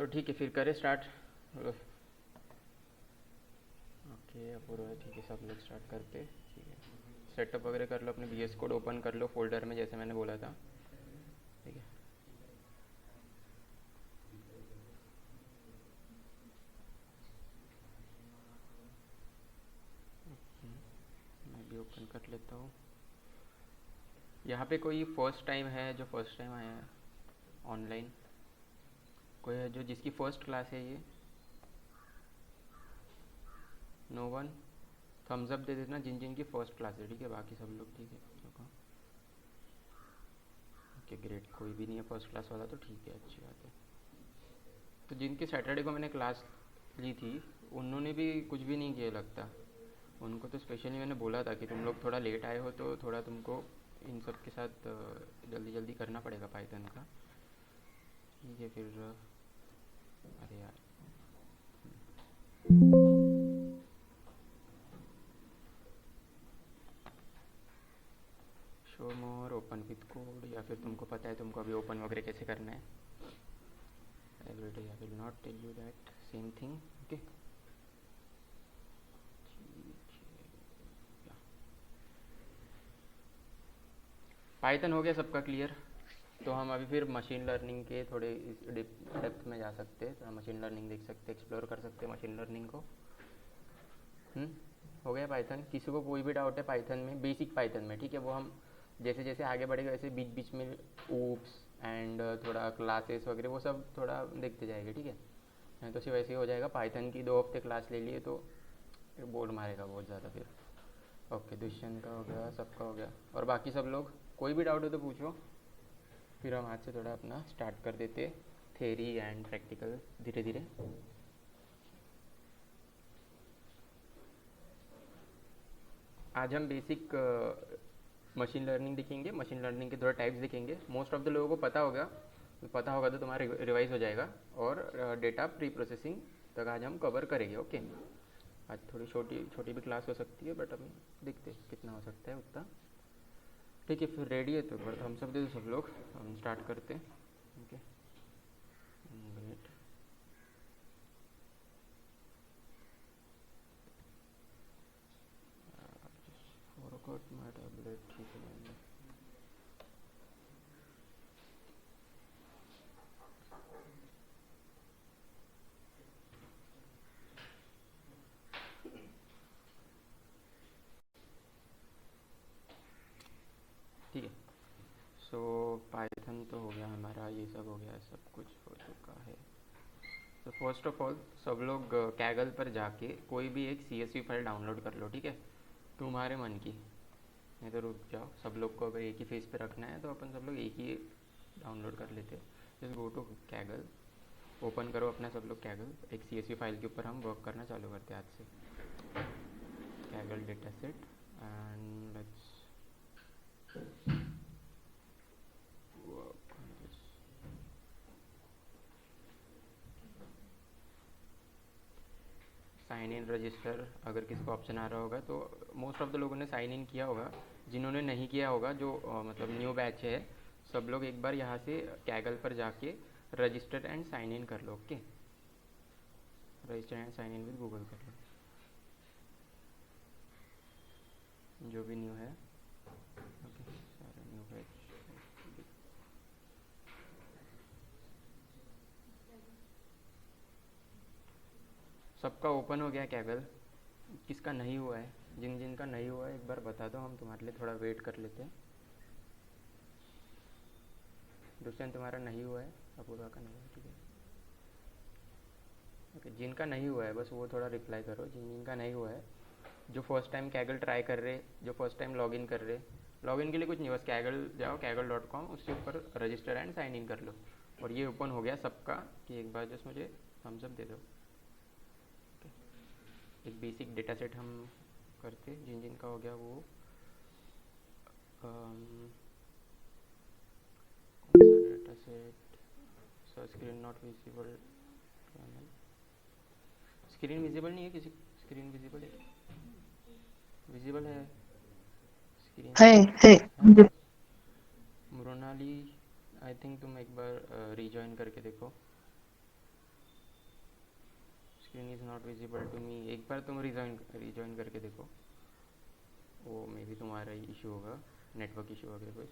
तो ठीक है, फिर करें स्टार्ट। ओके, अब पूरा ठीक है, सब लोग स्टार्ट करते। ठीक है, सेटअप वगैरह कर लो, अपने VS कोड ओपन कर लो फोल्डर में, जैसे मैंने बोला था। ठीक है। मैं भी ओपन कर लेता हूँ। यहाँ पे कोई फर्स्ट टाइम है जो फर्स्ट टाइम आया है ऑनलाइन? कोई है जो जिसकी फर्स्ट क्लास है ये? No one? थम्स अप दे देना जिन जिन की फर्स्ट क्लास है। ठीक है, बाकी सब लोग ठीक है। ओके ग्रेट, कोई भी नहीं है फर्स्ट क्लास वाला, तो ठीक है, अच्छी बात है। तो जिनकी सैटरडे को मैंने क्लास ली थी उन्होंने भी कुछ भी नहीं किया लगता। उनको तो स्पेशली मैंने बोला था कि तुम लोग थोड़ा लेट आए हो तो थोड़ा तुमको इन सब के साथ जल्दी जल्दी करना पड़ेगा पाइथन का। ठीक है फिर अरे यार, show more open with code, या फिर तुमको पता है तुमको अभी ओपन वगैरह कैसे करना है? Everyday I will not tell you that same thing. Okay, Python हो गया सबका क्लियर? तो हम अभी फिर मशीन लर्निंग के थोड़े डेप्थ में जा सकते हैं, थोड़ा मशीन लर्निंग देख सकते हैं, एक्सप्लोर कर सकते हैं मशीन लर्निंग को। हम्म, हो गया पाइथन? किसी को कोई भी डाउट है पाइथन में, बेसिक पाइथन में? ठीक है, वो हम जैसे जैसे आगे बढ़ेगा वैसे बीच बीच में ऊप्स एंड थोड़ा क्लासेस वगैरह वो सब थोड़ा देखते जाएंगे। ठीक है, नहीं तो सिर्फ वैसे ही हो जाएगा। पाइथन की 2 हफ्ते क्लास ले लिए तो फिर बोर्ड मारेगा बहुत ज़्यादा फिर। ओके, दुष्यंत का हो गया, सबका हो गया। और बाकी सब लोग कोई भी डाउट हो तो पूछो, फिर हम आज से थोड़ा अपना स्टार्ट कर देते थेरी एंड प्रैक्टिकल धीरे धीरे। आज हम बेसिक मशीन लर्निंग देखेंगे, मशीन लर्निंग के थोड़े टाइप्स देखेंगे। मोस्ट ऑफ द लोगों को पता होगा तो तुम्हारा रिवाइज हो जाएगा। और डेटा प्री प्रोसेसिंग तक आज हम कवर करेंगे। ओके, आज थोड़ी छोटी छोटी भी क्लास हो सकती है, बट अभी देखते हैं कितना हो सकता है उतना। ठीक है, फिर रेडी है तो हम सब दे दो सब लोग, हम स्टार्ट करते हैं। Okay great. Forgot my tablet. ठीक है मैंने, ठीक है। सो पाइथन तो हो गया हमारा, ये सब हो गया, सब कुछ हो चुका है। तो फर्स्ट ऑफ ऑल सब लोग कैगल पर जाके कोई भी एक CSV फाइल डाउनलोड कर लो। ठीक है, तुम्हारे मन की। नहीं तो रुक जाओ, सब लोग को अगर एक ही फेस पे रखना है तो अपन सब लोग एक ही डाउनलोड कर लेते हैं। Just go to Kaggle, open करो अपना सब लोग कैगल। एक CSV फाइल के ऊपर हम वर्क करना चालू करते हैं आज से। Kaggle data set and let's work on this. Sign in register, अगर किसी को ऑप्शन आ रहा होगा तो मोस्ट ऑफ द लोगों ने साइन इन किया होगा। जिन्होंने नहीं किया होगा, जो मतलब न्यू बैच है, सब लोग एक बार यहाँ से कैगल पर जाके रजिस्टर एंड साइन इन कर लो। Okay, register and sign in with Google कर लो, जो भी न्यू है। ओके, सारे न्यू बैच। सबका ओपन हो गया कैगल? किसका नहीं हुआ है? जिन जिन का नहीं हुआ है एक बार बता दो, हम तुम्हारे लिए थोड़ा वेट कर लेते हैं। दुष्यंत तुम्हारा नहीं हुआ है, अपूर्वा का नहीं हुआ, ठीक है। ओके, जिनका नहीं हुआ है बस वो थोड़ा रिप्लाई करो, जिन जिनका नहीं हुआ है। जो फर्स्ट टाइम कैगल ट्राई कर रहे, जो फर्स्ट टाइम लॉगिन कर रहे, लॉगिन के लिए कुछ नहीं, बस कैगल जाओ kaggle.com, उसके ऊपर रजिस्टर एंड साइन इन कर लो। और ये ओपन हो गया सबका, कि एक बार जस्ट मुझे थम्स अप दे दो। एक बेसिक डेटा सेट हम करते, जिन जिनका हो गया वो कौन सा data set? Sir screen not visible, screen visible नहीं है किसी? स्क्रीन विजिबल है? विजिबल है स्क्रीन है है है? मृणाली, आई थिंक तुम एक बार रीजॉइन करके देखो। Screen is not visible to me. एक बार तुम रिजॉइन करके देखो, वो मे भी तुम्हारा इशू होगा, नेटवर्क इशू वगैरह कुछ।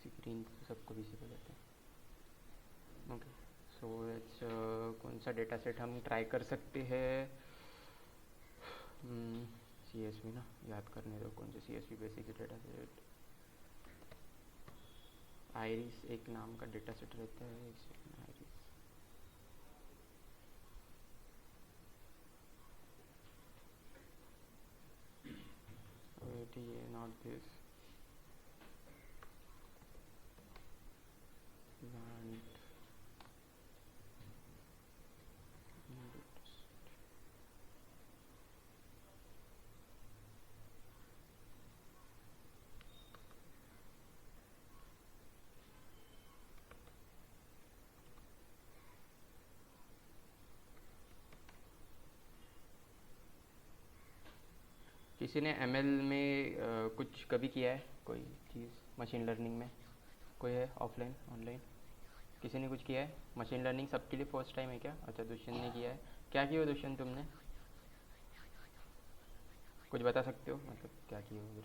स्क्रीन तो सबको विजिबल रहता है। ओके, सो लेट्स कौन सा डेटा सेट हम ट्राई कर सकते हैं। सी एस वी ना, याद करने दो कौन से C S V basic data set. Iris एक नाम का डेटा सेट रहता है, एक सेकंड, आयरिस। वेट, ये नॉट दिस प्लांट। किसी ने एम एल में कुछ कभी किया है कोई चीज़ मशीन लर्निंग में? कोई है ऑफलाइन ऑनलाइन? किसी ने कुछ किया है मशीन लर्निंग? सबके लिए फर्स्ट टाइम है क्या? अच्छा, दुष्यंत ने किया है। क्या किया हो दुष्यंत तुमने? कुछ बता सकते हो, मतलब क्या किया हो?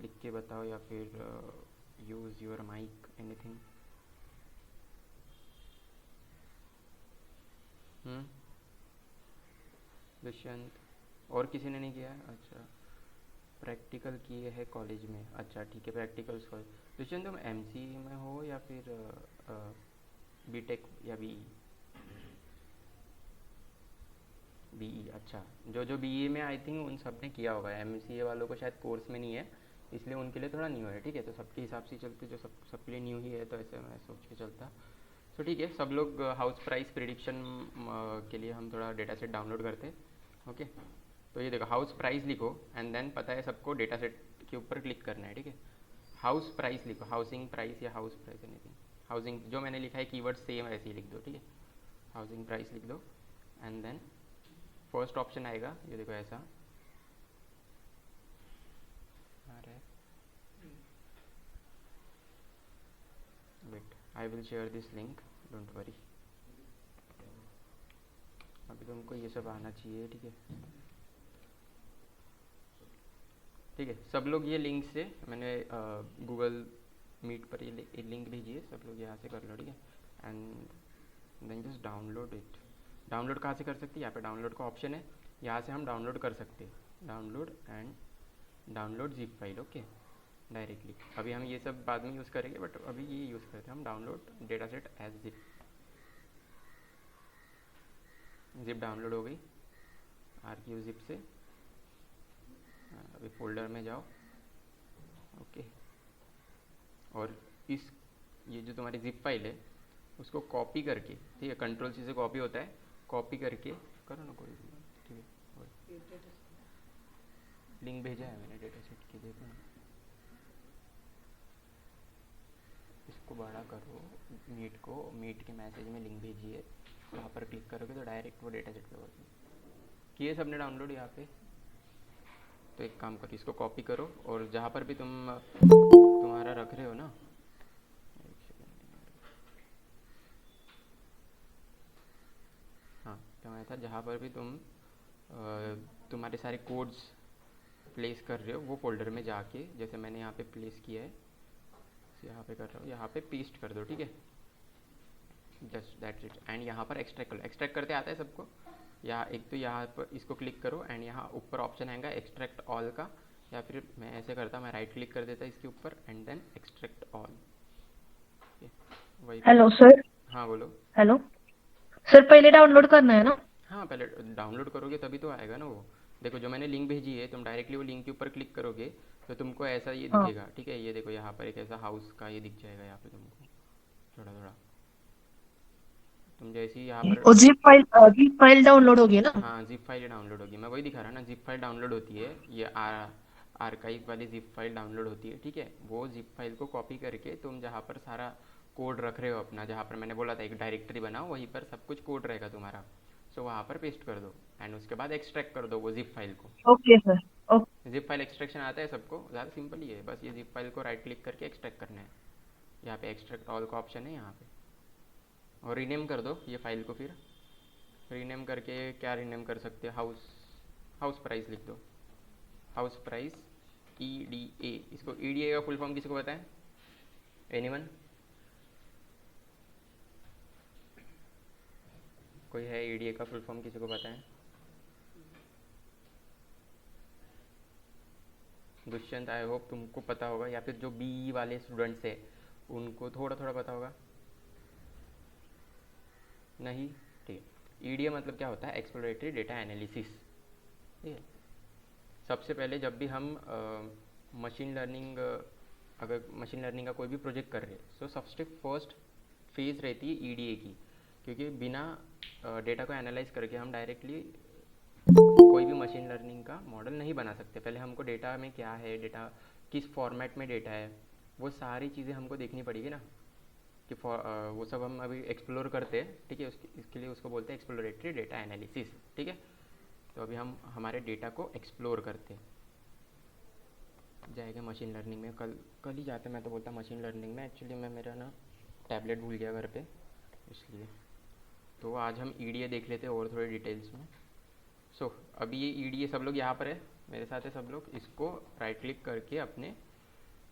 लिख के बताओ या फिर use your mic, anything. Dushyant, और किसी ने नहीं किया है? अच्छा, प्रैक्टिकल किए हैं कॉलेज में, अच्छा ठीक है, प्रैक्टिकल्स कॉलेज। दुष्यंत तुम एम सी में हो या फिर बी टेक या बी ई? बी ई, अच्छा। जो बी ई में आई थिंक उन सब ने किया होगा, एम सी ए वालों को शायद कोर्स में नहीं है, इसलिए उनके लिए थोड़ा न्यू है। ठीक है, तो सबके हिसाब से चलते, जो सबके लिए न्यू ही है, तो ऐसे मैं सोच के चलता। तो ठीक है, सब लोग हाउस प्राइस प्रिडिक्शन के लिए हम थोड़ा डेटा सेट डाउनलोड करते हैं। ओके, तो ये देखो, हाउस प्राइस लिखो एंड देन पता है सबको डेटा सेट के ऊपर क्लिक करना है। ठीक है, हाउस प्राइस लिखो, हाउसिंग प्राइस या हाउस प्राइस एनीथिंग। हाउसिंग जो मैंने लिखा है कीवर्ड सेम ऐसे ही लिख दो। ठीक है, हाउसिंग प्राइस लिख दो एंड देन फर्स्ट ऑप्शन आएगा, ये देखो ऐसा। अरे wait, I will share this link, don't worry. अभी तुमको ये सब आना चाहिए। ठीक है, ठीक है, सब लोग ये लिंक से, मैंने गूगल मीट पर ये लिंक भेजी है, सब लोग यहाँ से कर लो। ठीक है, and then just download it. Download कहाँ से कर सकते हैं? यहाँ पे डाउनलोड का ऑप्शन है, यहाँ से हम डाउनलोड कर सकते हैं। Download and download zip file. Okay, directly. अभी हम ये सब बाद में यूज़ करेंगे, बट अभी ये यूज़ करते हैं हम, download data set as zip. Zip download हो गई आरक्यू जिप से। अभी फोल्डर में जाओ। ओके, और इस, ये जो तुम्हारी जिप फाइल है उसको कॉपी करके, ठीक है, कंट्रोल सी से कॉपी होता है, कॉपी करके करो ना कोई। ठीक है, लिंक भेजा है मैंने डेटा सेट की, देखो ना। इसको बड़ा करो, मीट को, मीट के मैसेज में लिंक भेजिए, वहाँ पर क्लिक करोगे तो डायरेक्ट वो डेटा सेट पे होगी। किए सबने डाउनलोड यहाँ पे? तो एक काम करो, इसको कॉपी करो और जहाँ पर भी तुम्हारा रख रहे हो ना, हाँ, क्या मैं था, जहाँ पर भी तुम तुम्हारे सारे कोड्स प्लेस कर रहे हो वो फोल्डर में जाके, जैसे मैंने यहाँ पे प्लेस किया है, यहाँ पे कर रहा हूँ, यहाँ पे पेस्ट कर दो। ठीक है, जस्ट दैट्स इट। एंड यहाँ पर एक्सट्रैक्ट करो। एक्सट्रैक्ट करते आता है सबको? यहाँ एक तो यहाँ पर इसको क्लिक करो एंड यहाँ ऊपर ऑप्शन आएगा एक्सट्रैक्ट ऑल का, या फिर मैं ऐसे करता, मैं राइट क्लिक कर देता इसके ऊपर एंड देन एक्सट्रैक्ट ऑल। वही। Hello sir. हाँ बोलो। हेलो सर, पहले डाउनलोड करना है ना? हाँ, पहले डाउनलोड करोगे तभी तो आएगा ना वो। देखो, जो मैंने लिंक भेजी है, तुम डायरेक्टली वो लिंक के ऊपर क्लिक करोगे तो तुमको ऐसा ये हाँ। दिखेगा। ठीक है, ये देखो यहाँ पर एक ऐसा हाउस का ये दिख जाएगा यहाँ पे तुमको, थोड़ा थोड़ा। तुम जैसे ही यहाँ पर, और जिप फाइल डाउनलोड होगी ना? हाँ, जिप फाइल डाउनलोड होगी, मैं वही दिखा रहा ना, जिप फाइल डाउनलोड होती है, ये आर्काइव वाली जिप फाइल डाउनलोड होती है। ठीक है, वो जिप फाइल को कॉपी करके तुम जहाँ पर सारा कोड रख रहे हो अपना, जहाँ पर मैंने बोला था एक डायरेक्टरी बनाओ, वहीं पर सब कुछ कोड रहेगा तुम्हारा, सो वहाँ पर पेस्ट कर दो एंड उसके बाद एक्सट्रैक्ट कर दो वो जिप फाइल को। Okay sir. Okay. Zip file extraction आता है सबको, ज़्यादा सिंपल ही है, बस ये जिप फाइल को राइट क्लिक करके एक्सट्रैक्ट करना है। यहाँ पे एक्सट्रैक्ट ऑल का ऑप्शन है यहाँ पे, और रीनेम कर दो ये फाइल को। फिर रीनेम करके क्या रीनेम कर सकते हो, हाउस प्राइस लिख दो, हाउस प्राइस EDA। इसको EDA का फुल फॉर्म किसी को पता है? एनीवन? कोई है EDA का फुल फॉर्म किसी को पता है? दुष्यंत, आई होप तुमको पता होगा, या फिर जो BE वाले स्टूडेंट्स है उनको थोड़ा थोड़ा पता होगा। नहीं? ठीक है। EDA मतलब क्या होता है? Exploratory data analysis. ठीक है। सबसे पहले जब भी हम मशीन लर्निंग अगर मशीन लर्निंग का कोई भी प्रोजेक्ट कर रहे हैं, तो सबसे फर्स्ट फेज़ रहती है EDA की, क्योंकि बिना डेटा को एनालाइज करके हम डायरेक्टली कोई भी मशीन लर्निंग का मॉडल नहीं बना सकते। पहले हमको डेटा में क्या है, डेटा किस फॉर्मेट में डेटा है, वो सारी चीज़ें हमको देखनी पड़ेगी ना, कि वो सब हम अभी एक्सप्लोर करते हैं। ठीक है, इसके लिए उसको बोलते हैं एक्सप्लोरेटरी डेटा एनालिसिस। ठीक है, तो अभी हम हमारे डेटा को एक्सप्लोर करते हैं। जाएगा मशीन लर्निंग में, कल ही जाते। मैं तो बोलता मशीन लर्निंग में, एक्चुअली मैं मेरा ना टैबलेट भूल गया घर पे, इसलिए। तो आज हम EDA देख लेते हैं और थोड़े डिटेल्स में। अभी ये EDA सब लोग यहाँ पर है, मेरे साथ है सब लोग। इसको राइट क्लिक करके अपने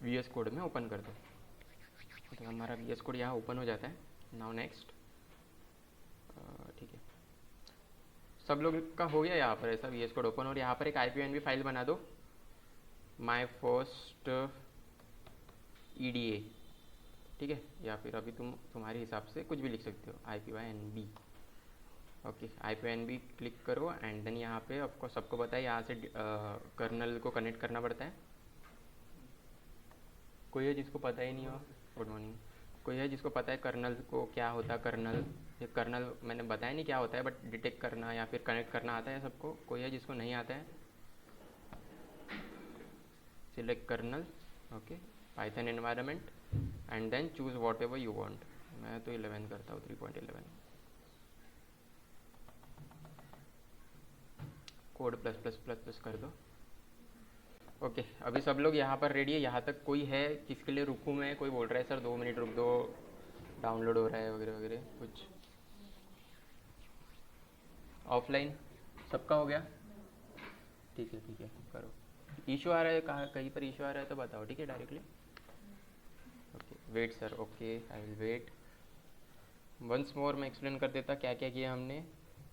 VS कोड में ओपन कर दो। तो हमारा VS कोड यहाँ ओपन हो जाता है। Now next. ठीक है, सब लोग का हो गया यहाँ पर ऐसा VS कोड ओपन, और यहाँ पर एक IPNB फाइल बना दो, माई फर्स्ट EDA। ठीक है, या फिर अभी तुम्हारे हिसाब से कुछ भी लिख सकते हो, IPNB। ओके, IPNB क्लिक करो एंड देन यहाँ पे आपको सबको पता है यहाँ से कर्नल को कनेक्ट करना पड़ता है। कोई है जिसको पता ही नहीं हो? Good morning. कोई है जिसको पता है कर्नल को क्या होता है? कर्नल, ये कर्नल मैंने बताया नहीं क्या होता है, बट डिटेक्ट करना या फिर कनेक्ट करना आता है सबको? कोई है जिसको नहीं आता है? Select kernel, okay, Python environment and then choose whatever you want. मैं तो 11 करता हूँ, 3.11। Code plus plus plus plus कर दो। ओके, अभी सब लोग यहाँ पर रेडी है? यहाँ तक कोई है किसके लिए रुकूँ मैं? कोई बोल रहा है सर 2 मिनट रुक दो, डाउनलोड हो रहा है वगैरह वगैरह कुछ। ऑफलाइन सबका हो गया? ठीक है करो। इशू आ रहा है कहाँ, कहीं पर इशू आ रहा है तो बताओ, ठीक है, directly. Okay, wait sir, okay I will wait. Once more मैं एक्सप्लेन कर देता क्या क्या किया हमने।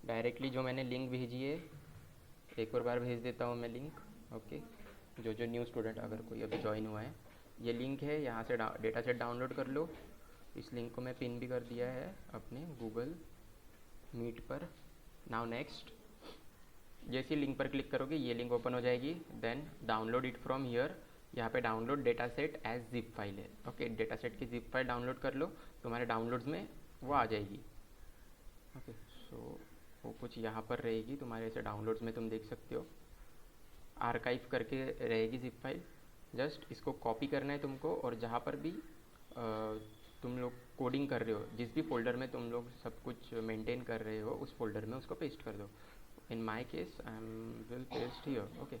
डायरेक्टली जो मैंने लिंक भेजी है, एक और बार भेज देता हूँ मैं लिंक। ओके, जो न्यू स्टूडेंट अगर कोई अभी ज्वाइन हुआ है, ये लिंक है, यहाँ से डेटा सेट डाउनलोड कर लो। इस लिंक को मैं पिन भी कर दिया है अपने गूगल मीट पर। नाउ नेक्स्ट, जैसे लिंक पर क्लिक करोगे ये लिंक ओपन हो जाएगी। Then download it from here, यहाँ पे download data set as zip file है। ओके, डेटा सेट की जिप फाइल डाउनलोड कर लो, तुम्हारे डाउनलोड्स में वो आ जाएगी। ओके, सो वो कुछ यहाँ पर रहेगी तुम्हारे ऐसे डाउनलोड्स में, तुम देख सकते हो आर्काइव करके रहेगी जिप फाइल। जस्ट इसको कॉपी करना है तुमको, और जहाँ पर भी तुम लोग कोडिंग कर रहे हो, जिस भी फोल्डर में तुम लोग सब कुछ मेंटेन कर रहे हो, उस फोल्डर में उसको पेस्ट कर दो। In my case I am will paste here. Okay,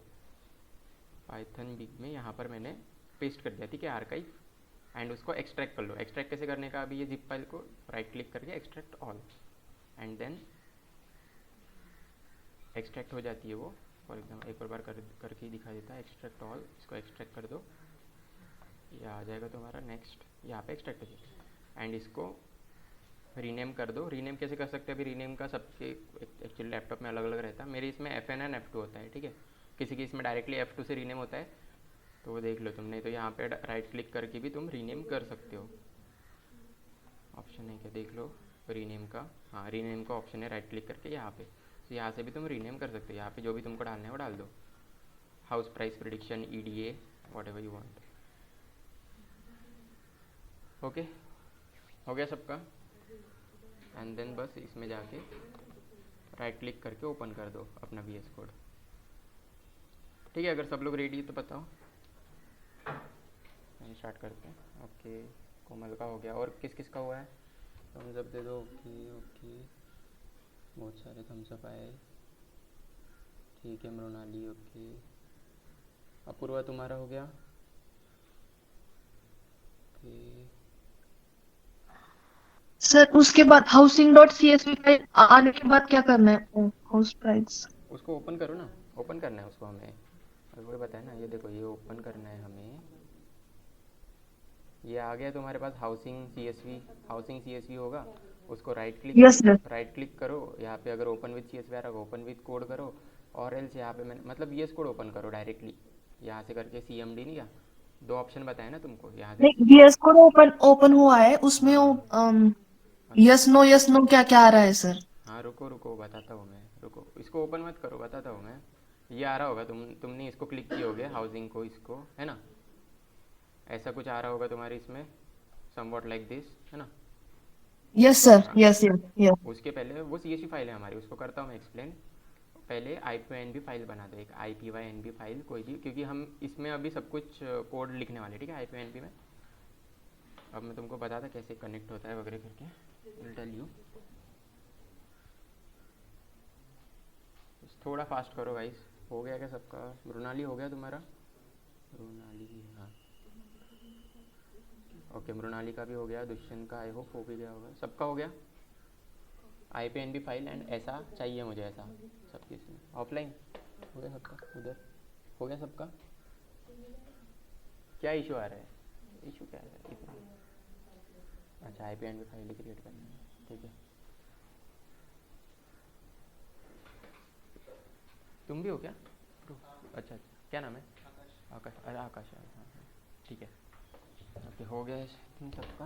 Python big में यहाँ पर मैंने पेस्ट कर दिया, ठीक है, आर्काइव। एंड उसको एक्सट्रैक्ट कर लो। एक्सट्रैक्ट कैसे करने का? अभी ये जिप फाइल को राइट क्लिक करके extract all, and then extract हो जाती है वो। फॉर एग्जाम्पल एक और बार करके ही दिखा देता है, एक्सट्रैक्ट ऑल। इसको एक्सट्रैक्ट कर दो, ये आ जाएगा तुम्हारा। नेक्स्ट, यहाँ पे एक्सट्रैक्ट हो जाएगा। एंड इसको रीनेम कर दो। रीनेम कैसे कर सकते हैं? अभी रीनेम का सबके एक्चुअली लैपटॉप में अलग अलग रहता है। मेरे इसमें FN एंड F2 होता है, ठीक है। किसी की इसमें डायरेक्टली F2 से रीनेम होता है, तो वो देख लो तुम। नहीं तो यहाँ पे राइट क्लिक करके भी तुम रीनेम कर सकते हो। ऑप्शन है क्या, देख लो रीनेम का। हाँ, रीनेम का ऑप्शन है राइट क्लिक करके यहाँ पे। तो यहाँ से भी तुम रीनेम कर सकते हो। यहाँ पे जो भी तुमको डालना है वो डाल दो। House price prediction, EDA, what ever you want. Okay, हो गया सबका? एंड देन बस इसमें जाके राइट क्लिक करके ओपन कर दो अपना VS कोड। ठीक है, अगर सब लोग रेडी है तो बताओ, स्टार्ट करते हैं। ओके, कोमल का हो गया, और किस किस का हुआ है? थम्स अप दे दो। ओके ओके, बहुत सारे थम्स अप आए, ठीक है। मृणाली, ओके। अपूर्वा तुम्हारा हो गया? ओके, सर उसके बाद हाउसिंग डॉट CSV फाइल आने के बाद क्या करना है? House price. उसको ओपन करो ना, ओपन करना है उसको हमें, वही बताया ना, ये देखो ये ओपन करना है हमें। ये आ गया तुम्हारे पास हाउसिंग CSV, हाउसिंग CSV होगा, उसको यस सर। राइट क्लिक करो यहाँ पे, अगर ओपन विथ CSV आ रहा होगा ओपन विथ कोड करो, और एल्स यहाँ पे मैंने मतलब VS कोड ओपन करो डायरेक्टली, यहाँ से करके CMD नहीं, या दो ऑप्शन बताए ना तुमको यहाँ से। नहीं, VS कोड ओपन ओपन हुआ है उसमें। हाँ यस नो क्या क्या आ रहा है सर? हाँ, रुको रुको बताता हूँ मैं, रुको, इसको ओपन मत करो, बताता हूँ मैं। ये आ रहा होगा, तुमने इसको क्लिक किए होगे हाउसिंग को, इसको है ना, ऐसा कुछ आ रहा होगा तुम्हारे इसमें, समवॉट लाइक दिस, है ना। यस सर, हाँ, यस यस यस। उसके पहले वो CSV फाइल है हमारी, उसको करता हूँ मैं एक्सप्लेन। पहले IPYNB फाइल बना दो, एक IPYNB फाइल कोई भी, क्योंकि हम इसमें अभी सब कुछ कोड लिखने वाले, ठीक है, IPYNB में। अब मैं तुमको बताता कैसे कनेक्ट होता है वगैरह करके, विल टेल यू। थोड़ा फास्ट करो गाइस। हो गया क्या सबका? मृणाली हो गया तुम्हारा? मृणाली, हाँ ओके, मृणाली का भी हो गया, दुष्यंत का आई होप हो भी गया होगा, सबका हो गया। IPNB फाइल एंड ऐसा चाहिए मुझे, ऐसा सबकी इसमें ऑफलाइन हो गया सबका, उधर हो गया सबका। क्या इशू आ रहा है? इशू क्या है इतना? अच्छा, IPNB फाइल क्रिएट करनी है, ठीक है। तुम भी हो क्या? अच्छा, क्या नाम है? आकाश, अरे आकाश, हाँ हाँ, ठीक है। ओके, हो गया तुम सबका,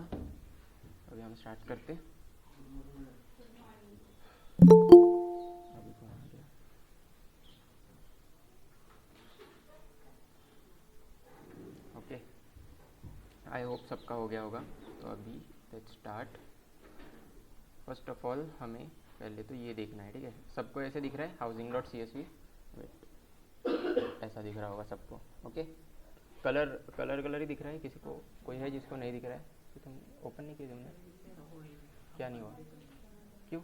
अभी हम स्टार्ट करते। अभी कौन आ गया? ओके, आई होप सबका हो गया होगा। तो अभी let's start. First of all हमें पहले तो ये देखना है, ठीक है, सबको ऐसे दिख रहा है हाउसिंग डॉट CSV, ऐसा दिख रहा होगा सबको, ओके। कलर ही दिख रहा है किसी को? कोई है जिसको नहीं दिख रहा है? कि तुम ओपन नहीं किया तुमने? क्या नहीं हुआ? क्यों?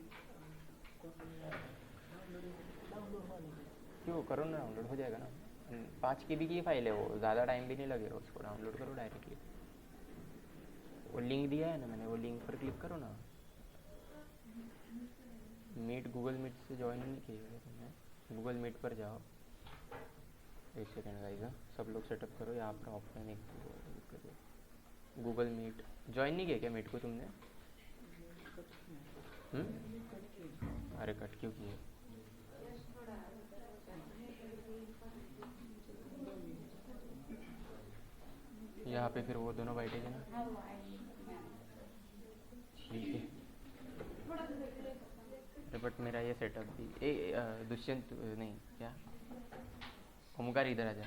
क्यों? करो ना, डाउनलोड हो जाएगा ना। 5 KB की फाइल है वो, ज़्यादा टाइम भी नहीं लगेगा, उसको डाउनलोड करो डायरेक्टली। वो लिंक दिया है ना मैंने, वो लिंक पर क्लिक करो ना। मीट, गूगल मीट से ज्वाइन नहीं किया तुमने? गूगल मीट पर जाओ, एक सेकेंड गाइस, सब लोग सेटअप करो यहाँ पर ऑफलाइन, एक गूगल मीट ज्वाइन नहीं किया क्या मीट को तुमने? अरे कट क्यों किए? यहाँ पे फिर वो दोनों बैठेंगे ना, ठीक है। अरे बट मेरा ये सेटअप भी दुष्यंत नहीं क्या, ओमकार इधर आ जा,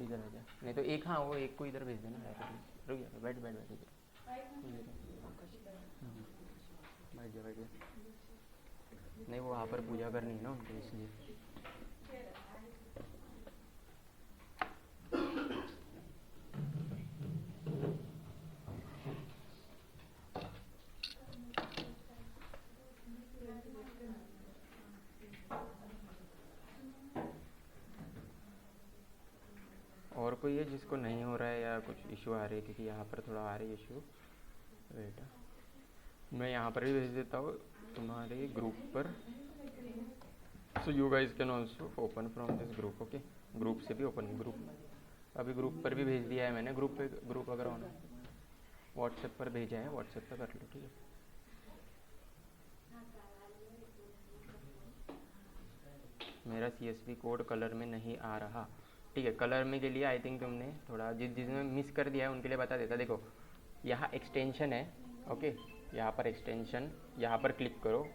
इधर आ जा, नहीं तो एक, हाँ वो एक को इधर भेज देना डायरेक्टली। रुक जा, बैठ बैठ बैठ इधर, बैठ जा बैठ जा। नहीं, वो वहाँ पर पूजा करनी है ना उनको, इसलिए। और कोई है जिसको नहीं हो रहा है या कुछ इशू आ रही है? क्योंकि यहाँ पर थोड़ा आ रही है इशू। वेट, मैं यहाँ पर भी भेज देता हूँ तुम्हारे ग्रुप पर, so you guys can also open from this group, okay. Group से भी ओपन, ग्रुप अभी ग्रुप पर भी भेज दिया है मैंने, ग्रुप पे, ग्रुप अगर होना व्हाट्सएप पर भेजा है, व्हाट्सएप पर कर लो, ठीक है। मेरा CSV कोड कलर में नहीं आ रहा, ठीक है। कलर में के लिए आई थिंक तुमने थोड़ा जिसने मिस कर दिया है उनके लिए बता देता। देखो यहाँ एक्सटेंशन है, ओके, यहाँ पर एक्सटेंशन, यहाँ पर क्लिक करो,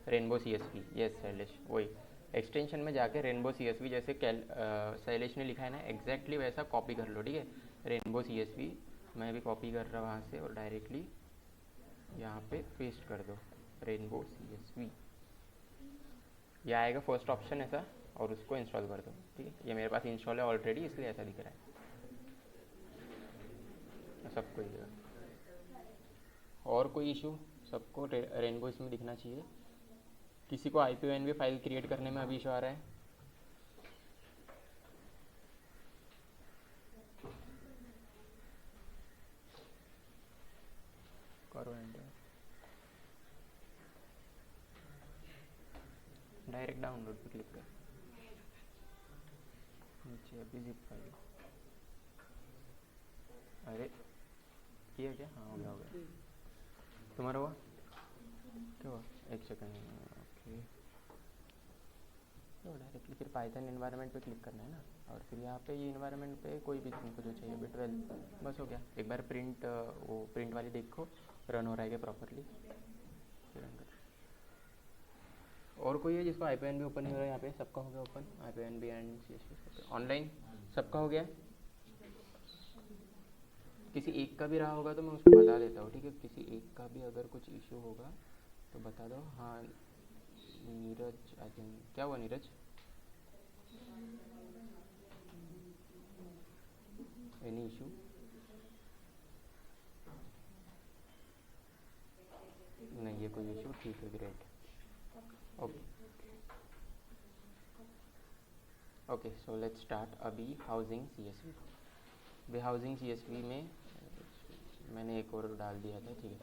रेनबो CSV, यस शैलेश, वही एक्सटेंशन में जाके रेनबो CSV, जैसे शैलेश ने लिखा है ना एग्जैक्टली वैसा कॉपी कर लो, ठीक है। रेनबो CSV मैं भी कॉपी कर रहा हूँ वहाँ से, और डायरेक्टली यहाँ पे पेस्ट कर दो, रेनबो CSV, यह आएगा फर्स्ट ऑप्शन ऐसा, और उसको इंस्टॉल कर दो, ठीक है। ये मेरे पास इंस्टॉल है ऑलरेडी, इसलिए ऐसा दिख रहा है सबको ही। और कोई इशू? सबको रेनबो इसमें दिखना चाहिए। किसी को IPYNB फाइल क्रिएट करने में अभी इशू आ रहा है? करो एंटर। डायरेक्ट डाउनलोड पे क्लिक कर, नीचे अभी जिप फाइल। अरे किया क्या? हाँ हो गया हो गया। तुम्हारा हुआ क्या हुआ? एक सेकंड। ओके, तो डायरेक्टली फिर पाइथन इन्वायरमेंट पे क्लिक करना है ना, और फिर यहाँ पे ये इन्वायरमेंट पे कोई भी तुमको जो चाहिए बिट12 बस हो गया। एक बार प्रिंट वो प्रिंट वाली देखो रन हो रहा है क्या प्रॉपरली, फिर रन कर। और कोई है जिसको IPN भी ओपन नहीं हो रहा है? यहाँ पे सबका हो गया ओपन IPN भी एंड CSV ऑनलाइन सबका हो गया। किसी एक का भी रहा होगा तो मैं उसको बता देता हूँ, ठीक है? किसी एक का भी अगर कुछ इशू होगा तो बता दो। हाँ नीरज, आई थिंक क्या हुआ नीरज? Any issue? नहीं है कोई इशू, ठीक है great. Okay okay, so let's start अभी हाउसिंग CSV। अभी हाउसिंग CSV में मैंने एक और डाल दिया था, ठीक है?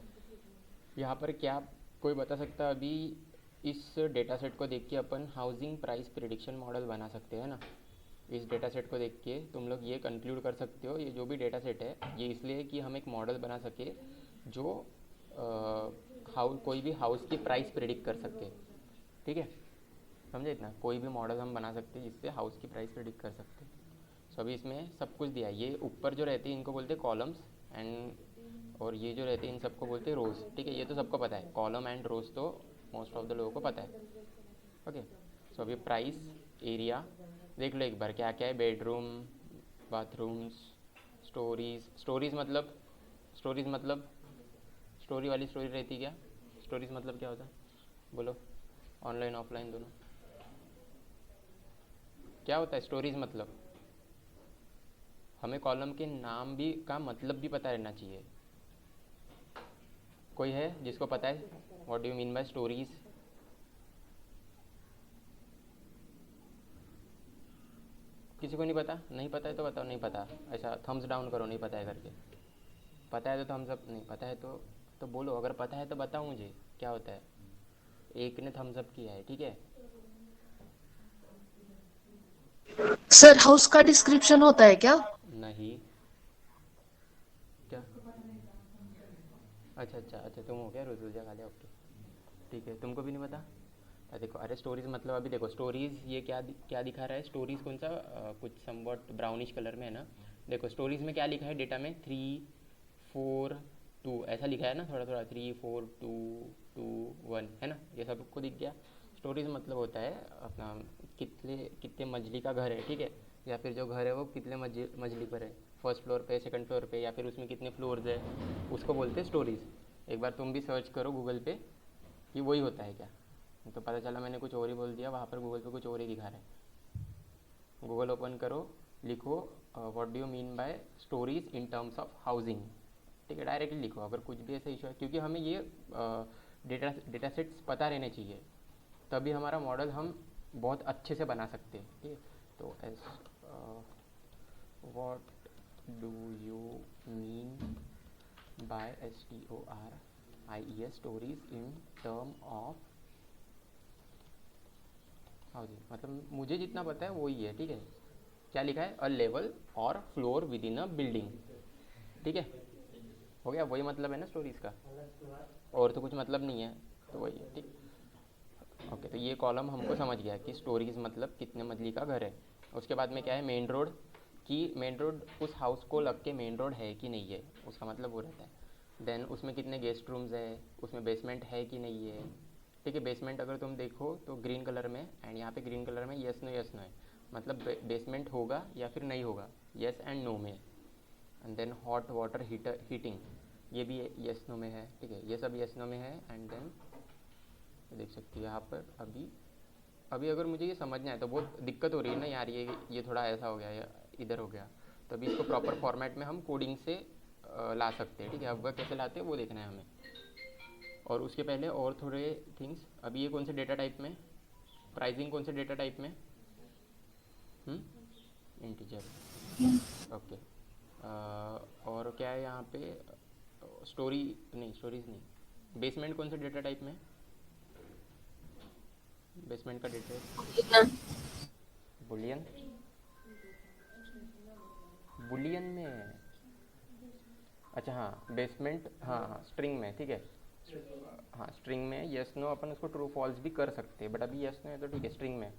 यहाँ पर क्या कोई बता सकता है? अभी इस डेटा सेट को देख के अपन हाउसिंग प्राइस प्रिडिक्शन मॉडल बना सकते हैं ना। इस डेटा सेट को देख के तुम लोग ये कंक्लूड कर सकते हो, ये जो भी डेटा सेट है ये इसलिए कि हम एक मॉडल बना सके जो कोई भी हाउस की प्राइस प्रिडिक्ट कर सके, ठीक है? समझे इतना? कोई भी मॉडल हम बना सकते हैं जिससे हाउस की प्राइस प्रिडिक्ट कर सकते हैं। सो अभी इसमें सब कुछ दिया है। ये ऊपर जो रहती है इनको बोलते हैं कॉलम्स, एंड और ये जो रहते हैं इन सबको बोलते हैं रोज़, ठीक है? ये तो सबको पता है, कॉलम एंड रोज़ तो मोस्ट ऑफ द लोगों को पता है। ओके, सो अभी प्राइस एरिया देख लो एक बार क्या क्या है। Bedroom, bathrooms, stories. स्टोरीज मतलब स्टोरी वाली स्टोरी रहती क्या? स्टोरीज मतलब क्या होता है बोलो? ऑनलाइन ऑफलाइन दोनों क्या होता है स्टोरीज मतलब? हमें कॉलम के नाम भी का मतलब भी पता रहना चाहिए। कोई है जिसको पता है what do you mean by stories? किसी को नहीं पता? नहीं पता है तो बताओ नहीं पता, ऐसा थम्स डाउन करो नहीं पता है करके। पता है तो थम्स अप, नहीं पता है तो बोलो। अगर पता है तो बताओ मुझे क्या होता है। एक ने थम्स अप किया है, ठीक है? सर हाउस का डिस्क्रिप्शन होता है क्या? नहीं क्या? अच्छा तुम हो क्या रुजुजा खाली? ओके ठीक है, तुमको भी नहीं पता? देखो, अरे स्टोरीज मतलब अभी देखो स्टोरीज ये क्या दिखा रहा है? स्टोरीज कौन सा कुछ समवट ब्राउनिश कलर में है ना। देखो स्टोरीज में क्या लिखा है डेटा में? 3 4 2 ऐसा लिखा है ना, थोड़ा थोड़ा 3 4 2 2 1 है ना, ये सबको दिख गया। स्टोरीज मतलब होता है अपना कितने कितने मंजिली का घर है, ठीक है? या फिर जो घर है वो कितने मंजिली पर है, फर्स्ट फ्लोर पे, सेकंड फ्लोर पे, या फिर उसमें कितने फ्लोर्स है, उसको बोलते हैं स्टोरीज। एक बार तुम भी सर्च करो गूगल पे कि वही होता है क्या, तो पता चला मैंने कुछ और ही बोल दिया, वहाँ पर गूगल पे कुछ और ही दिखा रहा है। गूगल ओपन करो, लिखो what do you mean by stories in terms of housing, ठीक है? डायरेक्टली लिखो अगर कुछ भी ऐसा इशू है, क्योंकि हमें ये डेटा सेट्स पता रहने चाहिए, तभी हमारा मॉडल हम बहुत अच्छे से बना सकते हैं, ठीक है? तो S what do you mean by STORIES stories in term of housing. मतलब मुझे जितना पता है वही है, ठीक है? क्या लिखा है? अ लेवल और floor with in a building, ठीक है? हो गया, वही मतलब है ना स्टोरीज का, और तो कुछ मतलब नहीं है, तो वही है, ठीक? ओके, तो ये कॉलम हमको समझ गया कि स्टोरीज मतलब कितने मंजिली का घर है। उसके बाद में क्या है? मेन रोड, कि मेन रोड उस हाउस को लग के मेन रोड है कि नहीं है, उसका मतलब वो रहता है। देन उसमें कितने गेस्ट रूम्स है, उसमें बेसमेंट है कि नहीं है, ठीक है? बेसमेंट अगर तुम देखो तो ग्रीन कलर में, एंड यहाँ पे ग्रीन कलर में यस नो है, मतलब बेसमेंट होगा या फिर नहीं होगा, यस एंड नो में। And then hot water heating, ये भी यस नो में है, ठीक है? ये सब यस नो में है। एंड देन देख सकती है यहाँ पर अभी अभी अगर मुझे ये समझना है तो बहुत दिक्कत हो रही है ना यार, ये थोड़ा ऐसा हो गया या इधर हो गया, तो अभी इसको प्रॉपर फॉर्मेट में हम कोडिंग से ला सकते हैं, ठीक है? अब वह कैसे लाते हैं वो देखना है हमें। और उसके पहले और थोड़े थिंग्स, अभी ये कौन से डेटा टाइप में? प्राइसिंग कौन से डेटा टाइप में? Integer, okay. और क्या है यहाँ पे? स्टोरीज नहीं, बेसमेंट कौन से डेटा टाइप में? बेसमेंट का डिटेल, बुलियन, बुलियन में है। अच्छा हाँ, बेसमेंट, हाँ हाँ स्ट्रिंग में, ठीक है। हाँ स्ट्रिंग में यस नो अपन उसको ट्रू फॉल्स भी कर सकते हैं, बट अभी यस नो है तो ठीक है स्ट्रिंग में,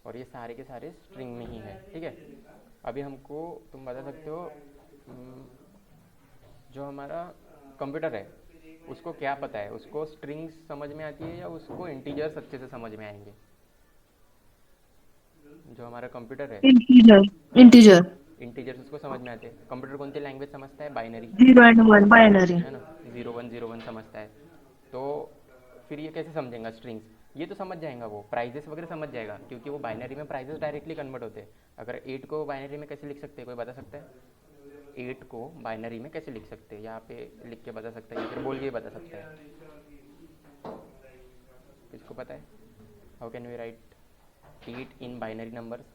और ये सारे के सारे स्ट्रिंग में ही है, ठीक है। अभी हमको तुम बता सकते हो जो हमारा कंप्यूटर है उसको क्या पता है, उसको स्ट्रिंग्स समझ में आती है या उसको इंटीजर्स अच्छे से समझ में आएंगे। जो हमारा कंप्यूटर है, इंटीजर, इंटीजर, इंटीजर्स उसको समझ में आते हैं। कंप्यूटर कौन सी लैंग्वेज समझता है? Binary, 0 and 1 binary. है ना, 0 1 0 1 समझता है। तो फिर ये कैसे समझेगा स्ट्रिंग्स? ये तो समझ जाएगा, वो प्राइजेस वगैरह समझ जाएगा, क्योंकि वो बाइनरी में प्राइजेस डायरेक्टली कन्वर्ट होते हैं। अगर 8 को बाइनरी में कैसे लिख सकते हैं, कोई बता सकता है? 8 को बाइनरी में कैसे लिख सकते हैं? यहाँ पे लिख के बता सकता है या फिर बोल के बता सकता है? किसको पता है? How can we write 8 in binary numbers?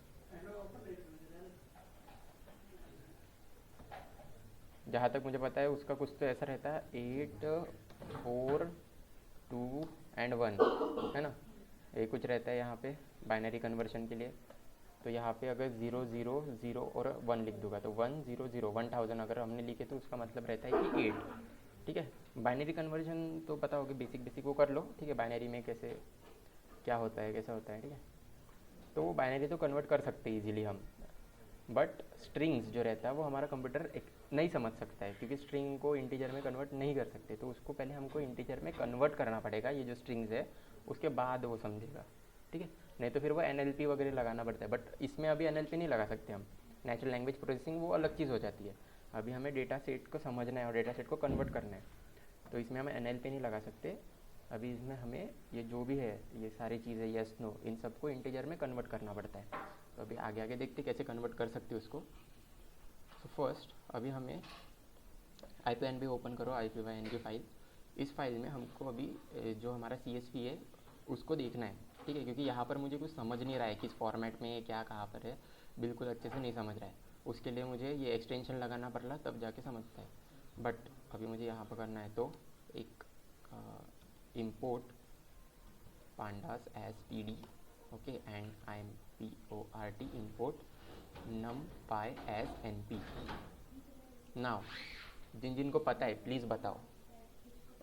जहाँ तक मुझे पता है उसका कुछ तो ऐसा रहता है, 8 4 2 एंड 1, है ना, ये कुछ रहता है यहाँ पे बाइनरी कन्वर्शन के लिए। तो यहाँ पे अगर 0 0 0 और 1 लिख दूंगा तो 1 0 0 1000 अगर हमने लिखे तो उसका मतलब रहता है कि 8, ठीक है। बाइनरी कन्वर्जन तो पता होगी, बेसिक बेसिक वो कर लो, ठीक है, बाइनरी में कैसे क्या होता है कैसा होता है, ठीक है। तो बाइनरी तो कन्वर्ट कर सकते हैं इजीली हम, बट स्ट्रिंग्स जो रहता है वो हमारा कंप्यूटर एक नहीं समझ सकता है, क्योंकि स्ट्रिंग को इंटीजर में कन्वर्ट नहीं कर सकते, तो उसको पहले हमको इंटीजर में कन्वर्ट करना पड़ेगा, ये जो स्ट्रिंग्स है उसके बाद वो समझेगा, ठीक है। नहीं तो फिर वो NLP वगैरह लगाना पड़ता है, बट इसमें अभी NLP नहीं लगा सकते हम। नेचुरल लैंग्वेज प्रोसेसिंग वो अलग चीज़ हो जाती है। अभी हमें डेटा सेट को समझना है और डेटा सेट को कन्वर्ट करना है, तो इसमें हम NLP नहीं लगा सकते। अभी इसमें हमें ये जो भी है ये सारी चीज़ें यस नो इन सबको इंटीजर में कन्वर्ट करना पड़ता है। तो अभी आगे आगे देखते कैसे कन्वर्ट कर सकते हो उसको। सो फर्स्ट अभी हमें IPNB ओपन करो, IPYNB फाइल। इस फाइल में हमको अभी जो हमारा CSV है उसको देखना है, ठीक है, क्योंकि यहाँ पर मुझे कुछ समझ नहीं रहा है किस फॉर्मेट में क्या कहाँ पर है, बिल्कुल अच्छे से नहीं समझ रहा है। उसके लिए मुझे ये एक्सटेंशन लगाना पड़ रहा तब जाके समझता है, बट अभी मुझे यहाँ पर करना है तो एक import pandas as pd, okay, and import import numpy as np। Now जिन जिन को पता है प्लीज़ बताओ,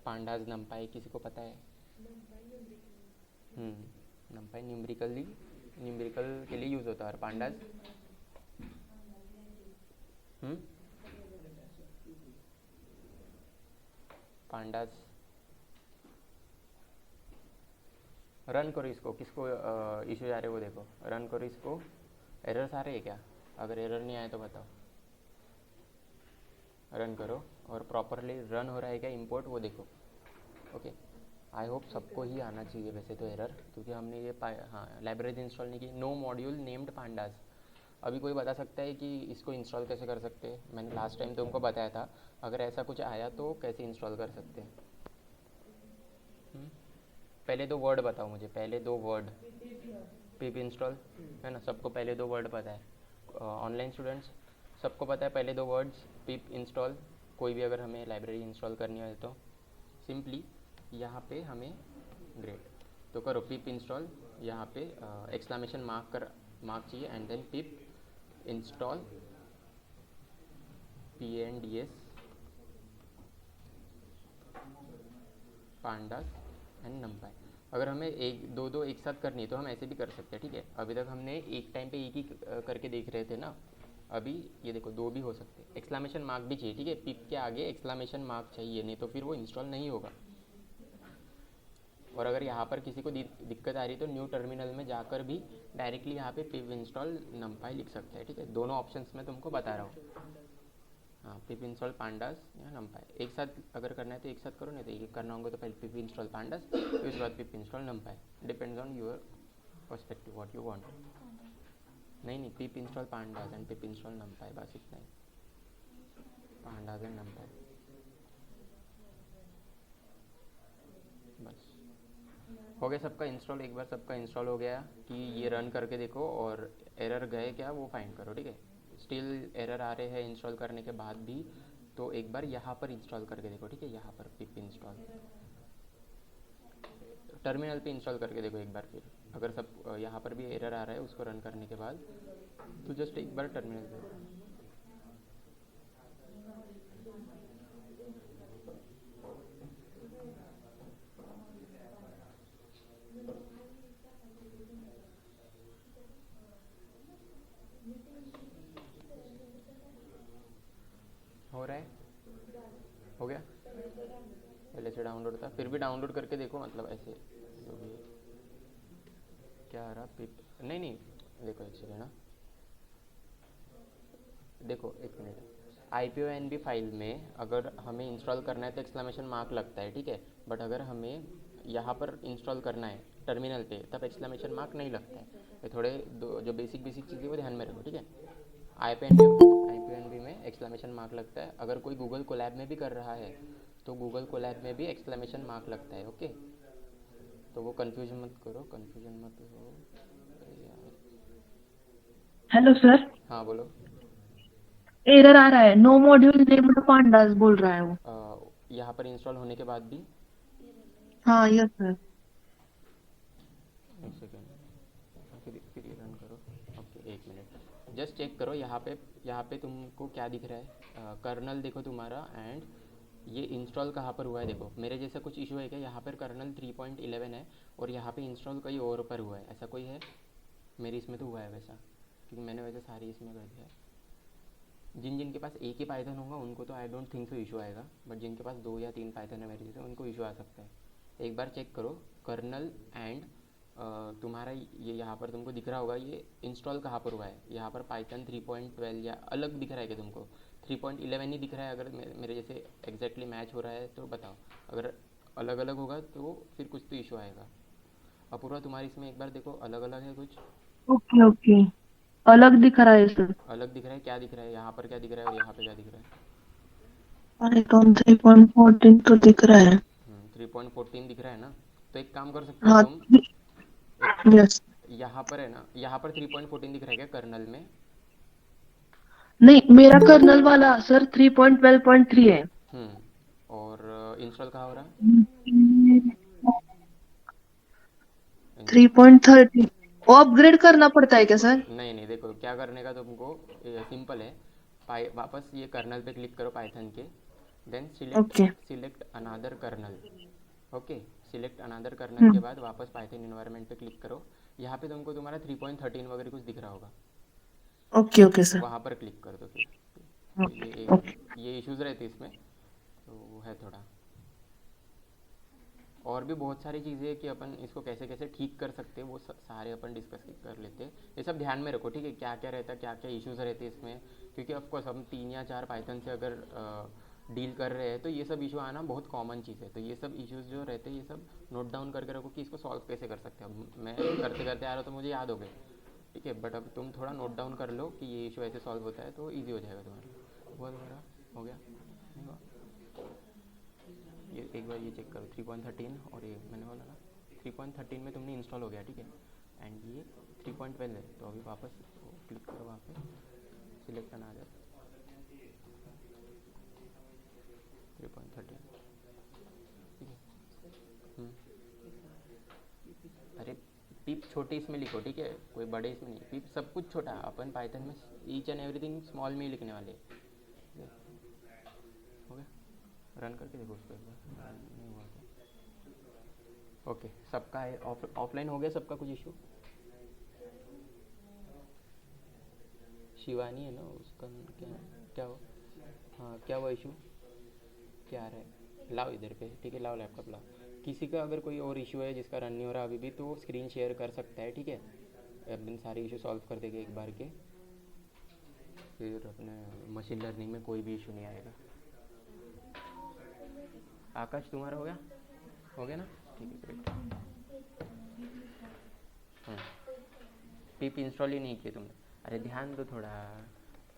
पांडाज नम्पाई किसी को पता है? नम्पाई न्यूमेरिकल के लिए यूज़ होता है, और पांडाज पांडाज रन करो इसको, किसको इशू आ रहे वो देखो, रन करो इसको। एरर्स आ रहे हैं क्या? अगर एरर नहीं आए तो बताओ। रन करो और प्रॉपरली रन हो रहा है क्या इंपोर्ट वो देखो, ओके। आई होप सबको ही आना चाहिए वैसे तो एरर, क्योंकि हमने ये हाँ लाइब्रेरी इंस्टॉल नहीं की। No module named pandas. अभी कोई बता सकता है कि इसको इंस्टॉल कैसे कर सकते हैं? मैंने लास्ट टाइम तुमको बताया था, अगर ऐसा कुछ आया तो कैसे इंस्टॉल कर सकते हैं। पहले दो वर्ड बताओ मुझे, पहले दो वर्ड। पिप इंस्टॉल, है ना, सबको पहले दो वर्ड पता है। ऑनलाइन स्टूडेंट्स सबको पता है पहले दो वर्ड्स, पिप इंस्टॉल। कोई भी अगर हमें लाइब्रेरी इंस्टॉल करनी हो तो सिंपली यहाँ पे हमें ग्रेट तो करो पिप इंस्टॉल, यहाँ पे एक्सक्लेमेशन मार्क चाहिए and then pip install pandas pandas and numpy। अगर हमें एक दो एक साथ करनी है तो हम ऐसे भी कर सकते हैं, ठीक है। अभी तक हमने एक टाइम पे एक ही करके देख रहे थे ना, अभी ये देखो दो भी हो सकते हैं। एक्सक्लेमेशन मार्क भी चाहिए, ठीक है, पिप के आगे एक्सक्लेमेशन मार्क चाहिए, नहीं तो फिर वो इंस्टॉल नहीं होगा। और अगर यहाँ पर किसी को दिक्कत आ रही है तो न्यू टर्मिनल में जाकर भी डायरेक्टली यहाँ पे पिप इंस्टॉल numpy लिख सकते हैं, ठीक है। दोनों ऑप्शंस मैं तुमको बता रहा हूँ। हाँ, पिप इंस्टॉल पांडास या numpy एक साथ अगर करना है तो एक साथ करो, नहीं तो एक करना होगा तो पहले पिप इंस्टॉल पांडास फिर उसके बाद pip install numpy। Depends on your perspective what you want. नहीं pip install pandas and pip install numpy, बस इतना ही, पांडास एंड numpy बस हो गया सबका इंस्टॉल। एक बार सबका इंस्टॉल हो गया कि ये रन करके देखो, और एरर गए क्या वो फाइंड करो, ठीक है। स्टिल एरर आ रहे हैं इंस्टॉल करने के बाद भी, तो एक बार यहाँ पर इंस्टॉल करके देखो, ठीक है, यहाँ पर पिप इंस्टॉल टर्मिनल पे इंस्टॉल करके देखो एक बार फिर। अगर सब यहाँ पर भी एरर आ रहा है उसको रन करने के बाद, तो जस्ट एक बार टर्मिनल पे हो रहा है। हो गया, पहले से डाउनलोड था, फिर भी डाउनलोड करके देखो, मतलब ऐसे जो भी है। क्या आ रहा पिप, नहीं नहीं, देखो एक सेकेंड ना, देखो एक मिनट। IPONB फाइल में अगर हमें इंस्टॉल करना है तो एक्सक्लेमेशन मार्क लगता है, ठीक है। बट अगर हमें यहाँ पर इंस्टॉल करना है टर्मिनल पे, तब एक्सक्लेमेशन मार्क नहीं लगता है। ये थोड़े जो बेसिक चीज़ें वो ध्यान में रखो, ठीक है। IPONB में एक्सक्लेमेशन मार्क लगता है। अगर कोई गूगल कोलैब में भी कर रहा है तो गूगल कोलैब में भी एक्सक्लेमेशन मार्क लगता है, ओके। तो वो कन्फ्यूजन मत करो, कन्फ्यूजन मत हो। अरे यार, हेलो सर, हाँ बोलो। एरर आ रहा है, नो मॉड्यूल नेम्ड पांडास बोल रहा है वो। यहाँ पर इंस्टॉल होने के बाद भी, हाँ यस सर। एक सेकेंड, फिर रन करो। ओके एक मिनट, जस्ट चेक करो यहाँ पे तुमको क्या दिख रहा है। कर्नल देखो तुम्हारा, एंड ये इंस्टॉल कहाँ पर हुआ है देखो। मेरे जैसा कुछ इशू है क्या? यहाँ पर कर्नल 3.11 है और यहाँ पे इंस्टॉल कहीं और पर हुआ है, ऐसा कोई है? मेरी इसमें तो हुआ है वैसा, क्योंकि मैंने वैसे सारी इसमें कर दिया है। जिन जिनके पास एक ही पाइथन होगा उनको तो I don't think so issue आएगा, बट जिनके पास 2 या 3 पाइथन है मेरे जैसे, उनको इशू आ सकता है। एक बार चेक करो कर्नल एंड तुम्हारा ये यहाँ पर तुमको दिख रहा होगा, ये इंस्टॉल कहाँ पर हुआ है। यहाँ पर पाइथन 3.12 या अलग दिख रहा है क्या तुमको? 3.11 ही दिख रहा है? अगर मेरे जैसे एग्जैक्टली मैच हो रहा है तो बताओ, अगर अलग अलग होगा तो फिर कुछ तो इशू आएगा। अपूर्वा तुम्हारी इसमें एक बार देखो, अलग अलग है कुछ? ओके ओके, अलग दिख रहा है सर। अलग दिख रहा है, क्या दिख रहा है? यहाँ पर क्या दिख रहा है और यहाँ पे क्या दिख रहा है? पाइथन 3.14 तो दिख रहा है। 3.14 दिख रहा है ना? तो एक काम कर सकते हो हाँ तुम, एक, यस। यहाँ पर है ना, यहाँ पर 3.14 दिख रहा है क्या कर्नल में? नहीं, मेरा कर्नल वाला सर 3.12.3 है। और इंस्टॉल कहाँ हो रहा? 3.13 वो अपग्रेड करना पड़ता है क्या सर? नहीं नहीं, देखो क्या करने का तुमको, सिंपल है। वापस ये कर्नल पे क्लिक करो पाइथन के, देन सिलेक्ट ओके। सिलेक्ट अनादर कर्नल। ओके, सिलेक्ट अनादर कर्नल के बाद वापस पाइथन इन्वायरमेंट पे क्लिक करो। यहाँ पे तुमको तुम्हारा 3.13 वगैरह कुछ दिख रहा होगा, ओके ओके सर। वहाँ पर क्लिक कर दो फिर। तो ओके ओके। ये इश्यूज़ रहते इसमें, तो वो है थोड़ा। और भी बहुत सारी चीज़ें हैं कि अपन इसको कैसे कैसे ठीक कर सकते हैं, वो सारे अपन डिस्कस कर लेते हैं। ये सब ध्यान में रखो, ठीक है, क्या क्या रहता है, क्या क्या इश्यूज़ रहते हैं इसमें। क्योंकि ऑफकोर्स हम 3 या 4 पाइथन से अगर डील कर रहे हैं तो ये सब इशू आना बहुत कॉमन चीज़ है। तो ये सब इश्यूज़ जो रहते हैं ये सब नोट डाउन करके रखो कि इसको सॉल्व कैसे कर सकते हैं। अब मैं करते करते आ रहा हूँ तो मुझे याद हो गए, ठीक है, बट अब तुम थोड़ा नोट डाउन कर लो कि ये इशू ऐसे सॉल्व होता है, तो ईजी हो जाएगा तुम्हारा। हुआ तुम्हारा? हो गया? नहीं हुआ? ये एक बार ये चेक करो 3.13, और ये मैंने बोला ना 3.13 में तुमने इंस्टॉल हो गया, ठीक है। एंड ये 3.12 है, तो अभी वापस क्लिक करो वहाँ पे, सिलेक्ट करना आ जाए 3.13, ठीक है। अरे पिप छोटे इसमें लिखो, ठीक है, कोई बड़े इसमें नहीं, पिप सब कुछ छोटा। अपन पाइथन में ईच एंड एवरीथिंग स्मॉल में ही लिखने वाले। हो गया? रन करके देखो उसको एक बार, नहीं हुआ तो ओके। सबका है ऑफलाइन हो गया सबका, कुछ इशू? शिवानी है ना उसका, क्या क्या हो? हाँ क्या हुआ इशू? क्या आ रहा है? लाओ इधर पे, ठीक है, लाओ लैपटॉप लाओ। किसी का अगर कोई और इशू है जिसका रन नहीं हो रहा अभी भी, तो स्क्रीन शेयर कर सकता है, ठीक है। अपन सारे इशू सॉल्व कर देंगे एक बार के, फिर अपने मशीन लर्निंग में कोई भी इशू नहीं आएगा। आकाश तुम्हारा हो गया ना? ठीक है, ग्रेट। पिप इंस्टॉल ही नहीं किए तुमने? अरे ध्यान दो थोड़ा,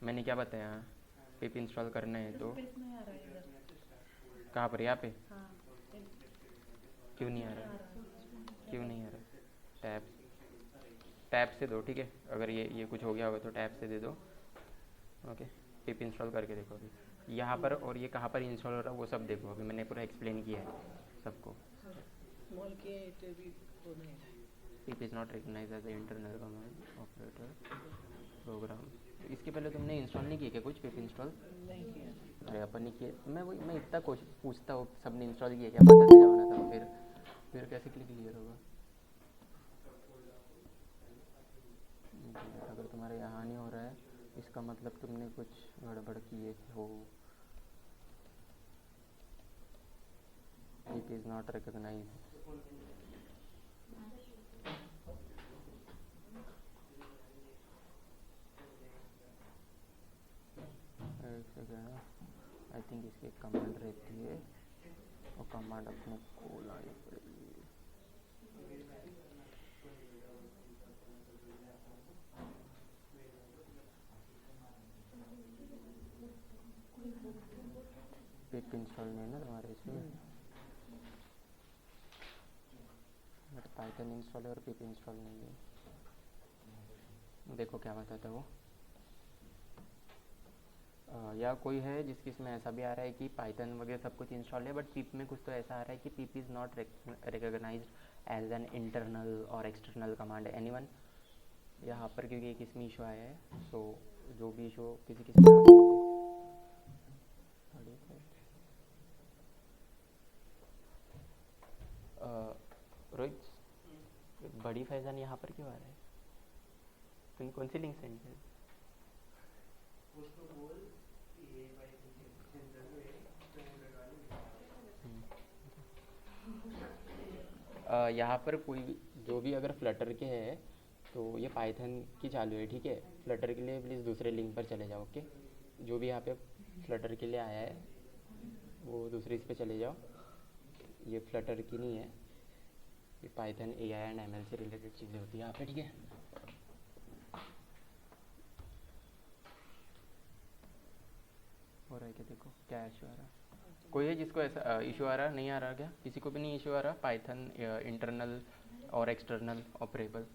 मैंने क्या बताया? पिप इंस्टॉल करना है तो कहाँ पर? यहाँ पे क्यों नहीं आ रहा? क्यों नहीं आ रहा? टैब टैब से दो, ठीक है। अगर ये कुछ हो गया होगा तो टैब से दे दो, ओके। पिप इंस्टॉल करके देखो अभी यहाँ पर, और ये कहाँ पर इंस्टॉल हो रहा है वो सब देखो। अभी मैंने पूरा एक्सप्लेन किया है सबको। स्मॉल के तो भी होना है। pip is not recognized as an internal command operator program। इसके पहले तुमने इंस्टॉल नहीं किया क्या कुछ pip इंस्टॉल? नहीं किया। अरे अपन ने किया। मैं इतना क्वेश्चन पूछता हूँ, सबने इंस्टॉल किया क्या, पता चल जाओ ना, तब फिर कैसे क्लियर होगा। अगर तुम्हारे यहाँ नहीं हो रहा है इसका मतलब तुमने कुछ गड़बड़ किए हो। pip is not recognized। एक सेकेंड, आई थिंक इसकी एक कमांड रहती है, और कमांड अपने को लानी पड़ेगी। पिप इंस्टॉल नहीं है ना तुम्हारे इसमें, बट पाइथन इंस्टॉल है और पिप इंस्टॉल नहीं है। देखो क्या बताता है वो। या कोई है जिसकी इसमें ऐसा भी आ रहा है कि पाइथन वगैरह सब कुछ इंस्टॉल है, बट पिप में कुछ तो ऐसा आ रहा है कि pip is not recognized as an internal और एक्सटर्नल कमांड। एनीवन यहाँ पर, क्योंकि एक इसमें इशू आया है, सो जो भी इशू किसी किसी में आ सकते हैं। रोहित, बड़ी फैज़ान यहाँ पर क्यों आ रहा है? तुम कौन सी लिंक सेंड कर? यहाँ पर कोई भी जो भी अगर फ्लटर के है तो ये पाइथन की चालू है, ठीक है। फ्लटर के लिए प्लीज़ दूसरे लिंक पर चले जाओ, ओके। जो भी यहाँ पे फ्लटर के लिए आया है वो दूसरे इस पे चले जाओ। ये फ्लटर की नहीं है, ये पाइथन AI एंड ML से रिलेटेड चीज़ें होती है यहाँ पे, ठीक है। हो रहा है क्या, देखो क्या इशू आ रहा है। कोई है जिसको ऐसा इशू आ रहा? नहीं आ रहा क्या? किसी को भी नहीं इशू आ रहा पाइथन इंटरनल और एक्सटर्नल ऑपरेबल?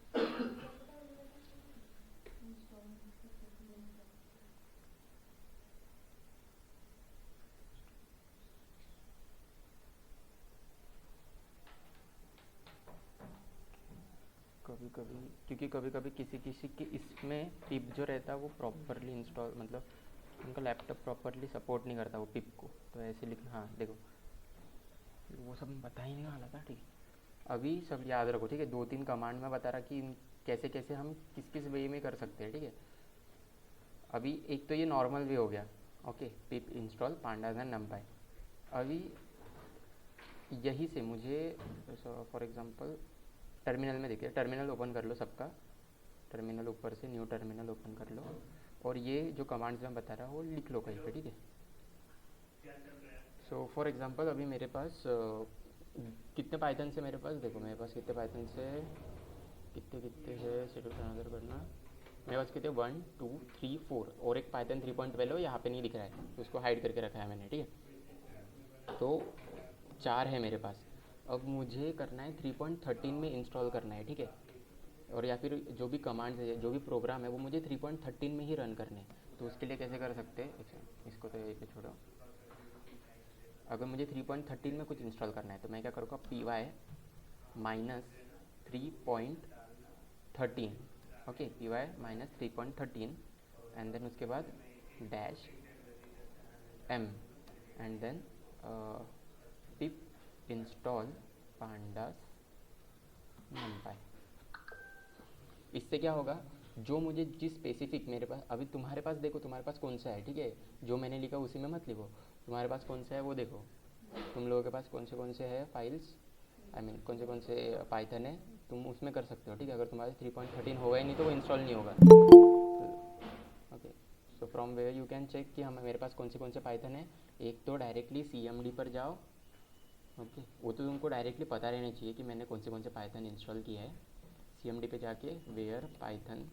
कभी कभी, क्योंकि कभी कभी किसी किसी के इसमें पिप जो रहता है वो प्रॉपरली इंस्टॉल, मतलब उनका लैपटॉप प्रॉपरली सपोर्ट नहीं करता वो पिप को, तो ऐसे लिखना। हाँ देखो, वो सब बता ही नहीं वाला था, ठीक है। अभी सब याद रखो, ठीक है। 2-3 कमांड में बता रहा कि कैसे कैसे हम किस किस वे में कर सकते हैं, ठीक है। अभी एक तो ये नॉर्मल वे हो गया, okay, pip install pandas and नमपाई। अभी यही से मुझे फॉर एग्जांपल टर्मिनल में देखिए, टर्मिनल ओपन कर लो सबका, टर्मिनल ऊपर से न्यू टर्मिनल ओपन कर लो, और ये जो कमांड्स मैं बता रहा हूँ वो लिख लो कहीं पे, ठीक है। सो फॉर एग्जांपल अभी मेरे पास कितने पाइथन से मेरे पास, देखो मेरे पास कितने पाइथन से कितने कितने है, शेड्यूल ट्रांसफर करना। मेरे पास कितने 1 2 3 4, और एक पाइथन 3.12 यहाँ पे नहीं दिख रहा है, तो उसको हाइड करके रखा है मैंने, ठीक है। तो 4 है मेरे पास। अब मुझे करना है 3.13 में इंस्टॉल करना है, ठीक है। और या फिर जो भी कमांड्स है, जो भी प्रोग्राम है, वो मुझे 3.13 में ही रन करने हैं। तो उसके लिए कैसे कर सकते हैं, इसको तो यहीं पे छोड़ो। अगर मुझे 3.13 में कुछ इंस्टॉल करना है तो मैं क्या करूँगा, py -3.13, okay, py -3.13, and then उसके बाद dash m, and then pip install pandas numpy। इससे क्या होगा, जो मुझे जिस स्पेसिफिक मेरे पास, अभी तुम्हारे पास देखो तुम्हारे पास कौन सा है, ठीक है। जो मैंने लिखा उसी में मत लिखो, तुम्हारे पास कौन सा है वो देखो। तुम लोगों के पास कौन से है फाइल्स, आई मीन कौन से पाइथन है, तुम उसमें कर सकते हो, ठीक है। अगर तुम्हारे 3.13 होगा ही नहीं तो वो इंस्टॉल नहीं होगा, okay. So from where you can check कि हम मेरे पास कौन से पाइथन है। एक तो डायरेक्टली CMD पर जाओ, ओके। वो तो तुमको डायरेक्टली पता रहना चाहिए कि मैंने कौन से पाइथन इंस्टॉल किया है। CMD पे जाके वेयर पाइथन,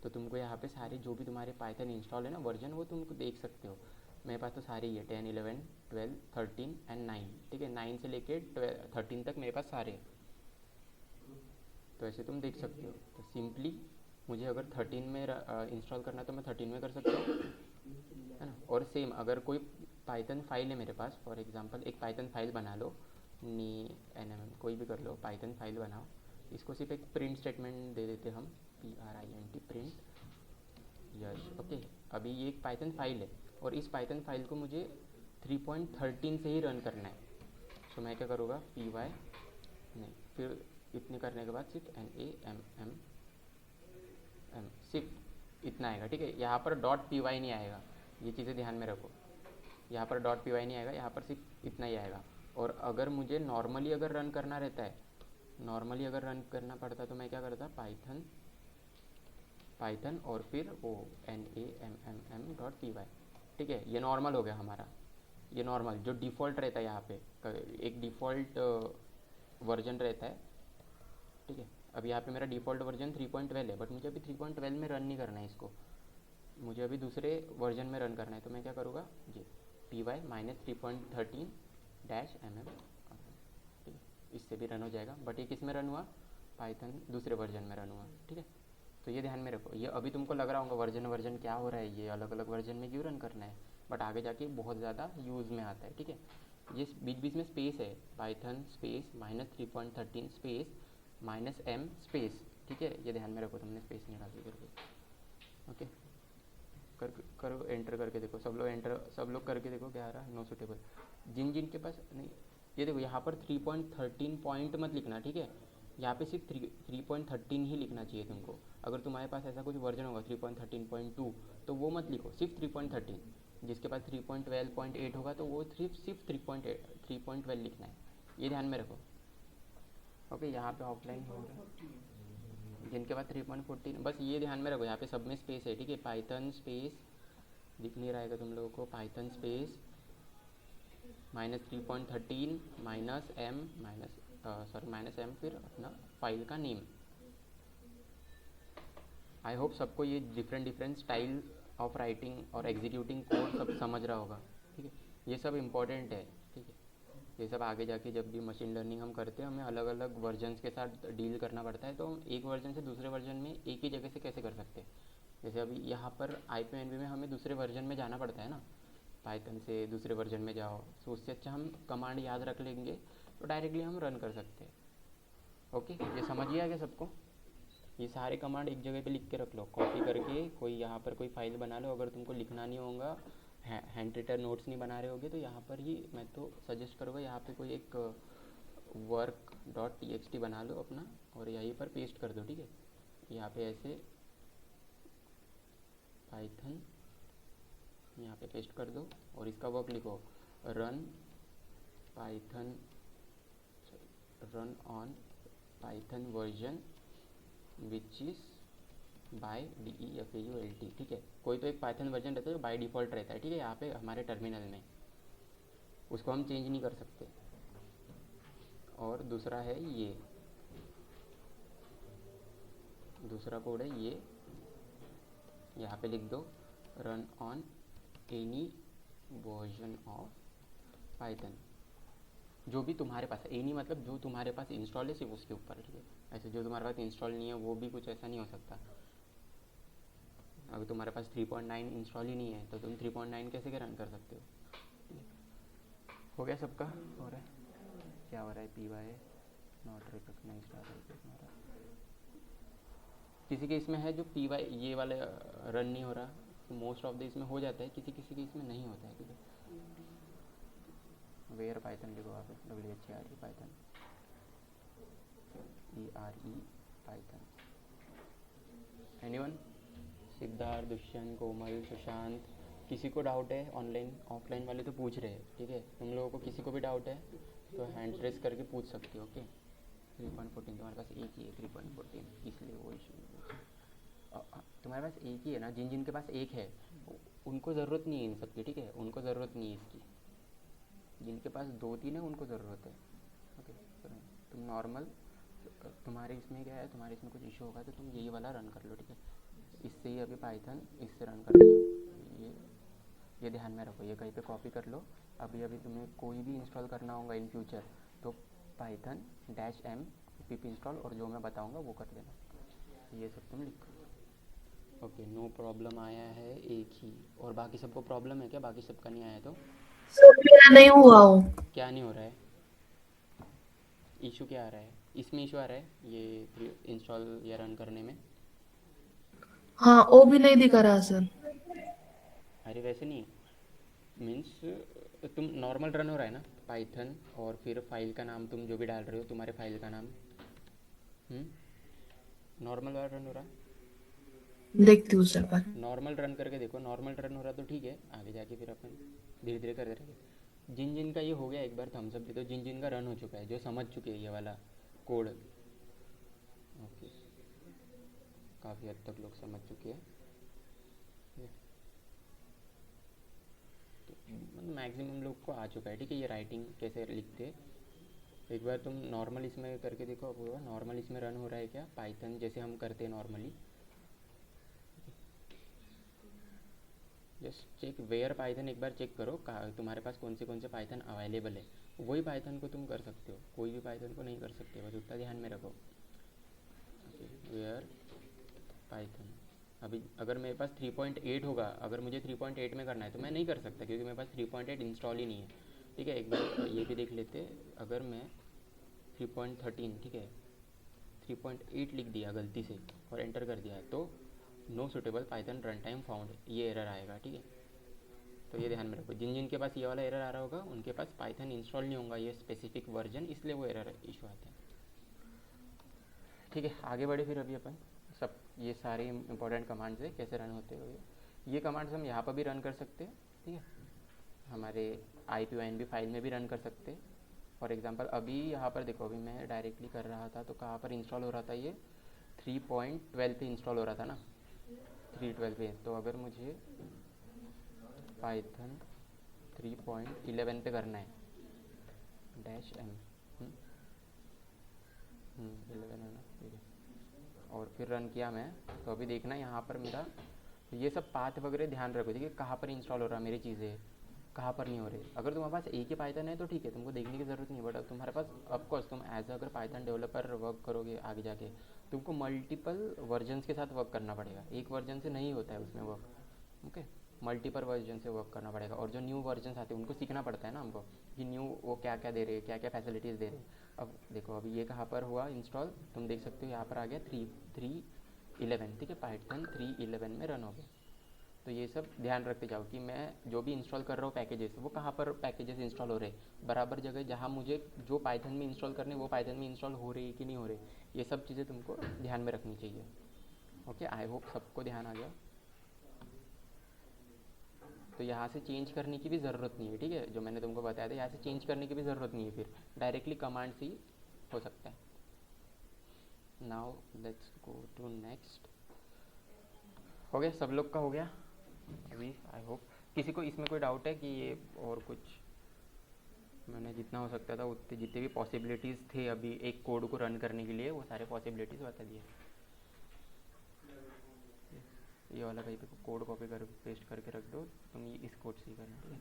तो तुमको यहाँ पे सारे जो भी तुम्हारे पाइथन इंस्टॉल है ना वर्जन, वो तुमको देख सकते हो। मेरे पास तो सारे ही है, 10 11 12 13 एंड 9, ठीक है। 9 से लेके 13 तक मेरे पास सारे हैं, तो ऐसे तुम देख सकते हो। तो सिंपली मुझे अगर 13 में इंस्टॉल करना है तो मैं 13 में कर सकता हूँ, है ना। और सेम अगर कोई पाइथन फाइल है मेरे पास, फॉर एग्जांपल एक पाइथन फाइल बना लो, नी nmm कोई भी कर लो, पाइथन फाइल बनाओ, इसको सिर्फ एक प्रिंट स्टेटमेंट दे देते हम, print प्रिंट यस। ओके, अभी ये एक पाइथन फाइल है और इस पाइथन फाइल को मुझे 3.13 से ही रन करना है। सो मैं क्या करूँगा, py नहीं, फिर इतने करने के बाद सिर्फ namm सिर्फ इतना आएगा, ठीक है। यहाँ पर .py नहीं आएगा, ये चीज़ें ध्यान में रखो, यहाँ पर .py नहीं आएगा, यहाँ पर सिर्फ इतना ही आएगा। और अगर मुझे नॉर्मली अगर रन करना रहता है, नॉर्मली अगर रन करना पड़ता है तो मैं क्या करता, पाइथन और फिर वो namm.py, ठीक है। ये नॉर्मल हो गया हमारा, ये नॉर्मल जो डिफ़ॉल्ट रहता है, यहाँ पे एक डिफ़ॉल्ट वर्जन रहता है, ठीक है। अब यहाँ पे मेरा डिफ़ॉल्ट वर्जन 3.12 है, बट मुझे अभी 3.12 में रन नहीं करना है इसको, मुझे अभी दूसरे वर्जन में रन करना है। तो मैं क्या करूँगा, जी py -3.13 -mm, ठीक है, इससे भी रन हो जाएगा। बट ये किस में रन हुआ, पाइथन दूसरे वर्जन में रन हुआ, ठीक है। तो ये ध्यान में रखो, ये अभी तुमको लग रहा होगा वर्जन क्या हो रहा है, ये अलग अलग वर्जन में क्यों रन करना है, बट आगे जाके बहुत ज़्यादा यूज़ में आता है, ठीक है। ये बीच बीच में स्पेस है, Python space -3.13 space -m space, ठीक है, ये ध्यान में रखो, तुमने स्पेस नहीं डाली करके। ओके, करो एंटर करके देखो, सब लोग करके देखो क्या आ रहा है, नो सुटेबल। जिन के पास नहीं, ये देखो यहाँ पर 3.13 पॉइंट मत लिखना, ठीक है, यहाँ पे सिर्फ 3.13 ही लिखना चाहिए तुमको। अगर तुम्हारे पास ऐसा कुछ वर्जन होगा 3.13.2 तो वो मत लिखो, सिर्फ 3.13। जिसके पास 3.12.8 होगा तो वो सिर्फ 3.12 लिखना है, ये ध्यान में रखो। ओके, यहाँ पे ऑफलाइन हो रहा है, जिनके पास 3.14 बस ये ध्यान में रखो, यहाँ पे सब में स्पेस है, ठीक है। पाइथन स्पेस दिख नहीं रहेगा तुम लोगों को, पाइथन स्पेस -3.13 -m फिर अपना फाइल का नेम। आई होप सबको ये डिफरेंट स्टाइल ऑफ राइटिंग और एग्जीक्यूटिंग कोड सब समझ रहा होगा, ठीक है। ये सब इम्पोर्टेंट है, ठीक है। ये सब आगे जाके जब भी मशीन लर्निंग हम करते हैं, हमें अलग अलग वर्जन्स के साथ डील करना पड़ता है, तो हम एक वर्जन से दूसरे वर्जन में एक ही जगह से कैसे कर सकते हैं। जैसे अभी यहाँ पर IPNB में हमें दूसरे वर्जन में जाना पड़ता है ना, पाइथन से दूसरे वर्जन में जाओ, तो उससे अच्छा हम कमांड याद रख लेंगे तो डायरेक्टली हम रन कर सकते हैं। ओके, ये समझ गया क्या सबको। ये सारे कमांड एक जगह पे लिख के रख लो, कॉपी करके कोई यहाँ पर कोई फाइल बना लो। अगर तुमको लिखना नहीं होगा, हैंड रिटन नोट्स नहीं बना रहे होगे, तो यहाँ पर ही मैं तो सजेस्ट करूँगा, यहाँ पे कोई एक work.txt बना लो अपना और यहीं पर पेस्ट कर दो, ठीक है। यहाँ पे ऐसे पाइथन यहाँ पे पेस्ट कर दो और इसका वर्क लिखो, run on Python version which is by DEFAULT, ठीक है। कोई तो एक पाइथन वर्जन रहता है जो बाय डिफ़ॉल्ट रहता है, ठीक है, यहाँ पे हमारे टर्मिनल में, उसको हम चेंज नहीं कर सकते। और दूसरा है ये, दूसरा कोड है ये, यहाँ पे लिख दो, run on any version of Python, जो भी तुम्हारे पास है। एनी मतलब जो तुम्हारे पास इंस्टॉल है सिर्फ उसके ऊपर, ठीक है। ऐसे जो तुम्हारे पास इंस्टॉल नहीं है वो भी कुछ ऐसा नहीं हो सकता। अगर तुम्हारे पास 3.9 इंस्टॉल ही नहीं है तो तुम 3.9 कैसे के रन कर सकते हो गया सबका, हो रहा है, क्या हो रहा है, py नॉट रिकॉग्नाइज्ड आ रहा है तुम्हारा। किसी के इसमें है जो py ये वाले रन नहीं हो रहा, मोस्ट ऑफ द इसमें हो जाता है, किसी किसी के इसमें नहीं होता है, ठीक है। वेयर पाइथन लिखो आप, WHERE Python, ERE Python. Anyone, Siddharth, Dushyant, Komal, Sushant, किसी को डाउट है? ऑनलाइन ऑफलाइन वाले तो पूछ रहे हैं, ठीक है। तुम लोगों को किसी को भी डाउट है तो हैंड रेस करके पूछ सकते हो, ओके। 3.14 तुम्हारे पास एक ही है, 3.14, इसलिए वो इशू तुम्हारे पास एक ही है ना। जिन के पास एक है उनको ज़रूरत नहीं है इन सब की, ठीक है, उनको ज़रूरत नहीं है इसकी। जिनके पास 2-3 है उनको ज़रूरत है, ओके। तुम नॉर्मल, तुम्हारे इसमें क्या है, तुम्हारे इसमें कुछ इशू होगा तो तुम यही वाला रन कर लो, ठीक है। इससे ही अभी पाइथन इससे रन कर लो, ये ध्यान में रखो, ये कहीं पे कॉपी कर लो। अभी तुम्हें कोई भी इंस्टॉल करना होगा इन फ्यूचर तो पाइथन -m pip इंस्टॉल और जो मैं बताऊंगा वो कर देना, ये सब तुम लिखो, ओके। नो प्रॉब्लम आया है एक ही, और बाकी सबको प्रॉब्लम है क्या? बाकी सबका नहीं आया तो सर मेरा नहीं हुआ हो। क्या नहीं हो रहा है? इशू क्या आ रहा है, इसमें इशू आ रहा है ये इंस्टॉल या रन करने में? हाँ, वो भी नहीं दिखा रहा सर। अरे वैसे नहीं, मीन्स तुम नॉर्मल रन हो रहा है ना पाइथन, और फिर फाइल का नाम तुम जो भी डाल रहे हो, तुम्हारे फाइल का नाम नॉर्मल वाला रन हो रहा है। देखती हूँ सर पर। नॉर्मल रन करके देखो, नॉर्मल रन हो रहा तो ठीक है, आगे जाके फिर अपन धीरे धीरे करते रहेंगे। जिन जिन का ये हो गया एक बार थम्स अप दे दो, जिन जिन का रन हो चुका है, जो समझ चुके हैं ये वाला कोड। ओके, काफ़ी हद तक लोग समझ चुके हैं। तो मैक्सिमम लोग को आ चुका है, ठीक है, ये राइटिंग कैसे लिखते हैं। एक बार तुम नॉर्मल इसमें करके देखो, अब होगा नॉर्मल इसमें रन हो रहा है क्या पाइथन, जैसे हम करते हैं normally. Just check where Python, एक बार चेक करो तुम्हारे पास कौन से पाइथन अवेलेबल है। वही पाइथन को तुम कर सकते हो, कोई भी पाइथन को नहीं कर सकते, बस उतना ध्यान में रखो। वेयर पाइथन, अभी अगर मेरे पास 3.8 होगा, अगर मुझे 3.8 में करना है तो मैं नहीं कर सकता, क्योंकि मेरे पास 3.8 इंस्टॉल ही नहीं है। ठीक है, एक बार ये भी देख लेते, अगर मैं 3.13, ठीक है, 3.8 लिख दिया गलती से और एंटर कर दिया तो no suitable Python run time found, ये एरर आएगा। ठीक है, तो ये ध्यान में रखो, जिन जिन के पास ये वाला एरर आ रहा होगा उनके पास पाइथन इंस्टॉल नहीं होगा ये स्पेसिफिक वर्जन, इसलिए वो एरर इशू आते हैं। ठीक है, आगे बढ़े फिर। अभी अपन सब ये सारे इंपॉर्टेंट कमांड्स है कैसे रन होते हुए, ये कमांड्स हम यहाँ पर भी रन कर सकते हैं। ठीक है, हमारे IPYNB फाइल में भी रन कर सकते हैं। फॉर एग्जांपल अभी यहाँ पर देखो, अभी मैं डायरेक्टली कर रहा था तो कहाँ पर इंस्टॉल हो रहा था, ये 3.12 पे इंस्टॉल हो रहा था ना, 3.12 पे। तो अगर मुझे पाइथन 3.11 पे करना है, -m 11 है ना, ठीक है, और फिर रन किया मैं, तो अभी देखना यहाँ पर मेरा ये सब पाथ वगैरह ध्यान रखो, ठीक है, कहाँ पर इंस्टॉल हो रहा है मेरी चीज़ें, कहाँ पर नहीं हो रही। अगर तुम्हारे पास एक ही पाइथन है तो ठीक है, तुमको देखने की ज़रूरत नहीं, बट तुम्हारे पास ऑफकोर्स तुम एज अगर पाइथन डेवलपर वर्क करोगे आगे जाके, तुमको मल्टीपल वर्जन्स के साथ वर्क करना पड़ेगा, एक वर्जन से नहीं होता है उसमें वर्क। ओके, मल्टीपल वर्जन से वर्क करना पड़ेगा, और जो न्यू वर्जन आते हैं उनको सीखना पड़ता है ना हमको, कि न्यू वो क्या क्या दे रहे हैं, क्या क्या फैसिलिटीज़ दे रहे हैं। अब देखो, अभी ये कहाँ पर हुआ इंस्टॉल, तुम देख सकते हो यहाँ पर आ गया 3.11, ठीक है, पाइथन 3.11 में रन हो गया। तो ये सब ध्यान रखते जाओ कि मैं जो भी इंस्टॉल कर रहा हूँ पैकेजेस, वो कहाँ पर पैकेजेस इंस्टॉल हो रहे हैं, बराबर जगह जहाँ मुझे जो पाइथन में इंस्टॉल करने वो पाइथन में इंस्टॉल हो रही है कि नहीं हो रही, ये सब चीज़ें तुमको ध्यान में रखनी चाहिए। ओके, आई होप सबको ध्यान आ गया। तो यहाँ से चेंज करने की भी ज़रूरत नहीं है, ठीक है, जो मैंने तुमको बताया था यहाँ से चेंज करने की भी ज़रूरत नहीं है, फिर डायरेक्टली कमांड से ही हो सकता है। Now let's go to next. हो गया, सब लोग का हो गया अभी, आई होप। किसी को इसमें कोई डाउट है कि ये और कुछ, मैंने जितना हो सकता था उतने जितने भी पॉसिबिलिटीज़ थे अभी एक कोड को रन करने के लिए, वो सारे पॉसिबिलिटीज़ बता दिए। ये वाला कहीं पे कोड कॉपी कर पेस्ट करके रख दो, तुम ये इस कोड से ही करना, ठीक है।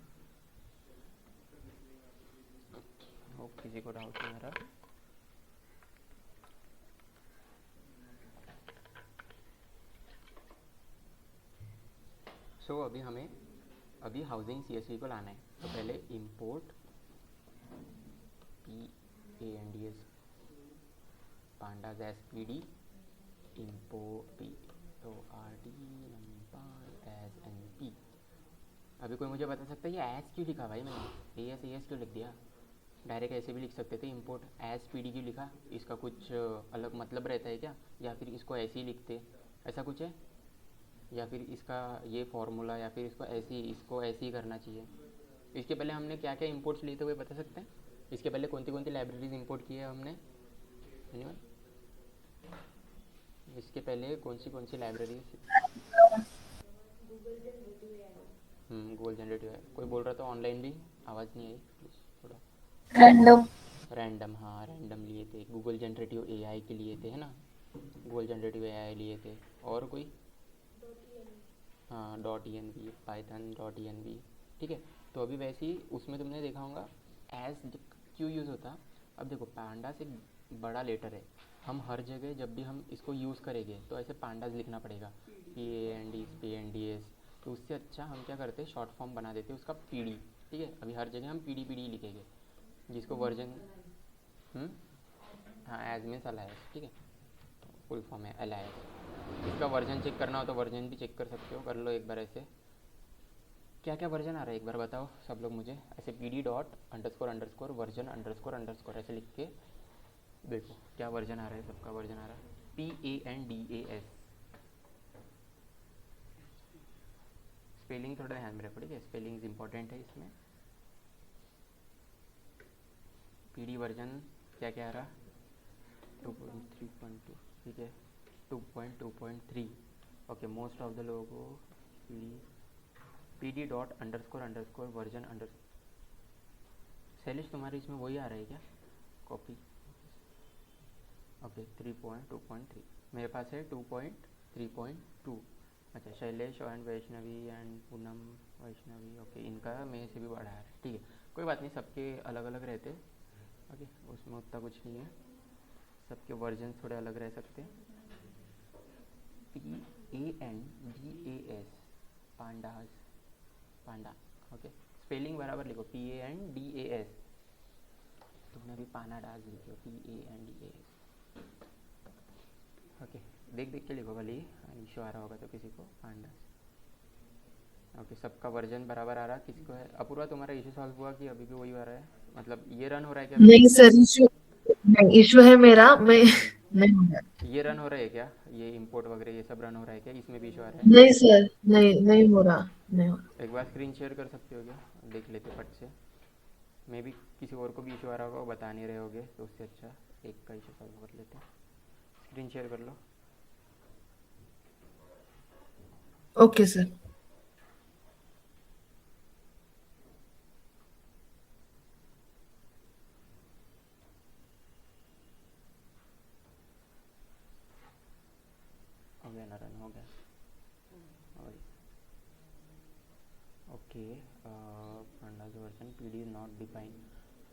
होप किसी को डाउट नहीं आ रहा। सो अभी हमें हाउसिंग CSV को लाना है, तो पहले import PANDS pandas SPD import PORT numpy as NP। अभी कोई मुझे बता सकता है ये एस क्यों लिखा भाई, मैंने AS क्यों लिख दिया, डायरेक्ट ऐसे भी लिख सकते थे, इंपोर्ट एस PD क्यों लिखा, इसका कुछ अलग मतलब रहता है क्या, या फिर इसको ऐसे ही लिखते, ऐसा कुछ है, या फिर इसका ये फार्मूला, या फिर इसको ऐसे ही करना चाहिए। इसके पहले हमने क्या क्या इंपोर्ट्स लिए थे वो बता सकते हैं, इसके पहले कौन सी लाइब्रेरीज इंपोर्ट की है हमने, एनीवन? इसके पहले कौन सी लाइब्रेरीज? गूगल जनरेटिव है, कोई बोल रहा था ऑनलाइन भी, आवाज़ नहीं आई प्लीज़ थोड़ा। रैंडम। रैंडम, हाँ रैंडम लिए थे, गूगल जनरेटिव AI के लिए थे, है ना, गूगल जनरेटिव AI लिए थे, और कोई? हाँ .env, पाइथन .env, ठीक है। तो अभी वैसे ही उसमें तुमने देखा होगा एज क्यों यूज़ होता। अब देखो पांडास एक बड़ा लेटर है, हम हर जगह जब भी हम इसको यूज़ करेंगे तो ऐसे पांडास लिखना पड़ेगा, PANDS, तो उससे अच्छा हम क्या करते हैं, शॉर्ट फॉर्म बना देते हैं उसका PD, ठीक है। अभी हर जगह हम PD लिखेंगे, जिसको वर्जन हाँ एज मीन्स अलायस, ठीक है, फुल फॉर्म है अलायस। इसका वर्जन चेक करना हो तो वर्जन भी चेक कर सकते हो, कर लो एक बार ऐसे। क्या क्या वर्जन आ रहा है एक बार बताओ सब लोग मुझे, ऐसे PD.__वर्जन ___ ऐसे लिख के देखो क्या वर्जन आ रहा है, सबका वर्जन आ रहा है PANDAS। स्पेलिंग थोड़ा ध्यान में रखो, ठीक है, स्पेलिंग इंपॉर्टेंट है इसमें। PD वर्जन क्या क्या आ रहा, 2.3.2, ठीक है, 2.2.3। ओके, मोस्ट ऑफ द लोगों को PD.___ वर्जन अंडर। शैलेश तुम्हारे इसमें वही आ रहा है क्या कॉपी? ओके 3.2.3, मेरे पास है 2.3.2। अच्छा, Shailesh and Vaishnavi and Poonam Vaishnavi, okay, इनका मेरे से भी बढ़ा है, ठीक है, कोई बात नहीं, सबके अलग अलग रहते हैं, ओके, उसमें उतना कुछ नहीं है, सबके वर्जन थोड़े अलग रह सकते हैं। PANDAS, पांडास, पांडा, ओके, स्पेलिंग बराबर लिखो, PANDAS, तुमने अभी पानाडास लिखो, PANDAS, ओके, देख देख के लिखो, भले इशू आ रहा होगा तो किसी को, पांडास, ओके, सबका वर्जन बराबर आ रहा, किसी को है? अपूर्वा तुम्हारा इशू सॉल्व हुआ कि अभी भी वही आ रहा है, मतलब ये रन हो रहा है क्या? नहीं सर, इशू नहीं, इशू है मेरा, मैं नहीं हो रहा। ये रन हो रहा है क्या, ये इंपोर्ट वगैरह ये सब रन हो रहा है क्या, इसमें भी इशू आ रहा है? नहीं सर, नहीं नहीं हो रहा, नहीं हो रहा। एक बार स्क्रीन शेयर कर सकते हो क्या, देख लेते फट से, मे भी किसी और को भी इशू आ रहा होगा, वो बता नहीं रहे होगे, तो उससे अच्छा एक का इशू सॉल्व कर लेते हैं। स्क्रीन शेयर कर लो। Okay sir. हो गया ना, रन हो गया, okay. Pandas version PD is not define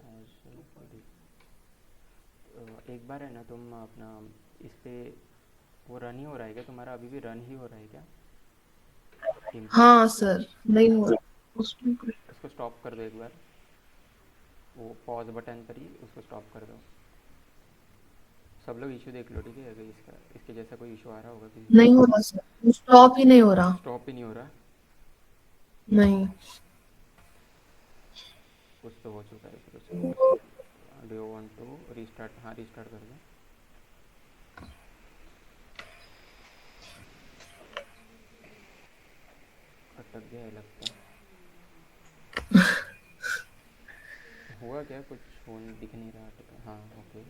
as, एक बार है ना तुम अपना इस पे, वो रन ही हो रहा है क्या तुम्हारा, अभी भी रन ही हो रहा है क्या इंपोर्ट? हाँ सर, नहीं हो रहा उसमें उसको स्टॉप कर दो एक बार, वो पॉज बटन पर ही उसको स्टॉप कर दो। सब लोग इशू देख लो, ठीक है, अगर इसका इसके जैसा कोई इशू आ रहा होगा किसी नहीं हो रहा सर, स्टॉप ही नहीं हो रहा। स्टॉप ही नहीं हो रहा, नहीं। कुछ तो हो चुका है फिर उसका। Do you want to restart? हाँ रीस्टार्ट कर दो। अटक गया है लगता है, हुआ क्या, कुछ फोन दिख नहीं रहा, अटका, हाँ okay.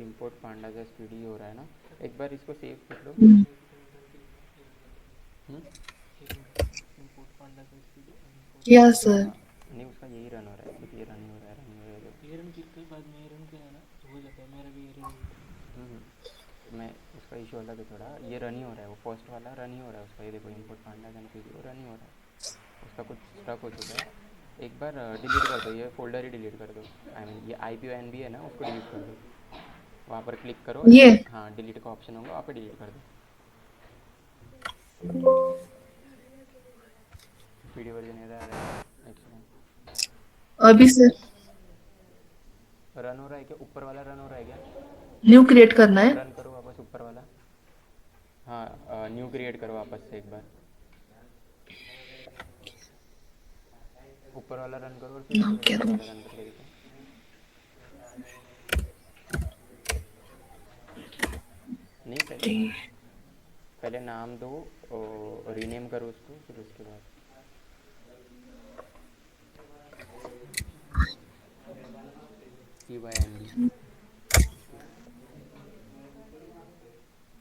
Import pandas as PD हो रहा है ना, एक बार इसको सेव कर लो। इंपोर्ट पांडास एज PD, क्या सर? हाँ, नहीं उसका यही रन हो रहा है, क्योंकि ये रन नहीं हो रहा है, रन नहीं हो रहा है, ये रन के बाद में रन किया ना तो हो जाता है, मेरा भी ये रन। मैं उसका इशू अलग है थोड़ा, ये रन ही हो रहा है, वो फर्स्ट वाला रन ही हो रहा है उसका, ये देखो इंपोर्ट पांडास एंड PD, वो रन ही हो रहा है, उसका कुछ स्टक हो चुका है। एक बार डिलीट कर दो, ये फोल्डर ही डिलीट कर दो, आई मीन ये IPNB है ना, उसको डिलीट कर दो, वहाँ पर क्लिक करो ये एंड हाँ डिलीट का ऑप्शन होगा, वहाँ पर डिलीट कर दो। PD वर्जन इधर आ रहा है, अभी सर रन हो रहा है क्या, ऊपर वाला रन हो रहा है क्या? न्यू क्रिएट करना है। रन करो वापस ऊपर वाला, हाँ न्यू क्रिएट करो वापस से एक बार, ऊपर वाला रन करो और फिर नाम उसके बाद क्या नीचे दूँ? वाला रन करके देखो। नहीं पहले नाम दो, रीनेम करो उसको, फिर उसके बाद PYND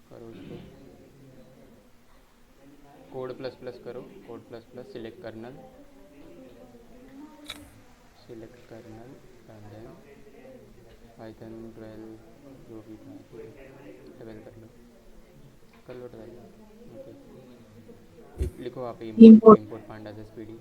करो उसको, कोड प्लस प्लस करो, code plus plus select kernel, and then Python 12 जो भी था, ठीक है 12 कर लो 12, ओके, लिखो वहाँ पे import. Import pandas as PD।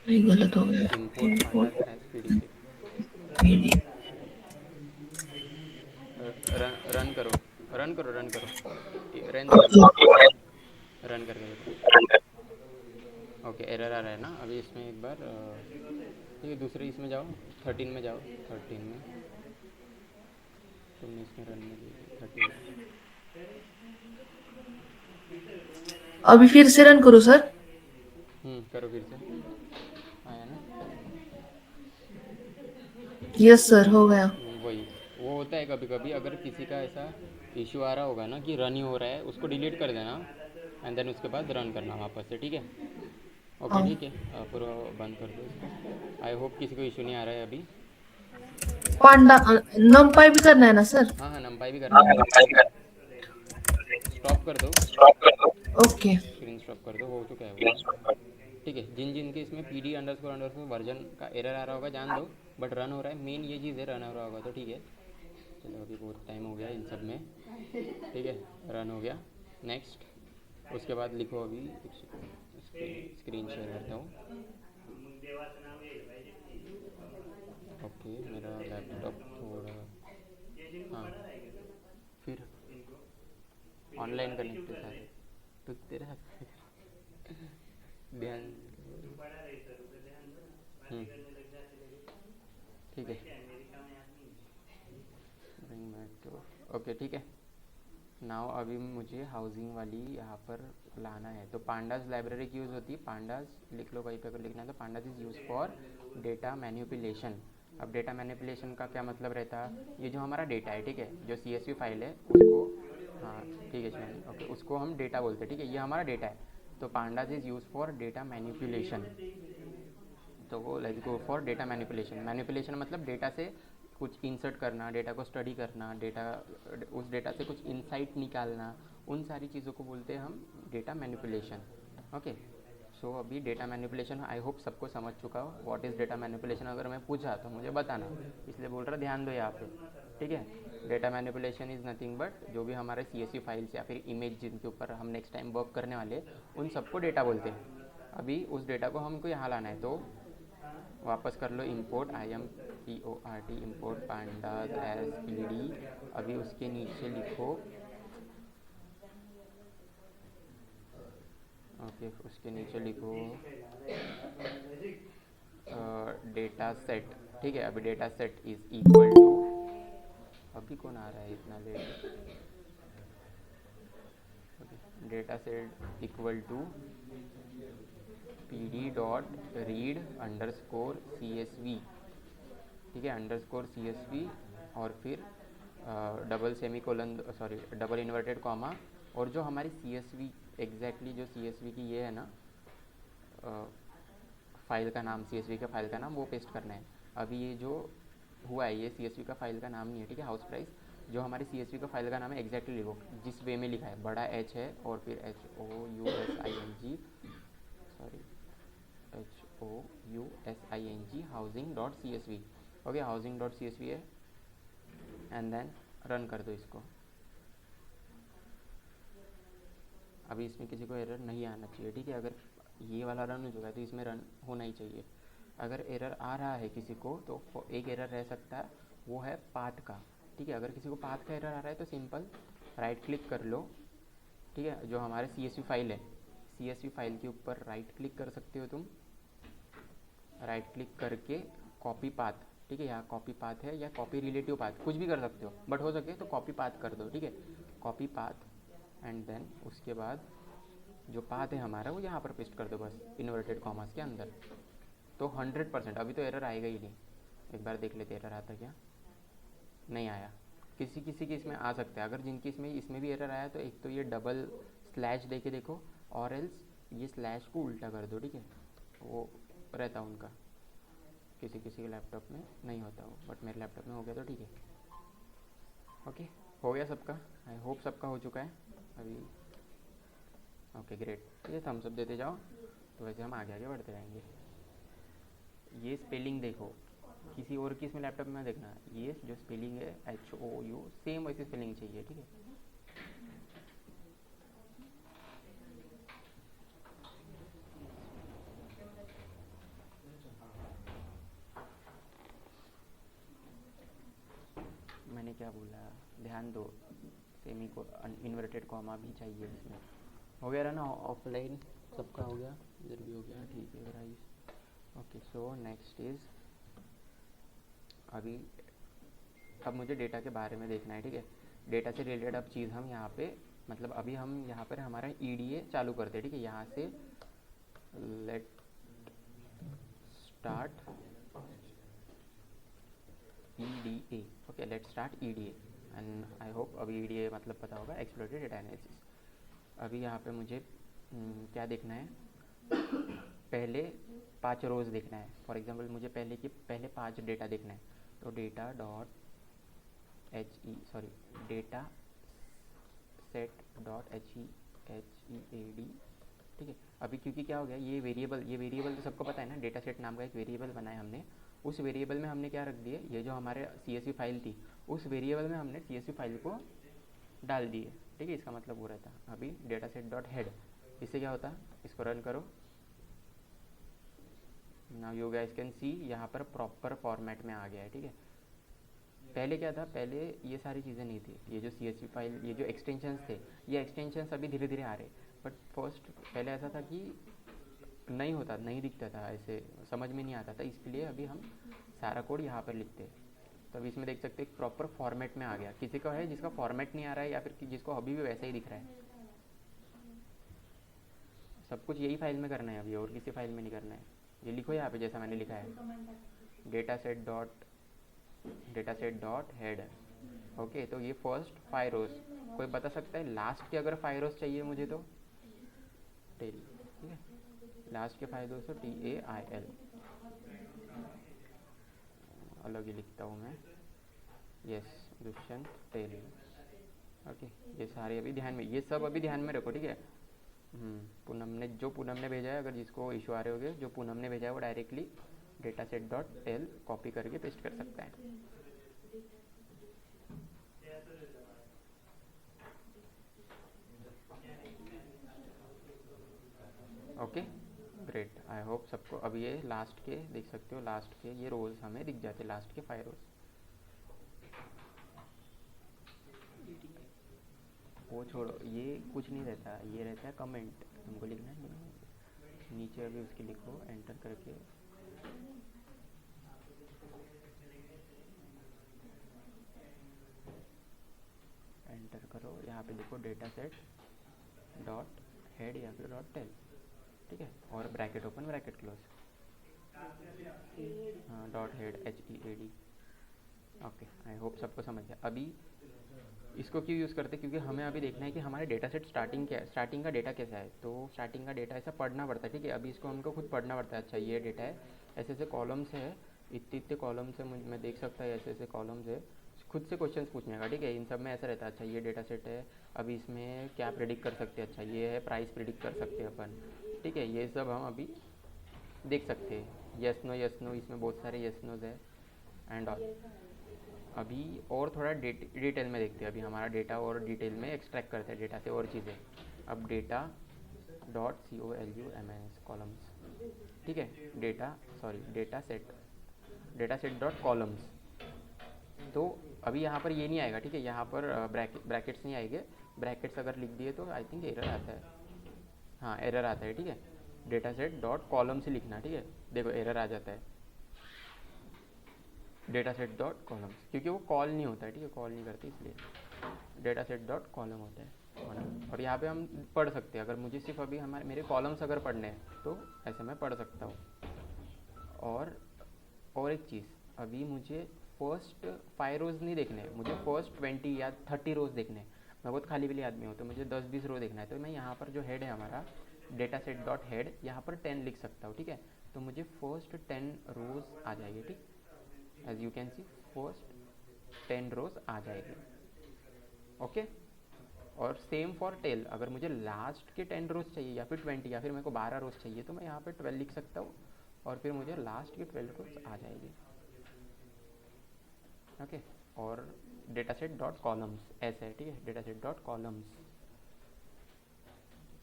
ये गलत हो गया। Import pandas import as PD से पीडी। रन करो, रन करो रन करो, रन दो, रन करके देखो। ओके एरर आ रहा है ना अभी इसमें एक बार ठीक है, दूसरे इसमें जाओ, 13 में जाओ, 13 में तुमने इसमें रन में देखी 13। अभी फिर से रन करो सर। करो फिर से, आया ना? यस सर, हो गया। वही वो होता है कभी कभी, अगर किसी का ऐसा इशू आ रहा होगा ना कि रन ही हो रहा है, उसको डिलीट कर देना एंड देन उसके बाद रन करना वापस से, ठीक है? ओके हाँ। ठीक है, पूरा बंद कर दो इसको। आई होप किसी को इशू नहीं आ रहा है अभी। पांडा नमपाई भी करना है ना सर? हाँ हाँ नंपाई भी करना है, स्टॉप कर दो, ओके। स्क्रीन स्टॉप कर दो, हो चुका है वो। ठीक है, जिन जिन के इसमें P D underscore underscore version का एरर आ रहा होगा जान दो, बट रन हो रहा है, मेन ये चीज़ है, रन हो रहा होगा तो ठीक है। चलो अभी बहुत टाइम हो गया इन सब में, ठीक है, रन हो गया। नेक्स्ट, उसके बाद लिखो अभी, स्क्रीन शेयर करता हूँ। ओके मेरा लैपटॉप थोड़ा, हाँ फिर ऑनलाइन कनेक्ट है सारे, तो तेरा ध्यान, ठीक है, ब्रिंग बैक टू, ओके ठीक है। नाउ अभी मुझे हाउसिंग वाली यहाँ पर लाना है, तो पांडास लाइब्रेरी की यूज़ होती है, पांडास लिख लो कहीं पे, अगर लिखना है तो pandas is use for data manipulation. अब डेटा मैनिपुलेशन का क्या मतलब रहता है, ये जो हमारा डेटा है, ठीक है, जो CSV फाइल है उसको, हाँ ठीक है चलिए, ओके उसको हम डेटा बोलते हैं, ठीक है, ये हमारा डेटा है, तो pandas is use for data manipulation. तो वो let's go for data manipulation. Manipulation मतलब डेटा से कुछ इंसर्ट करना, डेटा को स्टडी करना, डेटा, उस डेटा से कुछ इंसाइट निकालना, उन सारी चीज़ों को बोलते हैं हम डेटा मैनिपुलेशन। ओके, सो अभी डेटा मैनिपुलेशन आई होप सबको समझ चुका हो व्हाट इज़ डेटा मैनिपुलेशन। अगर मैं पूछा तो मुझे बताना, इसलिए बोल रहा ध्यान दो यहाँ पे, ठीक है? Data manipulation is nothing but जो भी हमारे CSV फाइल्स या फिर इमेज जिनके ऊपर हम नेक्स्ट टाइम वर्क करने वाले, उन सबको डेटा बोलते हैं। अभी उस डेटा को हमको यहाँ लाना है, तो वापस कर लो import, IMPORT import pandas as PD। अभी उसके नीचे लिखो, ओके उसके नीचे लिखो डेटा सेट, ठीक है? अभी data set is equal to, अभी कौन आ रहा है इतना late, data set equal to PD dot read underscore CSV, ठीक है, अंडरस्कोर CSV, और फिर double semi colon, sorry double inverted comma, और जो हमारी CSV एग्जैक्टली जो CSV की ये है ना फाइल का नाम, CSV का फाइल का नाम वो पेस्ट करना है। अभी ये जो हुआ है ये CSV का फाइल का नाम नहीं है, ठीक है, हाउस प्राइस जो हमारी CSV का फाइल का नाम है एग्जैक्टली लिखो जिस वे में लिखा है, बड़ा H है और फिर HOUSING, sorry HOUSING housing.csv, okay housing.csv है, एंड देन रन कर दो इसको। अभी इसमें किसी को एरर नहीं आना चाहिए, ठीक है? अगर ये वाला रन हो चुका है तो इसमें रन होना ही चाहिए। अगर एरर आ रहा है किसी को तो एक एरर रह सकता है, वो है पाथ का, ठीक है? अगर किसी को पाथ का एरर आ रहा है तो सिंपल राइट क्लिक कर लो, ठीक है, जो हमारे CSV फाइल है, CSV फाइल के ऊपर राइट क्लिक कर सकते हो तुम, राइट क्लिक करके कॉपी पाथ, ठीक है, यहाँ कॉपी पाथ है या कॉपी रिलेटिव पाथ, कुछ भी कर सकते हो, बट हो सके तो कॉपी पाथ कर दो, ठीक है, कॉपी पाथ, एंड देन उसके बाद जो पाथ है हमारा वो यहाँ पर पेस्ट कर दो बस इन्वर्टेड कॉमास के अंदर, तो 100%। अभी तो एरर आएगा ही नहीं, एक बार देख लेते एरर आता क्या, नहीं आया। किसी किसी के इसमें आ सकता है, अगर जिनकी इसमें भी एरर आया तो एक तो ये डबल स्लैश दे के देखो, और एल्स ये स्लैश को उल्टा कर दो, ठीक है, वो रहता उनका, किसी किसी के लैपटॉप में नहीं होता वो, बट मेरे लैपटॉप में हो गया तो ठीक है। ओके, हो गया सबका, आई होप सबका हो चुका है अभी। ओके ग्रेट, ठीक है, थम्स अप देते जाओ, तो वैसे हम आगे आगे बढ़ते रहेंगे। ये स्पेलिंग देखो, किसी और की इसमें लैपटॉप में देखना, ये जो स्पेलिंग है HOU सेम वैसी स्पेलिंग चाहिए, ठीक है? मैंने क्या बोला, ध्यान दो, सेमी को इन्वर्टेड कॉमा भी चाहिए इसमें। हो गया ना ऑफलाइन सबका हो गया, इधर भी हो गया, ठीक है guys. Okay so next is अभी अब मुझे डेटा के बारे में देखना है, ठीक है। डेटा से रिलेटेड अब चीज़ हम यहाँ पे मतलब अभी हम यहाँ पर हमारा EDA चालू करते हैं, ठीक है। यहाँ से let start EDA, okay let start EDA and I hope अभी EDA मतलब पता होगा, एक्सप्लोरेटरी डेटा एनालिसिस। अभी यहाँ पे मुझे क्या देखना है, पहले 5 रोज़ देखना है। फॉर एग्जांपल मुझे पहले 5 डेटा देखना है, तो data dot data set dot HEAD, ठीक है। अभी क्योंकि क्या हो गया, ये वेरिएबल तो सबको पता है ना, डेटा सेट नाम का एक वेरिएबल बनाया हमने। उस वेरिएबल में हमने क्या रख दिए, ये जो हमारे CSV फाइल थी उस वेरिएबल में हमने CSV फाइल को डाल दिए, ठीक है। इसका मतलब वो रहता है। अभी डेटा सेट डॉट हेड, इससे क्या होता है, इसको रन करो। Now you guys can see यहाँ पर प्रॉपर फॉर्मेट में आ गया है, ठीक है। पहले क्या था, पहले ये सारी चीज़ें नहीं थी, ये जो CSV फाइल, ये जो एक्सटेंशंस थे, ये एक्सटेंशंस अभी धीरे धीरे आ रहे। बट फर्स्ट पहले ऐसा था कि नहीं होता, नहीं दिखता था, ऐसे समझ में नहीं आता था, इसलिए अभी हम सारा कोड यहाँ पर लिखते हैं। तो अभी इसमें देख सकते हैं प्रॉपर फॉर्मेट में आ गया। किसी का है जिसका फॉर्मेट नहीं आ रहा है या फिर जिसको अभी भी वैसा ही दिख रहा है। सब कुछ यही फाइल में करना है अभी, और किसी फाइल में नहीं करना है। ये लिखो यहाँ पे जैसा मैंने लिखा है, data set dot head, okay. तो ये फर्स्ट 5 रोज, कोई बता सकता है लास्ट के अगर 5 रोज चाहिए मुझे तो टेल, ठीक है। लास्ट के 5 रोज तो TAIL, अलग ही लिखता हूँ मैं, यस दुष्यंत टेल, ओके। ये सारे अभी ध्यान में, ये सब अभी ध्यान में रखो, ठीक है। पूनम ने भेजा है, अगर जिसको इशू आ रहे होंगे, जो पूनम ने भेजा है वो directly data set dot tail copy करके पेस्ट कर सकता है। ओके ग्रेट, आई होप सबको अभी ये लास्ट के देख सकते हो, लास्ट के ये रोज हमें दिख जाते, लास्ट के 5 रोज। वो छोड़ो, ये कुछ नहीं रहता, ये रहता है कमेंट, हमको लिखना है नीचे। अभी उसके लिखो एंटर करके, एंटर करो, यहाँ पे लिखो डेटा सेट डॉट हेड या फिर डॉट टेल, ठीक है। और ब्रैकेट ओपन ब्रैकेट क्लोज, हाँ dot head HEAD, okay. I hope सबको समझ गया। अभी इसको क्यों यूज़ करते हैं, क्योंकि हमें अभी देखना है कि हमारे डेटा सेट स्टार्टिंग क्या है, स्टार्टिंग का डेटा कैसा है। तो स्टार्टिंग का डेटा ऐसा पढ़ना पड़ता है, ठीक है। अभी इसको हमको खुद पढ़ना पड़ता है, अच्छा ये डेटा है, ऐसे ऐसे कॉलम्स है, इतने कॉलम्स है, मैं देख सकता है ऐसे ऐसे कॉलम्स है, खुद से क्वेश्चंस पूछने का, ठीक है। इन सब में ऐसा रहता है, अच्छा ये डेटा सेट है, अभी इसमें क्या प्रेडिक्ट कर सकते हैं, अच्छा ये है प्राइस प्रेडिक्ट कर सकते हैं अपन, ठीक है। ये सब हम अभी देख सकते हैं, यस नो, इसमें बहुत सारे यस नोज है एंड ऑल। अभी और थोड़ा डिटेल में देखते हैं, अभी हमारा डेटा और डिटेल में एक्सट्रैक्ट करते हैं डेटा से और चीज़ें। अब डेटा डॉट COLUMNS कॉलम्स, ठीक है, डेटा सेट डॉट कॉलम्स। तो अभी यहाँ पर ये नहीं आएगा, ठीक है, यहाँ पर ब्रैकेट्स नहीं आएंगे। ब्रैकेट्स अगर लिख दिए तो आई थिंक एरर आता है, हाँ एरर आता है, ठीक है। डेटा सेट डॉट कॉलम से लिखना, ठीक है, देखो एरर आ जाता है, डेटा सेट डॉट कॉलम्स, क्योंकि वो कॉल नहीं होता है, ठीक है, कॉल नहीं करते इसलिए डेटा सेट डॉट कॉलम होता है। और यहाँ पे हम पढ़ सकते हैं, अगर मुझे सिर्फ अभी मेरे कॉलम्स अगर पढ़ने हैं तो ऐसे मैं पढ़ सकता हूँ। और एक चीज़, अभी मुझे फर्स्ट 5 रोज़ नहीं देखने, मुझे फर्स्ट 20 या 30 रोज़ देखने। मैं बहुत खाली वाली आदमी हूँ, तो मुझे 10-20 रो देखना है। तो मैं यहाँ पर जो हेड है हमारा डेटा सेट डॉट हेड, यहाँ पर 10 लिख सकता हूँ, ठीक है। तो मुझे फर्स्ट 10 रोज़ आ जाएगी, ठीक, as you can see first 10 rows आ जाएगी, ओके। और सेम फॉर टेल, अगर मुझे लास्ट के 10 रोज़ चाहिए या फिर 20 या फिर मेरे को 12 रोज़ चाहिए, तो मैं यहाँ पे 12 लिख सकता हूँ और फिर मुझे लास्ट के 12 रोज़ आ जाएगी, ओके। और डेटा सेट डॉट कॉलम्स ऐसे है, ठीक है, डेटा सेट डॉट कॉलम्स,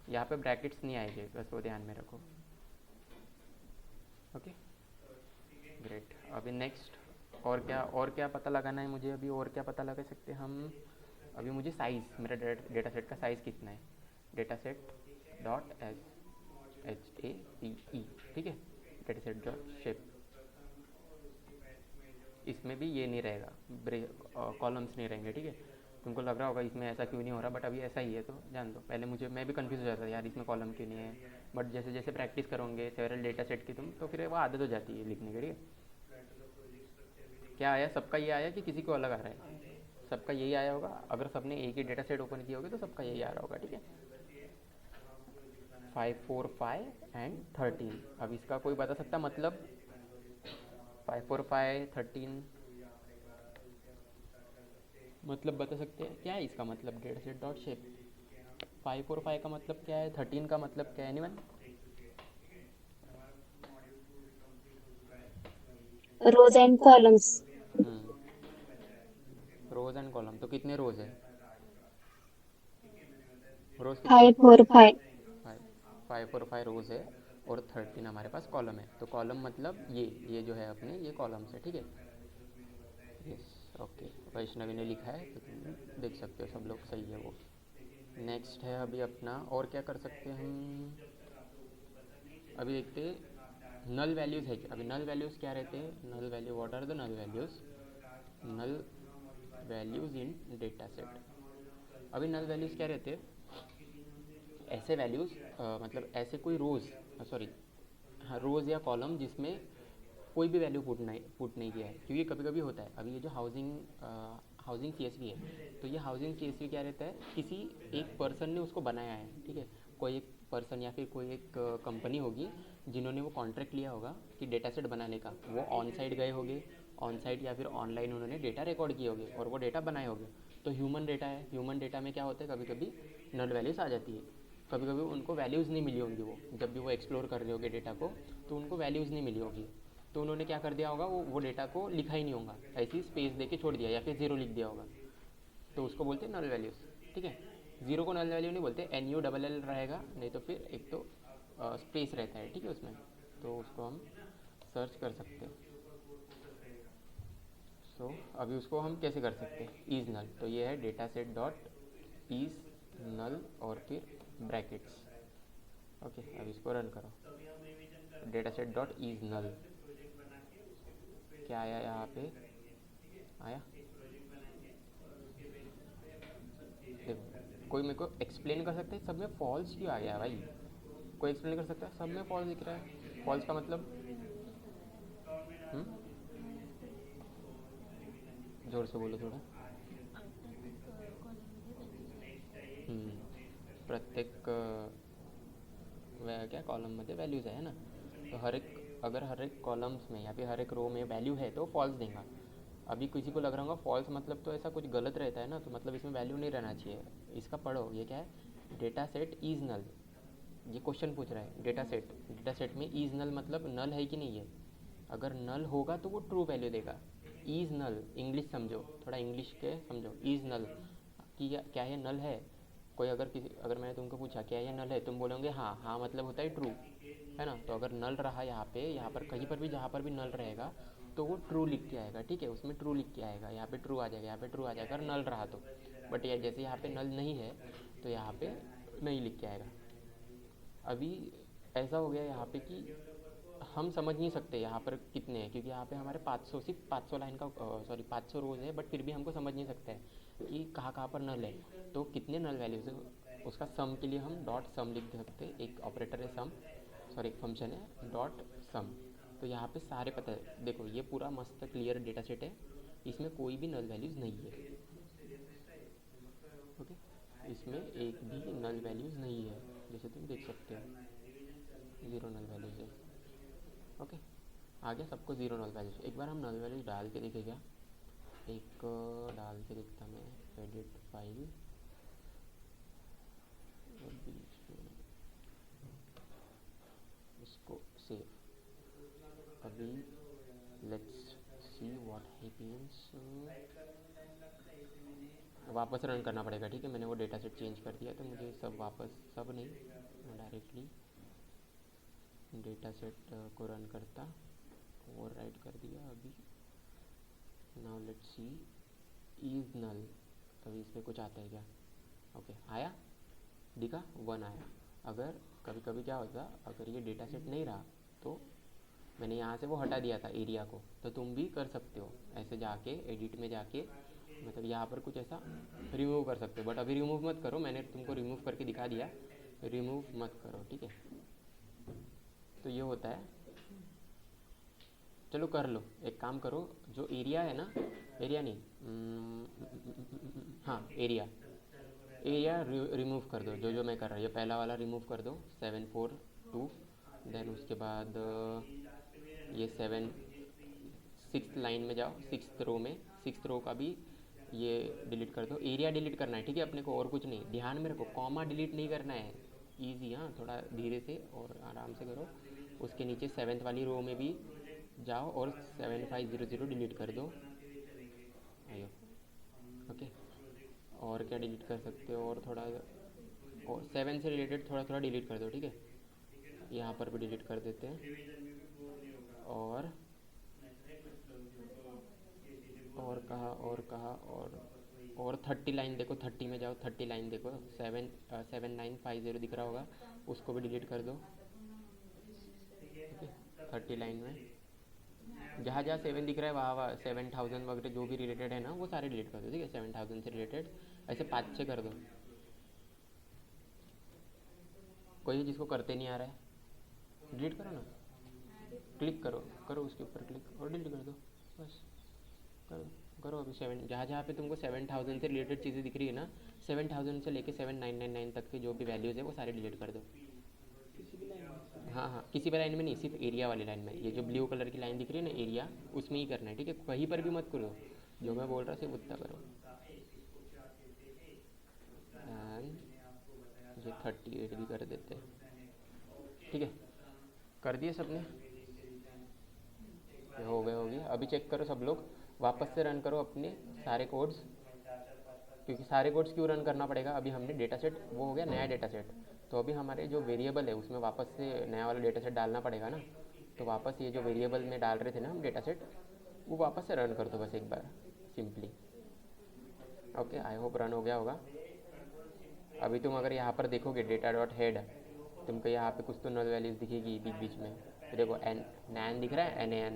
यहाँ पे ब्रैकेट्स नहीं आएंगे, बस वो ध्यान में रखो, ओके ग्रेट। अभी नेक्स्ट और क्या पता लगाना है मुझे, अभी और क्या पता लगा सकते हैं हम, अभी मुझे साइज़, मेरा डेटा सेट का साइज़ कितना है, डेटा सेट डॉट HAPE, ठीक है, डेटा सेट डॉट शेप। इसमें भी ये नहीं रहेगा, कॉलम्स नहीं रहेंगे, ठीक है। तुमको लग रहा होगा इसमें ऐसा क्यों नहीं हो रहा, बट अभी ऐसा ही है, तो जान दो। पहले मैं भी कंफ्यूज हो जाता था यार, इसमें कॉलम क्यों नहीं है, बट जैसे जैसे प्रैक्टिस करोगे सेवरल डेटा सेट की तुम, तो फिर वो आदत हो जाती है लिखने की, ठीक है। क्या आया, सबका ये आया कि किसी को अलग आ रहा है? सबका यही आया होगा। अगर सबने एक ही डेटा सेट ओपन किया होगा तो सबका यही आ रहा होगा, ठीक है। 5 4 5 एंड 13। अब इसका कोई बता सकता मतलब? 5 4 5 13 मतलब बता सकते हैं क्या है इसका मतलब? Data set dot shape. 5 और 5 का मतलब क्या है? 13 का मतलब क्या है? Anyone? rows and columns. Rows and column, तो कितने रोज है? रोज कितने? 5 4 5. 5 और 5 रोज है, और 13 हमारे पास कॉलम है। तो कॉलम मतलब ये जो है अपने, ये कॉलम्स है, ठीक है। Yes, okay. वैष्णवी ने लिखा है तो तुम देख सकते हो, सब लोग सही है वो। नेक्स्ट है अभी अपना, और क्या कर सकते हैं हम? अभी देखते हैं नल वैल्यूज़ है क्या। अभी नल वैल्यूज़ क्या रहते हैं? Null value, what are the null values? Null values in data set. अभी नल वैल्यूज़ क्या रहते हैं? ऐसे वैल्यूज़, मतलब ऐसे कोई रोज़, सॉरी हाँ, रोज़ या कॉलम जिसमें कोई भी वैल्यू पुट नहीं किया है, क्योंकि कभी कभी होता है। अभी ये जो हाउसिंग CSV है, तो ये हाउसिंग CSV क्या रहता है? किसी एक पर्सन ने उसको बनाया है, ठीक है। कोई एक पर्सन या फिर कोई एक कंपनी होगी जिन्होंने वो कॉन्ट्रैक्ट लिया होगा कि डेटा सेट बनाने का। वो ऑन साइट गए होंगे, ऑन साइट या फिर ऑनलाइन उन्होंने डेटा रिकॉर्ड किए होंगे और वो डेटा बनाए होंगे। तो ह्यूमन डेटा है, ह्यूमन डेटा में क्या होता है, कभी कभी नल वैल्यूज़ आ जाती है। कभी कभी उनको वैल्यूज़ नहीं मिली होंगी, वो जब भी वो एक्सप्लोर कर रहे होंगे डेटा को, तो उनको वैल्यूज़ नहीं मिली होगी। तो उन्होंने क्या कर दिया होगा, वो डेटा को लिखा ही नहीं होगा, ऐसे ही स्पेस दे के छोड़ दिया या फिर ज़ीरो लिख दिया होगा। तो उसको बोलते हैं नल वैल्यूज़, ठीक है। ज़ीरो को नल वैल्यू नहीं बोलते, NULL रहेगा, नहीं तो फिर एक तो स्पेस रहता है, ठीक है उसमें। तो उसको हम सर्च कर सकते हैं। सो अभी उसको हम कैसे कर सकते हैं? इज़ नल। तो ये है डेटा सेट डॉट इज़ नल और फिर ब्रैकेट्स। ओके, अब इसको रन करो। डेटा सेट डॉट इज़ नल, क्या आया यहाँ पे? आया? देखो, कोई मेरे को एक्सप्लेन कर सकता है सब में फॉल्स क्यों आ गया भाई? कोई एक्सप्लेन कर सकता है? सब में फॉल्स दिख रहा है, फॉल्स का मतलब? जोर से बोलो थोड़ा। प्रत्येक क्या कॉलम मध्ये वैल्यूज आहे ना, तो अगर हर एक कॉलम्स में या फिर हर एक रो में वैल्यू है तो फॉल्स देगा। अभी किसी को लग रहा होगा फॉल्स मतलब तो ऐसा कुछ गलत रहता है ना, तो मतलब इसमें वैल्यू नहीं रहना चाहिए। इसका पढ़ो, ये क्या है? डेटा सेट इज़ नल। ये क्वेश्चन पूछ रहा है, डेटा सेट में इज़ नल मतलब नल है कि नहीं है। अगर नल होगा तो वो ट्रू वैल्यू देगा। इज़ नल, इंग्लिश समझो, थोड़ा इंग्लिश के समझो। इज़ नल कि क्या ये नल है? कोई अगर मैंने तुमको पूछा क्या ये नल है, तुम बोलोगे हाँ। हाँ मतलब होता है ट्रू, है ना। तो अगर नल रहा यहाँ पर कहीं पर भी, जहाँ पर भी नल रहेगा तो वो ट्रू लिख के आएगा, ठीक है। उसमें ट्रू लिख के आएगा, यहाँ पे ट्रू आ जाएगा, यहाँ पे ट्रू आ जाएगा अगर नल रहा तो। बट यार जैसे यहाँ पे नल नहीं है तो यहाँ पे नहीं लिख के आएगा। अभी ऐसा हो गया यहाँ पे कि हम समझ नहीं सकते यहाँ पर कितने हैं, क्योंकि यहाँ पे हमारे 500, सिर्फ 500 लाइन का, सॉरी 500 रोज़ है, बट फिर भी हमको समझ नहीं सकते हैं कि कहाँ कहाँ पर नल है। तो कितने नल वैल्यूज़ है, उसका सम के लिए हम डॉट सम लिख सकते हैं। एक ऑपरेटर है सम, सॉरी एक फंक्शन है डॉट सम। तो यहाँ पे सारे पता है। देखो ये पूरा मस्त क्लियर डेटा सेट है, इसमें कोई भी नल वैल्यूज़ नहीं है, ओके। इसमें एक भी नल वैल्यूज़ नहीं है, जैसे तुम देख सकते हो, ज़ीरो नल वैल्यूज़ है, ओके। आ गया सबको ज़ीरो नल वैल्यूज। एक बार हम नल वैल्यूज डाल के देखें क्या? एक डाल के देखता मैं, एडिट फाइल, इसको सेव। अभी लेट्स सी व्हाट हैपेंस। वापस रन करना पड़ेगा, ठीक है। मैंने वो डेटा सेट चेंज कर दिया तो मुझे सब वापस, सब नहीं, डायरेक्टली डेटा सेट को रन करता, ओवरराइट कर दिया। अभी नाउ लेट्स सी इज़ नल, तभी इस पर कुछ आता है क्या? ओके आया, दिखा 1 आया। अगर कभी कभी क्या होता, अगर ये डेटा सेट नहीं रहा तो मैंने यहाँ से वो हटा दिया था एरिया को, तो तुम भी कर सकते हो ऐसे जाके एडिट में जाके, मतलब यहाँ पर कुछ ऐसा रिमूव कर सकते हो। बट अभी रिमूव मत करो, मैंने तुमको रिमूव करके दिखा दिया, रिमूव मत करो, ठीक है। तो ये होता है। चलो कर लो, एक काम करो, जो एरिया है ना, एरिया नहीं, हाँ एरिया, एरिया रिमूव कर दो, जो जो मैं कर रहा हूँ। ये पहला वाला रिमूव कर दो 742। देन उसके बाद ये 6th लाइन में जाओ, 6th रो में, 6th रो का भी ये डिलीट कर दो। एरिया डिलीट करना है, ठीक है अपने को, और कुछ नहीं। ध्यान में रखो, कॉमा डिलीट नहीं करना है, ईजी, हाँ थोड़ा धीरे से और आराम से करो। उसके नीचे 7th वाली रो में भी जाओ और 7500 डिलीट कर दो। आयो, ओके। और क्या डिलीट कर सकते हो, और थोड़ा, और 7 से रिलेटेड थोड़ा थोड़ा डिलीट कर दो, ठीक है। यहाँ पर भी डिलीट कर देते हैं। और कहा और 30 लाइन देखो, 30 में जाओ, 30 लाइन देखो, 7950 दिख रहा होगा, उसको भी डिलीट कर दो, ठीक है। 30 लाइन में जहाँ जहाँ 7 दिख रहा है वहाँ 7000 वगैरह जो भी रिलेटेड है ना, वो सारे डिलीट कर दो, ठीक है। 7000 से रिलेटेड ऐसे 5-6 कर दो। कोई जिसको करते नहीं आ रहा है डिलीट करो ना, क्लिक करो उसके ऊपर क्लिक और डिलीट कर दो, बस करो अभी। जहाँ जहाँ पे तुमको 7000 से रिलेटेड चीज़ें दिख रही है ना, 7000 से लेके 7999 तक के जो भी वैल्यूज़ है वो सारे डिलीट कर दो। हाँ, किसी भी लाइन में नहीं, सिर्फ एरिया वाली लाइन में। ये जो ब्लू कलर की लाइन दिख रही है ना, एरिया, उसमें ही करना है, ठीक है। कहीं पर भी मत करो, जो मैं बोल रहा सिर्फ उतना करो। एंड ये 38 भी कर देते हैं, ठीक है। कर दिए सबने, हो गए। अभी चेक करो सब लोग, वापस से रन करो अपने सारे कोड्स, क्योंकि सारे कोड्स क्यों रन करना पड़ेगा, अभी हमने डेटा सेट, वो हो गया नया डेटा सेट, तो अभी हमारे जो वेरिएबल है उसमें वापस से नया वाला डेटा सेट डालना पड़ेगा ना। तो वापस ये जो वेरिएबल में डाल रहे थे ना हम डेटा सेट, वो वापस से रन कर दो बस एक बार simply. Okay, I hope run हो गया होगा। अभी तुम अगर यहाँ पर देखोगे डेटा डॉट हेड, तुमको यहाँ पे कुछ तो नल वैल्यूज दिखेगी बीच बीच में। तो देखो नैन दिख रहा है, NAN,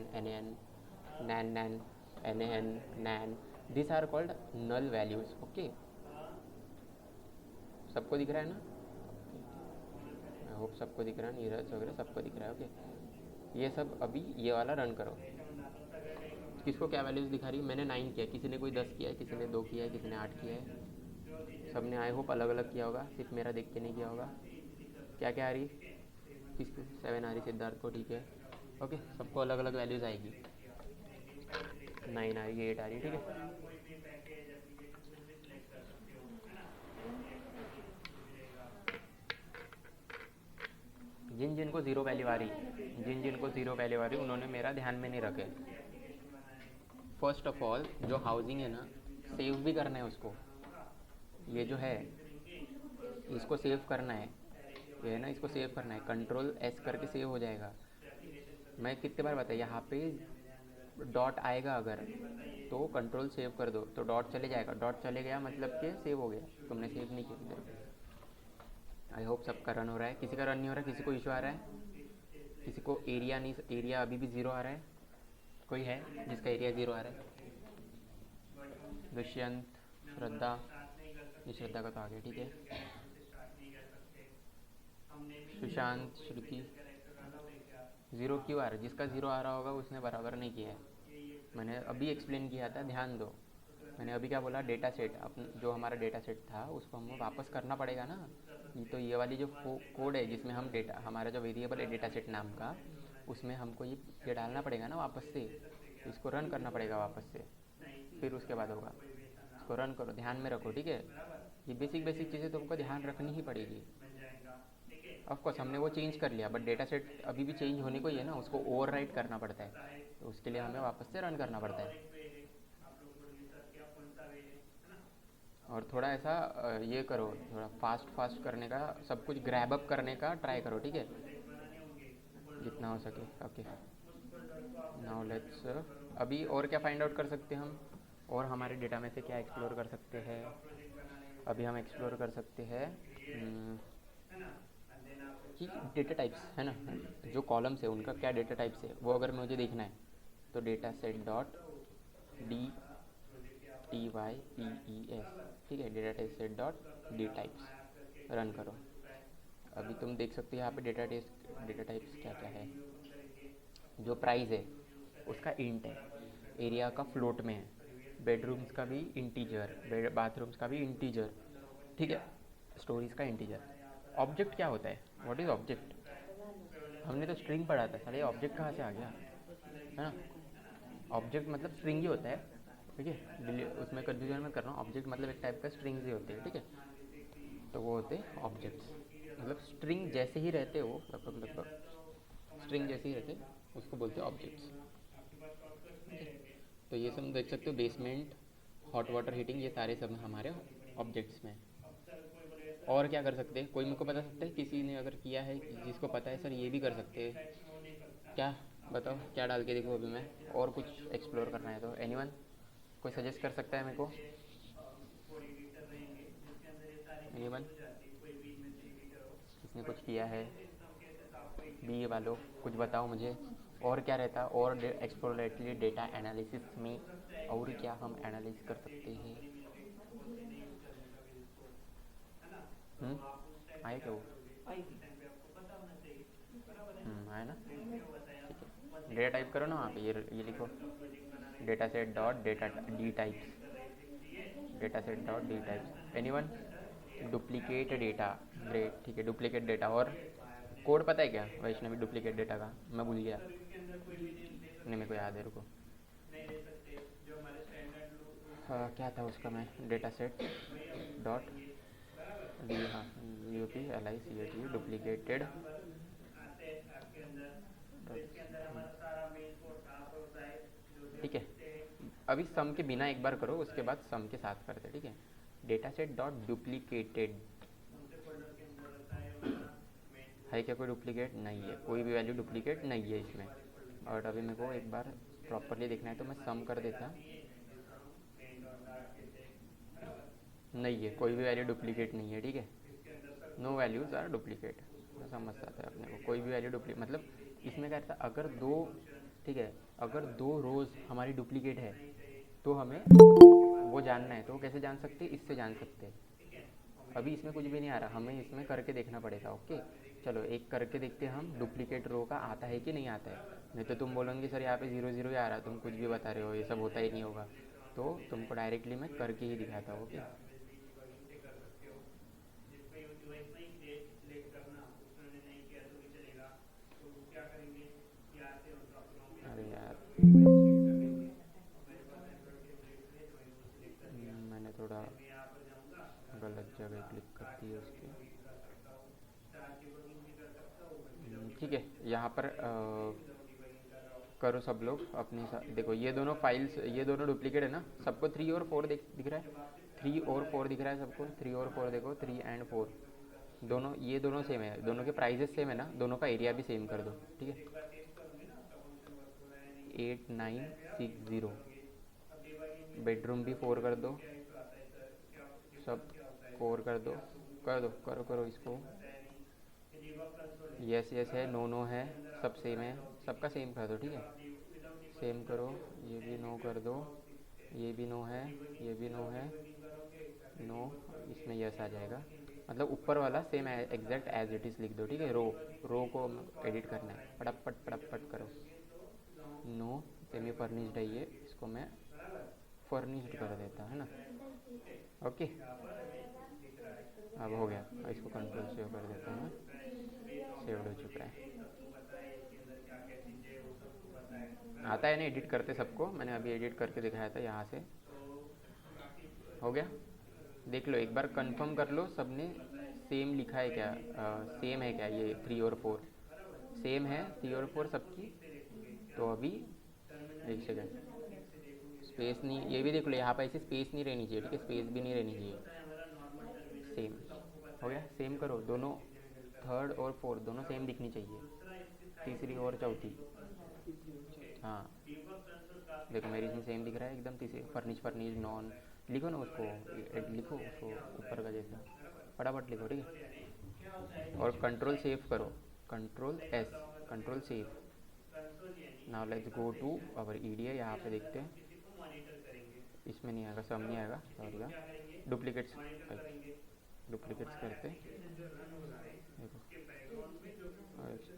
NAN, this are called null values, okay. सबको दिख रहा है ना? आई होप सबको दिख रहा है, नीरज वगैरह सबको दिख रहा है, ओके। ये सब अभी ये वाला रन करो। किसको क्या वैल्यूज दिखा रही है? मैंने 9 किया, किसी ने कोई 10 किया है, किसी ने 2 किया है, किसी ने 8 किया है। सब ने आई होप अलग अलग किया होगा, सिर्फ मेरा देख के नहीं किया होगा। क्या क्या आ रही? किसको 7 आ रही? सिद्धार्थ को, ठीक है, ओके। सबको अलग अलग वैल्यूज़ आएगी। 9 आ रही है, 8 आ रही है, ठीक है। जिन जिनको ज़ीरो वैल्यू आ रही उन्होंने मेरा ध्यान में नहीं रखे। फर्स्ट ऑफ ऑल जो हाउसिंग है ना, सेव भी करना है उसको। ये जो है इसको सेव करना है, ये है ना, इसको सेव करना है। Ctrl+S करके सेव हो जाएगा। मैं कितने बार बताया, यहाँ पे डॉट आएगा अगर तो कंट्रोल सेव कर दो तो डॉट चले जाएगा। डॉट चले गया मतलब कि सेव हो गया, तुमने सेव नहीं किया। आई होप सबका रन हो रहा है। किसी का रन नहीं हो रहा है? किसी को इशू आ रहा है? किसी को एरिया नहीं, एरिया अभी भी 0 आ रहा है? कोई है जिसका एरिया 0 आ रहा है? दुष्यंत, श्रद्धा, ये श्रद्धा का तो आ गया, ठीक है। सुशांत, श्रुति, 0 क्यों आ रहा है? जिसका 0 आ रहा होगा उसने बराबर नहीं किया है। मैंने अभी एक्सप्लेन किया था, ध्यान दो। मैंने अभी क्या बोला, डेटा सेट, जो हमारा डेटा सेट था उसको हमको वापस करना पड़ेगा ना। तो ये वाली जो कोड है जिसमें हम डेटा, हमारा जो वेरिएबल है डेटा सेट नाम का, उसमें हमको ये डालना पड़ेगा ना वापस से। तो इसको रन करना पड़ेगा वापस से, फिर उसके बाद होगा। इसको रन करो, ध्यान में रखो, ठीक है। ये बेसिक चीज़ें तुमको ध्यान रखनी ही पड़ेगी। ऑफकोर्स हमने वो चेंज कर लिया, बट डेटा सेट अभी भी चेंज होने को ही है ना, उसको ओवरराइट करना पड़ता है। तो उसके लिए हमें वापस से रन करना पड़ता है। और थोड़ा ऐसा ये करो, थोड़ा फास्ट करने का, सब कुछ ग्रैब अप करने का ट्राई करो, ठीक है, जितना हो सके। ओके, नाउ लेट्स, अभी और क्या फाइंड आउट कर सकते हैं हम? और हमारे डेटा में से क्या एक्सप्लोर कर सकते हैं? अभी हम एक्सप्लोर कर सकते हैं कि डेटा टाइप्स है ना, जो कॉलम्स है उनका क्या डेटा टाइप्स है वो अगर मुझे देखना है तो data set dot D T Y P E S, ठीक है, data type set dot D types run करो। अभी तुम देख सकते हो यहाँ पे डेटा टाइप्स क्या क्या है। जो प्राइस है उसका इंट है, एरिया का फ्लोट में है, बेडरूम्स का भी इंटीजर, बाथरूम्स का भी इंटीजर, ठीक है, स्टोरीज का इंटीजर। ऑब्जेक्ट क्या होता है? What is object? हमने तो स्ट्रिंग पढ़ा था, साले ऑब्जेक्ट कहाँ से आ गया, है ना? ऑब्जेक्ट मतलब स्ट्रिंग ही होता है, ठीक है, उसमें कन्फ्यूजन मत करना। ऑब्जेक्ट मतलब एक टाइप का स्ट्रिंग्स ही होते हैं, ठीक है, तो वो होते हैं ऑब्जेक्ट्स। मतलब स्ट्रिंग जैसे ही रहते हो, लगभग स्ट्रिंग जैसे ही रहते उसको बोलते हैं ऑब्जेक्ट्स। तो ये सब देख सकते हो, बेसमेंट, हॉट वाटर हीटिंग, ये सारे सब हमारे ऑब्जेक्ट्स में। और क्या कर सकते हैं? कोई मुझको बता सकता है, किसी ने अगर किया है, जिसको पता है सर ये भी कर सकते हैं, क्या बताओ, क्या डाल के देखो अभी मैं, और कुछ एक्सप्लोर करना है तो एनीवन कोई सजेस्ट कर सकता है मेरे को? एनीवन किसने कुछ किया है? बी वालों कुछ बताओ मुझे, और क्या रहता, और एक्सप्लोरेटरी डेटा एनालिसिस में और क्या हम एनालिस कर सकते हैं? आए क्या वो? आएगी। आए ना, ठीक है। डेटा टाइप करो ना वहाँ पे, ये लिखो data set dot data D types, data set dot D types. Anyone? Duplicate data, great, ठीक है, डुप्लीकेट डेटा। और कोड पता है क्या वैष्णवी डुप्लीकेट डेटा का? मैं भूल गया, नहीं मेरे को याद है, रुको। हाँ क्या था उसका, मैं डेटा सेट डॉट डी, हाँ, U P L I C A T, duplicated, ठीक है। अभी सम के बिना एक बार करो, उसके बाद सम के साथ करते, ठीक है। डेटा सेट डॉट डुप्लीकेटेड है क्या? कोई डुप्लीकेट नहीं है, कोई भी वैल्यू डुप्लीकेट नहीं है इसमें। और अभी मेरे को एक बार प्रॉपरली देखना है तो मैं सम कर देता, नहीं है, कोई भी वैल्यू डुप्लीकेट नहीं है, ठीक है, नो वैल्यूज़ आर डुप्लीकेट। समझ आता है अपने को, कोई भी वैल्यू डुप्लीकेट मतलब इसमें क्या रहता है, अगर दो, ठीक है, अगर दो रोज़ हमारी डुप्लीकेट है तो हमें वो जानना है, तो कैसे जान सकते हैं? इससे जान सकते हैं। अभी इसमें कुछ भी नहीं आ रहा, हमें इसमें करके देखना पड़ेगा। ओके चलो एक करके देखते हैं हम, डुप्लीकेट रो का आता है कि नहीं आता है। नहीं तो तुम बोलोगे सर यहाँ पे 0 0 ही आ रहा, तुम कुछ भी बता रहे हो, ये सब होता ही नहीं होगा। तो तुमको डायरेक्टली मैं करके ही दिखाता हूँ। ओके अरे यार मैंने थोड़ा गलत जगह क्लिक कर दी है उसकी, ठीक है। यहाँ पर करो सब लोग अपनी देखो ये दोनों फाइल्स, ये दोनों डुप्लीकेट है ना, सबको 3 और 4 दिख रहा है, 3 और 4 दिख रहा है सबको, 3 और 4 देखो, 3 एंड 4 दोनों, ये दोनों सेम है, दोनों के प्राइजेस सेम है ना, दोनों का एरिया भी सेम कर दो, ठीक है। 8960, बेडरूम भी 4 कर दो, सब 4 कर दो, करो इसको। यस यस है, नो नो है, सब सेम है, सबका सेम कर दो, ठीक है, सेम करो। ये भी नो कर दो, ये भी नो है, ये भी नो है, नो, इसमें यस आ जाएगा। मतलब ऊपर वाला same exact as it is लिख दो, ठीक है। रो को एडिट करना है, फटाफट करो। नो सेमी फर्निश्ड है ये, इसको मैं फर्निश्ड कर देता है ना। ओके अब हो गया, इसको कंट्रोल सेव कर देता हूँ मैं, सेव्ड हो चुका है। आता है ना एडिट करते सबको, मैंने अभी एडिट करके दिखाया था, यहाँ से हो गया। देख लो एक बार कंफर्म कर लो सबने सेम लिखा है क्या, सेम है क्या, ये 3 और 4 सेम है, 3 और 4 सबकी। तो अभी एक सेकेंड, स्पेस नहीं, ये भी देख लो यहाँ पर ऐसे स्पेस नहीं रहनी चाहिए, ठीक है, स्पेस भी नहीं रहनी चाहिए। सेम हो गया, सेम करो दोनों, 3rd और 4th दोनों सेम दिखनी चाहिए, तीसरी और चौथी, हाँ देखो मेरी इसमें सेम दिख रहा है एकदम, तीसरे फर्निश नॉन लिखो ना उसको, लिखो उसको ऊपर का जैसा, फटाफट लिखो, ठीक है। और कंट्रोल सेव करो, control S, control save. Now let's go to our EDI, यहाँ पे देखते हैं, इसमें नहीं आएगा, सब नहीं आएगा, सॉरी का डुप्लीकेट्स, डुप्लीकेट्स करते देखो,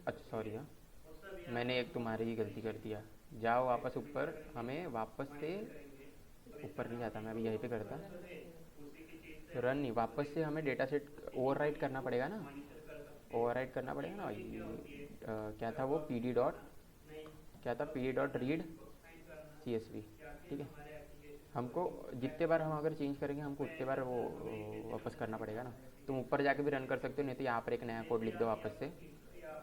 अच्छा सॉरी हाँ, मैंने एक तुम्हारी ही गलती कर दिया। जाओ वापस ऊपर, हमें वापस से ऊपर नहीं जाता मैं, अभी यहीं पे करता, रन नहीं, वापस से हमें डेटा सेट ओवरराइट करना पड़ेगा ना, ओवरराइट करना पड़ेगा ना। क्या था वो, पी डी डॉट, क्या था, P D dot read C S V, ठीक है। हमको जितने बार हम अगर चेंज करेंगे हमको उतने बार वो वापस करना पड़ेगा ना। तुम ऊपर जाके भी रन कर सकते हो, नहीं तो यहाँ पर एक नया कोड लिख दो वापस से,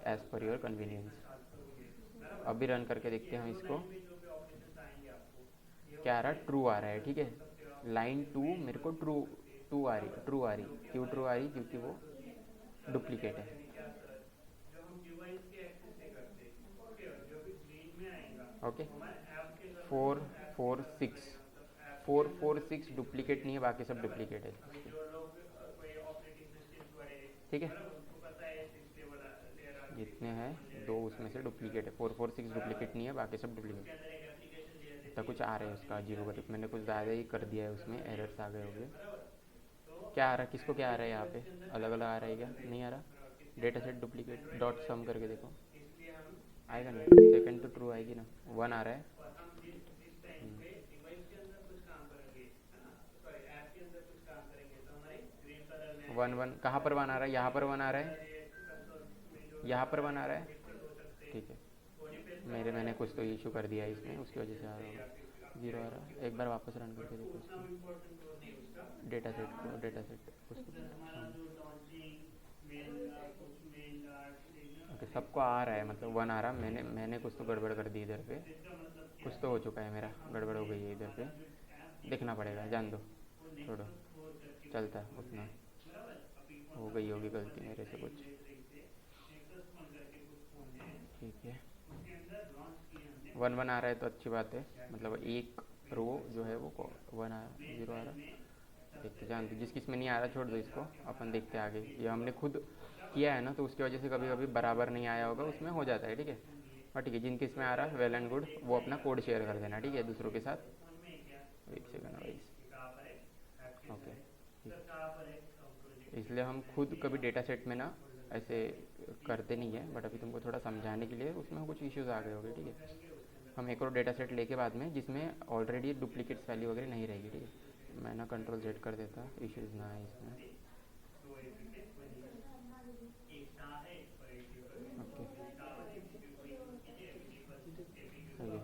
एज़ पर योर कन्वीनियंस। अभी रन करके देखते हैं हम इसको, क्या आ रहा है, ट्रू आ रहा है, ठीक है। लाइन 2 मेरे को ट्रू आ रही, क्यों ट्रू आ रही, क्योंकि वो डुप्लीकेट है। ओके, 446 डुप्लीकेट नहीं है, बाकी सब डुप्लीकेट है, ठीक है। जितने हैं दो उसमें से डुप्लीकेट है, 446 डुप्लीकेट नहीं है, बाकी सब डुप्लीकेट। इतना कुछ आ रहा है उसका अजीब गरीब, मैंने कुछ ज़्यादा ही कर दिया है उसमें, एरर्स आ गए होंगे। क्या आ रहा है, किसको क्या आ रहा है यहाँ पे, अलग अलग आ रहा है क्या, नहीं आ रहा। डेटा सेट डुप्लीकेट डॉट सम करके देखो, आएगा नहीं, सेकंड तो ट्रू आएगी ना, 1 आ रहा है। 1 कहाँ पर 1 आ रहा है, यहाँ पर 1 आ रहा है, यहाँ पर 1 आ रहा है, ठीक है। मैंने कुछ तो इशू कर दिया है इसमें, उसकी वजह से आ रहा होगा, 0 आ रहा है। एक बार वापस रन करके देखो इसको, डेटा सेट को, डेटा सेट ओके, सबको आ रहा है, मतलब 1 आ रहा। मैंने कुछ तो गड़बड़ कर दी इधर पे, कुछ तो हो चुका है मेरा, गड़बड़ हो गई है इधर पे, देखना पड़ेगा, जान दो, छोड़ो, चलता है उतना, हो गई होगी गलती मेरे से कुछ, ठीक है। 1 आ रहा है तो अच्छी बात है, मतलब एक रो जो है वो 1 आ, 0 आ रहा, देखते जान दो, जिस किस में नहीं आ रहा छोड़ दो इसको, अपन देखते आगे। ये हमने खुद किया है ना, तो उसकी वजह से कभी कभी बराबर नहीं आया होगा, उसमें हो जाता है, ठीक है। और ठीक है, जिन किस में आ रहा है वेल एंड गुड, वो अपना कोड शेयर कर देना, ठीक है, दूसरों के साथ। एक सेकंड वाइज, ओके, इसलिए हम खुद कभी डेटा सेट में ना ऐसे करते नहीं है, बट अभी तुमको थोड़ा समझाने के लिए उसमें कुछ इश्यूज आ गए होंगे, ठीक है। हम एक और डेटा सेट लेके बाद में, जिसमें ऑलरेडी डुप्लीकेट्स वैल्यू वगैरह नहीं रहेगी, ठीक है। मैं ना कंट्रोल जेड कर देता, इश्यूज ना आए इसमें, ओके, सही है।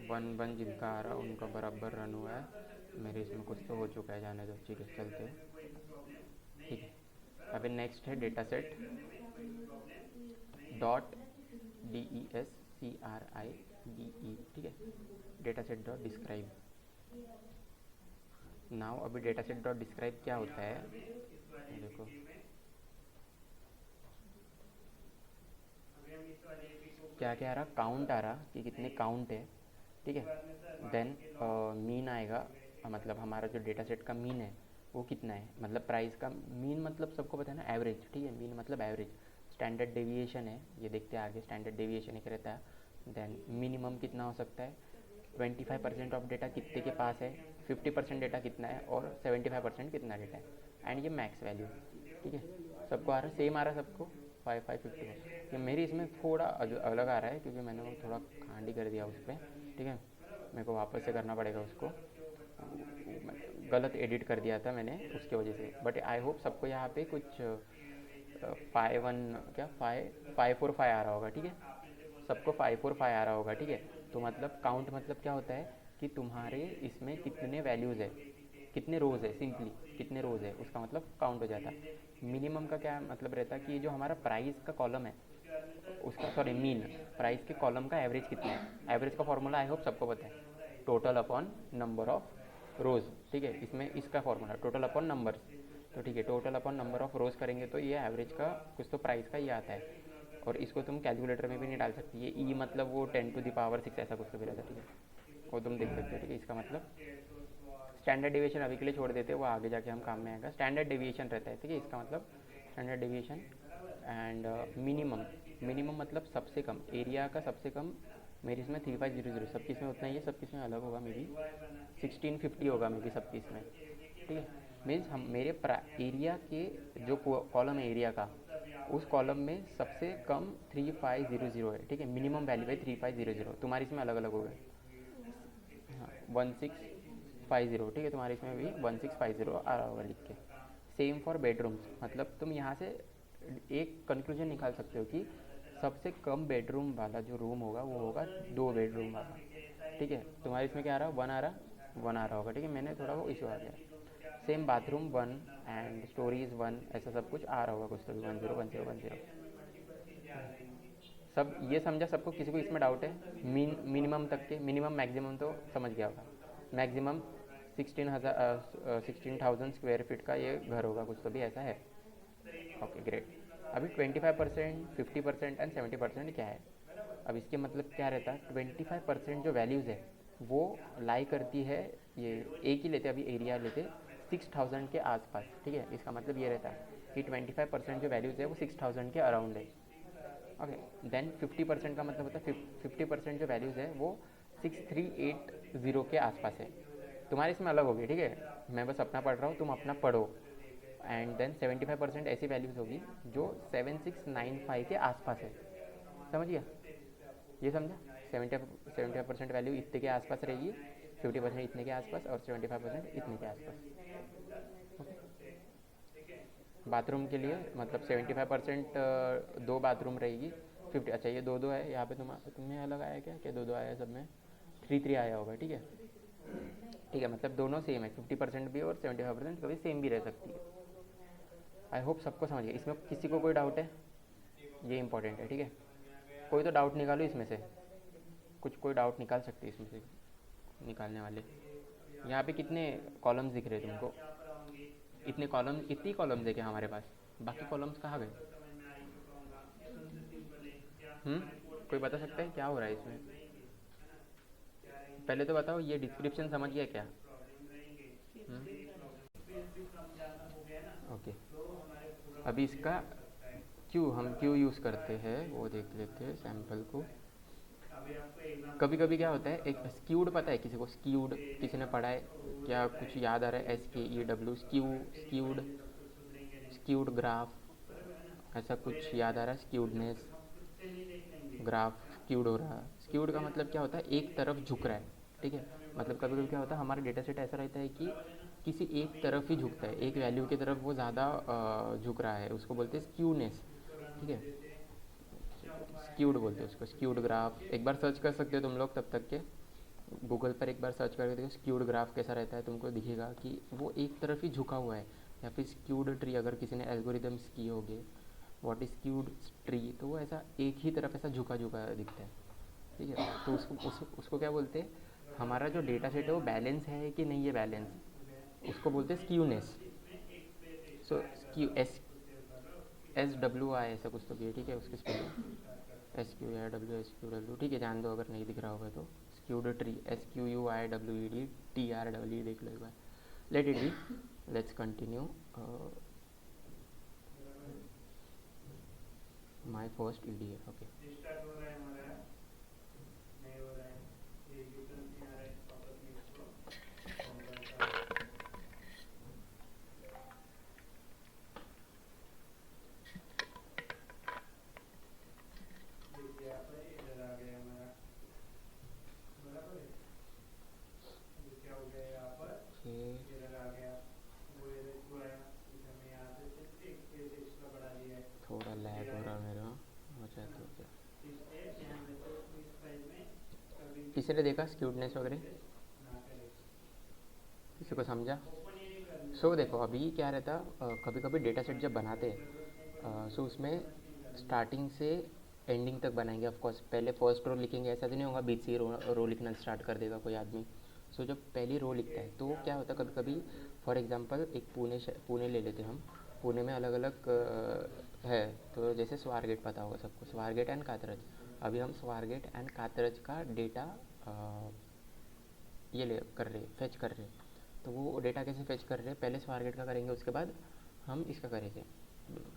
1 जिनका आ रहा उनका बराबर रन हुआ है, मेरे इसमें कुछ तो हो चुका है, जाने दो, ठीक है, चलते हैं, ठीक है। अभी नेक्स्ट है डेटा सेट डॉट DESCRIBE, ठीक है, data set dot describe. Now अभी डेटा सेट डॉट डिस्क्राइब क्या होता है, देखो, क्या क्या आ रहा, काउंट आ रहा कि कितने काउंट है, ठीक है। देन मीन आएगा, मतलब हमारा जो डेटा सेट का मीन है वो कितना है, मतलब प्राइस का मीन, मतलब सबको पता है ना, एवरेज, ठीक है, मीन मतलब एवरेज। स्टैंडर्ड डेविएशन है, ये देखते हैं आगे, स्टैंडर्ड डेविएशन एक रहता है। देन मिनिमम कितना हो सकता है, 25% ऑफ डेटा कितने के पास है, 50% डेटा कितना है, और 75% कितना डेटा है, एंड ये मैक्स वैल्यू, ठीक है। सबको आ रहा है, सेम आ रहा है सबको, 5 ये मेरी इसमें थोड़ा अलग आ रहा है, क्योंकि मैंने वो थोड़ा खांडी कर दिया उस पर, ठीक है। मेरे को वापस से करना पड़ेगा उसको, गलत एडिट कर दिया था मैंने उसकी वजह से। बट आई होप सबको यहाँ पे कुछ 545 आ रहा होगा, ठीक है, सबको 545 आ रहा होगा, ठीक है। तो मतलब काउंट मतलब क्या होता है कि तुम्हारे इसमें कितने वैल्यूज़ है, कितने रोज़ है, सिंपली कितने रोज़ है, उसका मतलब काउंट हो जाता है। मिनिमम का क्या मतलब रहता है कि ये जो हमारा प्राइस का कॉलम है उसका, सॉरी मीन, प्राइस के कॉलम का एवरेज कितना है। एवरेज का फॉर्मूला आई होप सबको पता है, total upon number of rows, ठीक है। इसमें इसका फॉर्मूला टोटल अपॉन नंबर्स, तो ठीक है, total upon number of rows करेंगे तो ये एवरेज का कुछ तो प्राइस का ये आता है। और इसको तुम कैलकुलेटर में भी नहीं डाल सकती। ये ई मतलब वो 10⁻6 ऐसा कुछ तो भी रहता है, ठीक है, वो तुम देख सकते हो, ठीक है। इसका मतलब स्टैंडर्ड डेविएशन अभी के लिए छोड़ देते हैं, वो आगे जाके हम काम में आएगा। स्टैंडर्ड डेविएशन रहता है, ठीक है, इसका मतलब स्टैंडर्ड डेविएशन एंड मिनिमम मतलब सबसे कम, एरिया का सबसे कम। मेरी इसमें 3500, सबकी इसमें उतना ही है, सबकी इसमें अलग होगा, मे बी 1650 होगा मे बी सबकी इसमें, ठीक है। मीन्स हम मेरे एरिया के जो कॉलम है एरिया का, उस कॉलम में सबसे कम 3500 है, ठीक है। मिनिमम वैल्यू है 3500, तुम्हारी इसमें अलग अलग हो गए। हाँ 1650, ठीक है, तुम्हारे इसमें भी 1650 आ रहा होगा लिख के। सेम फॉर बेडरूम्स, मतलब तुम यहाँ से एक कंक्लूजन निकाल सकते हो कि सबसे कम बेडरूम वाला जो रूम होगा वो होगा 2 बेडरूम वाला, ठीक है। तुम्हारे इसमें क्या आ रहा है, 1 आ रहा होगा, ठीक है। मैंने थोड़ा वो इशू आ गया। सेम बाथरूम 1 एंड स्टोरीज 1, ऐसा सब कुछ आ रहा होगा कुछ तो भी 101010। सब ये समझा सबको? किसी को इसमें डाउट है? मिनिमम तक के, मिनिमम मैक्सिमम तो समझ गया होगा। मैक्सिमम 16,000 स्क्वायर फीट का ये घर होगा कुछ तो भी ऐसा है। Okay great. अभी 25%, 50% एंड 70% क्या है? अब इसके मतलब क्या रहता है, 25% जो वैल्यूज़ है वो लाई करती है, ये एक ही लेते, अभी एरिया लेते 6000 के आसपास, ठीक है। इसका मतलब ये रहता है कि 25% जो वैल्यूज़ है वो 6000 के अराउंड है। ओके, देन 50% का मतलब होता है 50% जो वैल्यूज़ है वो 6380 के आसपास है। तुम्हारे इसमें अलग होगी, ठीक है, मैं बस अपना पढ़ रहा हूँ, तुम अपना पढ़ो। एंड देन 75% ऐसी वैल्यूज़ होगी जो 7695 के आसपास है। समझ गया? ये समझा? 75% वैल्यू इतने के आसपास रहेगी, 50% इतने के आसपास और 75% इतने के आसपास। बाथरूम के लिए मतलब 75% 2 बाथरूम रहेगी, 50, अच्छा ये 2 है यहाँ पे, तुम्हें अलग आया क्या? 2 आया है सब में, 3 आया होगा, ठीक है, ठीक है। मतलब दोनों सेम है, 50% भी और 75% कभी सेम भी रह सकती है। आई होप सबको समझ गया। इसमें किसी को कोई डाउट है? ये इंपॉर्टेंट है, ठीक है। कोई तो डाउट निकालो इसमें से, कुछ कोई डाउट निकाल सकते हैं इसमें से, निकालने वाले। यहाँ पे कितने कॉलम्स दिख रहे हैं तुमको? इतने कॉलम्स, इतनी कॉलम्स है क्या हमारे पास? बाकी कॉलम्स कहाँ गए? कोई बता सकता है क्या हो रहा है इसमें? पहले तो बताओ, ये डिस्क्रिप्शन समझ गया क्या? ओके, अभी इसका हम क्यों यूज़ करते हैं वो देख लेते हैं सैम्पल को। कभी कभी क्या होता है, एक स्क्यूड पता है किसी को? स्क्यूड किसी ने पढ़ा है क्या? कुछ याद आ रहा है? SKEW, स्क्यूड ग्राफ, ऐसा कुछ याद आ रहा है? स्क्यूडनेस ग्राफ, स्क्यूड हो रहा है। स्क्यूड का मतलब क्या होता है, एक तरफ झुक रहा है, ठीक है। मतलब कभी कभी क्या होता है, हमारा डेटा सेट ऐसा रहता है कि किसी एक तरफ ही झुकता है, एक वैल्यू की तरफ वो ज़्यादा झुक रहा है, उसको बोलते हैं स्क्यूनेस, ठीक है। स्क्यूड बोलते हैं उसको, स्क्यूड ग्राफ। एक बार सर्च कर सकते हो तुम लोग, तब तक के गूगल पर एक बार सर्च करके देखो स्क्यूड ग्राफ कैसा रहता है, तुमको दिखेगा कि वो एक तरफ ही झुका हुआ है। या फिर स्क्यूड ट्री, अगर किसी ने एल्गोरिदम्स किए होंगे व्हाट इज स्क्यूड ट्री, तो वो ऐसा एक ही तरफ ऐसा झुका झुका दिखता है, ठीक है। तो उसको क्या बोलते हैं, हमारा जो डेटा सेट है वो बैलेंस है कि नहीं है बैलेंस, उसको बोलते हैं स्क्यूनेस। सो स्क्यू SWI ऐसा कुछ तो भी है, ठीक है, उसके स्पेलिंग SQUIWSQW, ठीक है, जान दो अगर नहीं दिख रहा होगा तो। स्क्यूड ट्री SQUIWED देख लो एक बार। Let it be, let's continue my first EDA। Okay, थोड़ा लैग हो रहा मेरा, हो जाए तो क्या। किसी ने देखा स्क्यूडनेस वगैरह? किसी को समझा? सो देखो अभी क्या रहता, कभी कभी डेटा सेट जब बनाते हैं सो उसमें स्टार्टिंग से एंडिंग तक बनाएंगे। ऑफकोर्स पहले फर्स्ट रो लिखेंगे, ऐसा तो नहीं होगा बीच से रो लिखना स्टार्ट कर देगा कोई आदमी। सो जब पहली रो लिखता है तो क्या होता है, कभी कभी फॉर एग्जांपल एक पुणे ले लेते हैं हम, पुणे में अलग अलग है। तो जैसे स्वारगेट पता होगा सबको, स्वारगेट एंड कातरज। अभी हम स्वारगेट एंड कातरज का डेटा ये ले कर रहे, फेच कर रहे। तो वो डेटा कैसे फेच कर रहे हैं, पहले स्वारगेट का करेंगे, उसके बाद हम इसका करेंगे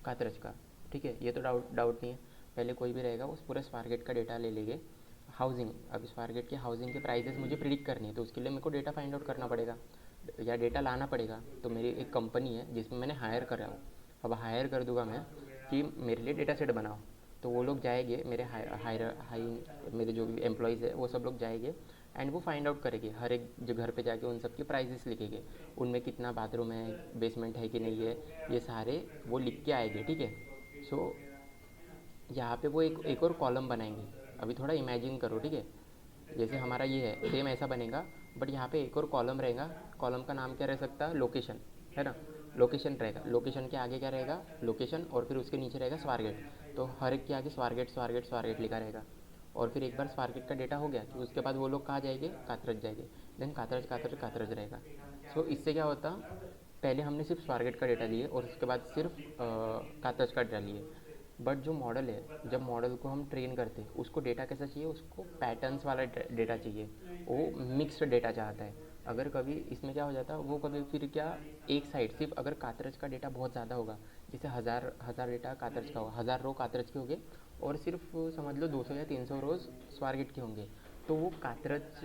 कातरज का। ठीक है, ये तो डाउट नहीं है। पहले कोई भी रहेगा उस पूरे स्वारगेट का डेटा ले लेंगे। हाउसिंग, अभी स्वारगेट के हाउसिंग के प्राइसेस मुझे प्रिडिक्ट करनी है, तो उसके लिए मेरे को डेटा फाइंड आउट करना पड़ेगा या डेटा लाना पड़ेगा। तो मेरी एक कंपनी है जिसमें मैंने हायर कर रहा हूँ। अब हायर कर दूंगा मैं कि मेरे लिए डेटा सेट बनाओ, तो वो लोग जाएंगे, मेरे मेरे जो भी एम्प्लॉयज़ है वो सब लोग जाएंगे एंड वो फाइंड आउट करेंगे। हर एक जो घर पे जाके उन सब के प्राइसेस लिखेंगे, उनमें कितना बाथरूम है, बेसमेंट है कि नहीं है, ये सारे वो लिख के आएंगे। ठीक है, सो यहाँ पे वो एक और कॉलम बनाएंगे। अभी थोड़ा इमेजिन करो, ठीक है, जैसे हमारा ये है सेम ऐसा बनेगा, बट यहाँ पे एक और कॉलम रहेगा। कॉलम का नाम क्या रह सकता है, लोकेशन, है ना। लोकेशन रहेगा, लोकेशन के आगे क्या रहेगा, लोकेशन, और फिर उसके नीचे रहेगा स्वारगेट। तो हर एक के आगे स्वारगेट स्वारगेट स्वारगेट लिखा रहेगा। और फिर एक बार स्वारगेट का डेटा हो गया तो उसके बाद वो लोग कहाँ जाएंगे, कातरज जाएंगे। देन कातरज कातरज कातरज रहेगा। सो इससे क्या होता, पहले हमने सिर्फ स्वारगेट का डेटा लिए और उसके बाद सिर्फ कातरज का डेटा लिए। बट जो मॉडल है, जब मॉडल को हम ट्रेन करते हैं उसको डेटा कैसा चाहिए, उसको पैटर्न्स वाला डेटा चाहिए। वो मिक्स्ड डेटा चाहता है। अगर कभी इसमें क्या हो जाता है, वो कभी फिर क्या, एक साइड सिर्फ अगर कातरज का डेटा बहुत ज़्यादा होगा, जैसे हज़ार डेटा कातरज का होगा, 1000 रो कातरज के होंगे और सिर्फ समझ लो 200 या 300 रोज़ स्वारगेट के होंगे, तो वो कातरज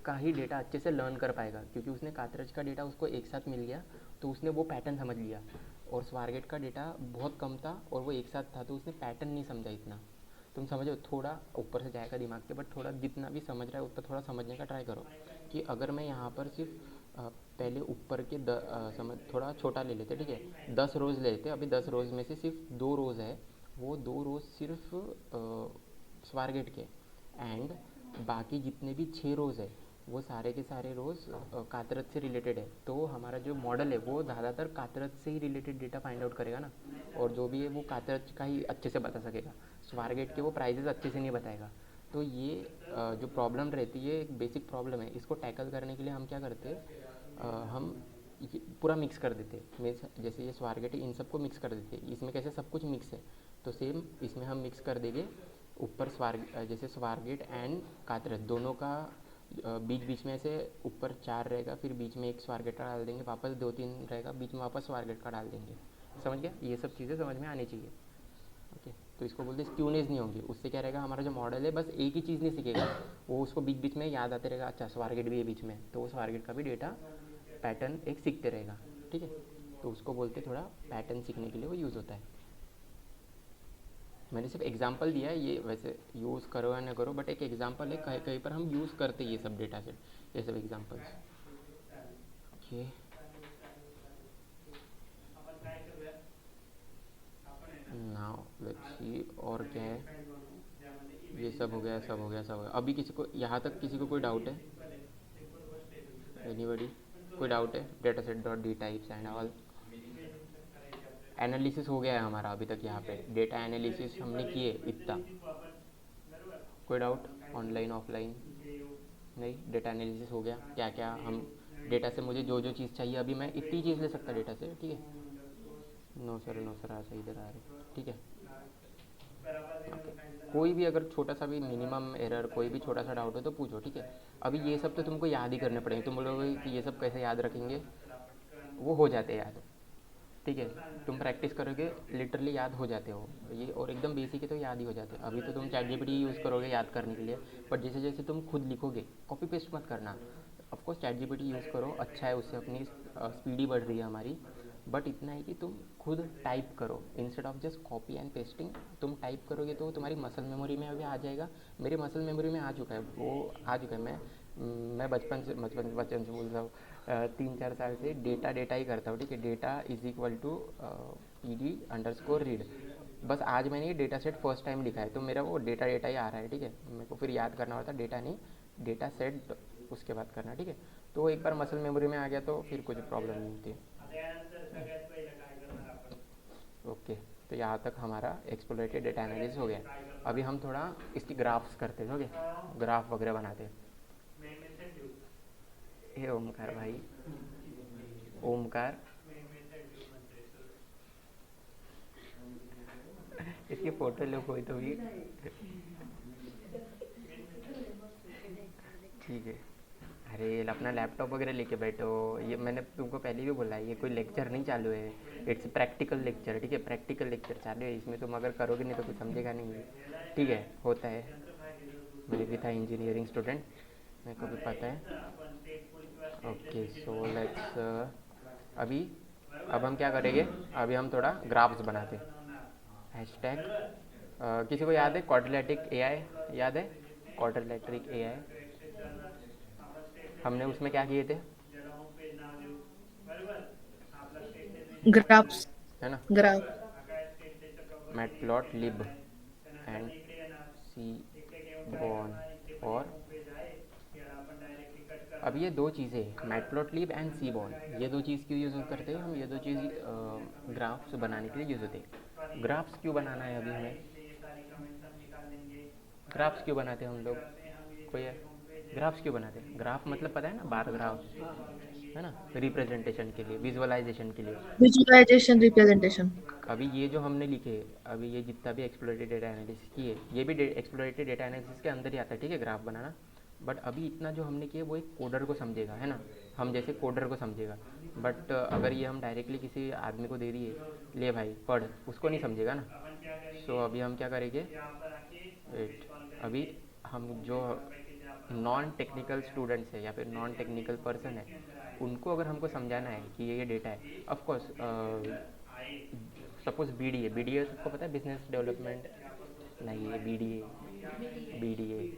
का ही डेटा अच्छे से लर्न कर पाएगा, क्योंकि उसने कातरज का डेटा उसको एक साथ मिल गया तो उसने वो पैटर्न समझ लिया। और स्वारगेट का डेटा बहुत कम था और वो एक साथ था, तो उसने पैटर्न नहीं समझा इतना। तुम समझो, थोड़ा ऊपर से जाएगा दिमाग के, बट थोड़ा जितना भी समझ रहा है उतना थोड़ा समझने का ट्राई करो कि अगर मैं यहाँ पर सिर्फ पहले ऊपर के समझ थोड़ा छोटा ले लेते, ठीक है, 10 रोज़ ले लेते। अभी 10 रोज़ में से सिर्फ 2 रोज़ है, वो 2 रोज़ सिर्फ स्वारगेट के, एंड बाकी जितने भी 6 रोज़ है वो सारे के सारे रोज़ कातरज से रिलेटेड है। तो हमारा जो मॉडल है वो ज़्यादातर कातरज से ही रिलेटेड डेटा फाइंड आउट करेगा ना, और जो भी है वो कातरज का ही अच्छे से बता सकेगा। स्वारगेट के वो प्राइजेस अच्छे से नहीं बताएगा। तो ये जो प्रॉब्लम रहती है, एक बेसिक प्रॉब्लम है। इसको टैकल करने के लिए हम क्या करते हैं, हम ये पूरा मिक्स कर देते हैं। जैसे ये स्वारगेट है, इन सबको मिक्स कर देते हैं। इसमें कैसे सब कुछ मिक्स है, तो सेम इसमें हम मिक्स कर देंगे। ऊपर जैसे स्वारगेट एंड कातरज दोनों का बीच बीच में से ऊपर 4 रहेगा, फिर बीच में एक स्वारगेट का डाल देंगे, वापस 2-3 रहेगा, बीच में वापस स्वारगेट का डाल देंगे। समझ गया, ये सब चीज़ें समझ में आनी चाहिए। ओके, तो इसको बोलते हैं स्क्यूनेज नहीं होगी। उससे क्या रहेगा, हमारा जो मॉडल है बस एक ही चीज़ नहीं सीखेगा, वो उसको बीच बीच में याद आते रहेगा, अच्छा स्वारगेट भी है बीच में, तो वो स्वारगेट का भी डेटा पैटर्न एक सीखते रहेगा। ठीक है, तो उसको बोलते थोड़ा पैटर्न सीखने के लिए वो यूज़ होता है। मैंने सिर्फ एग्जांपल दिया है, ये वैसे यूज़ करो या ना करो, बट एक एग्जांपल है, कहीं कहीं पर हम यूज़ करते ये सब डेटा सेट, ये सब examples. Okay, now let's see और क्या है। ये सब हो गया, सब हो गया, सब हो गया। अभी किसी को यहाँ तक किसी को कोई डाउट है, एनीबडी कोई डाउट है, data set dot D types and all. Analysis हो गया है हमारा अभी तक, यहाँ पे डेटा एनालिसिस हमने किए इतना। कोई डाउट, ऑनलाइन ऑफलाइन? नहीं, डेटा एनालिसिस हो गया। क्या क्या हम डेटा से, मुझे जो जो चीज़ चाहिए, अभी मैं इतनी चीज़ ले सकता डेटा से, ठीक है। नो सर ऐसा इधर आ रहे, ठीक है। कोई भी अगर छोटा सा भी मिनिमम एरर, कोई भी छोटा सा डाउट हो तो पूछो, ठीक है। अभी ये सब तो तुमको याद ही करने पड़ेंगे। तुम बोलोगे कि ये सब कैसे याद रखेंगे, वो हो जाते हैं याद, ठीक है। तुम प्रैक्टिस करोगे लिटरली याद हो जाते हो ये, और एकदम बेसिक है तो याद ही हो जाते हैं। अभी तो तुम ChatGPT यूज़ करोगे याद करने के लिए, बट जैसे जैसे तुम खुद लिखोगे, कॉपी पेस्ट मत करना। ऑफकोर्स ChatGPT यूज़ करो, अच्छा है, उससे अपनी स्पीड बढ़ रही है हमारी, बट इतना है कि तुम खुद टाइप करो instead of just copy and pasting. तुम टाइप करोगे तो तुम्हारी मसल मेमोरी में अभी आ जाएगा। मेरे मसल मेमोरी में आ चुका है, वो आ चुका है। मैं बचपन से बोल रहा हूँ, 3-4 साल से डेटा ही करता हूँ, ठीक है। Data is equal to PD_read। बस आज मैंने ये डेटा सेट फर्स्ट टाइम लिखा है, तो मेरा वो डेटा ही आ रहा है, ठीक है। मेरे को फिर याद करना होता, डेटा नहीं, डेटा सेट उसके बाद करना, ठीक है। तो एक बार मसल मेमोरी में आ गया तो फिर कुछ प्रॉब्लम नहीं होती। ओके, तो यहाँ तक हमारा एक्सप्लोरेटेड डेटा एनालिसिस हो गया। अभी हम थोड़ा इसकी ग्राफ्स करते हैं, ओके, ग्राफ वगैरह बनाते हैं। हे ओमकार भाई, ओमकार इसकी फोटो लो कोई तो भी। ठीक है। अरे अपना लैपटॉप वगैरह लेके बैठो। ये मैंने तुमको पहले भी बोला है, ये कोई लेक्चर नहीं चालू है, इट्स प्रैक्टिकल लेक्चर। ठीक है, प्रैक्टिकल लेक्चर चालू है, इसमें तुम अगर करोगे नहीं तो कुछ समझेगा नहीं। ठीक है, होता है, मैं भी था इंजीनियरिंग स्टूडेंट, मेरे को भी पता है। ओके सो लेट्स अभी अब हम क्या करेंगे, अभी हम थोड़ा ग्राफ्स बनाते हैं। हैशटैग किसी को याद है क्वाड्रिलेटिक एआई? याद है क्वाड्रिलेटरिक एआई? हमने उसमें क्या किए थे, ग्राफ्स, है ना? ग्राफ। Matplotlib and सीबॉन। और अब ये दो चीज़ें हैं, मैटप्लॉटलिब एंड सीबॉन, ये दो चीज़ क्यों यूज़ करते हैं हम? ये दो चीज़ ग्राफ्स बनाने के लिए यूज़ होते हैं। ग्राफ्स क्यों बनाना है अभी हमें? ग्राफ्स क्यों बनाते हैं हम लोग? कोई है ग्राफ्स क्यों बनाते हैं? ग्राफ मतलब पता है ना, बार ग्राफ, है ना, रिप्रेजेंटेशन के लिए, विजुअलाइजेशन के लिए। Visualisation, representation. अभी ये जो हमने लिखे, अभी ये जितना भी एक्सप्लोरेटेड डेटा एनालिसिस किए, ये भी एक्सप्लोरेटेड डेटा एनालिसिस के अंदर ही आता है। ठीक है, ग्राफ बनाना। बट अभी इतना जो हमने किया वो एक कोडर को समझेगा, है ना, हम जैसे कोडर को समझेगा। बट अगर ये हम डायरेक्टली किसी आदमी को दे दिए, ले भाई पढ़, उसको नहीं समझेगा ना। सो अभी हम क्या करेंगे, वेट, अभी हम जो नॉन टेक्निकल स्टूडेंट्स है या फिर नॉन टेक्निकल पर्सन है, उनको अगर हमको समझाना है कि ये डेटा है, of course suppose B D A सबको पता है, बिजनेस डेवलपमेंट, नहीं ये B D A,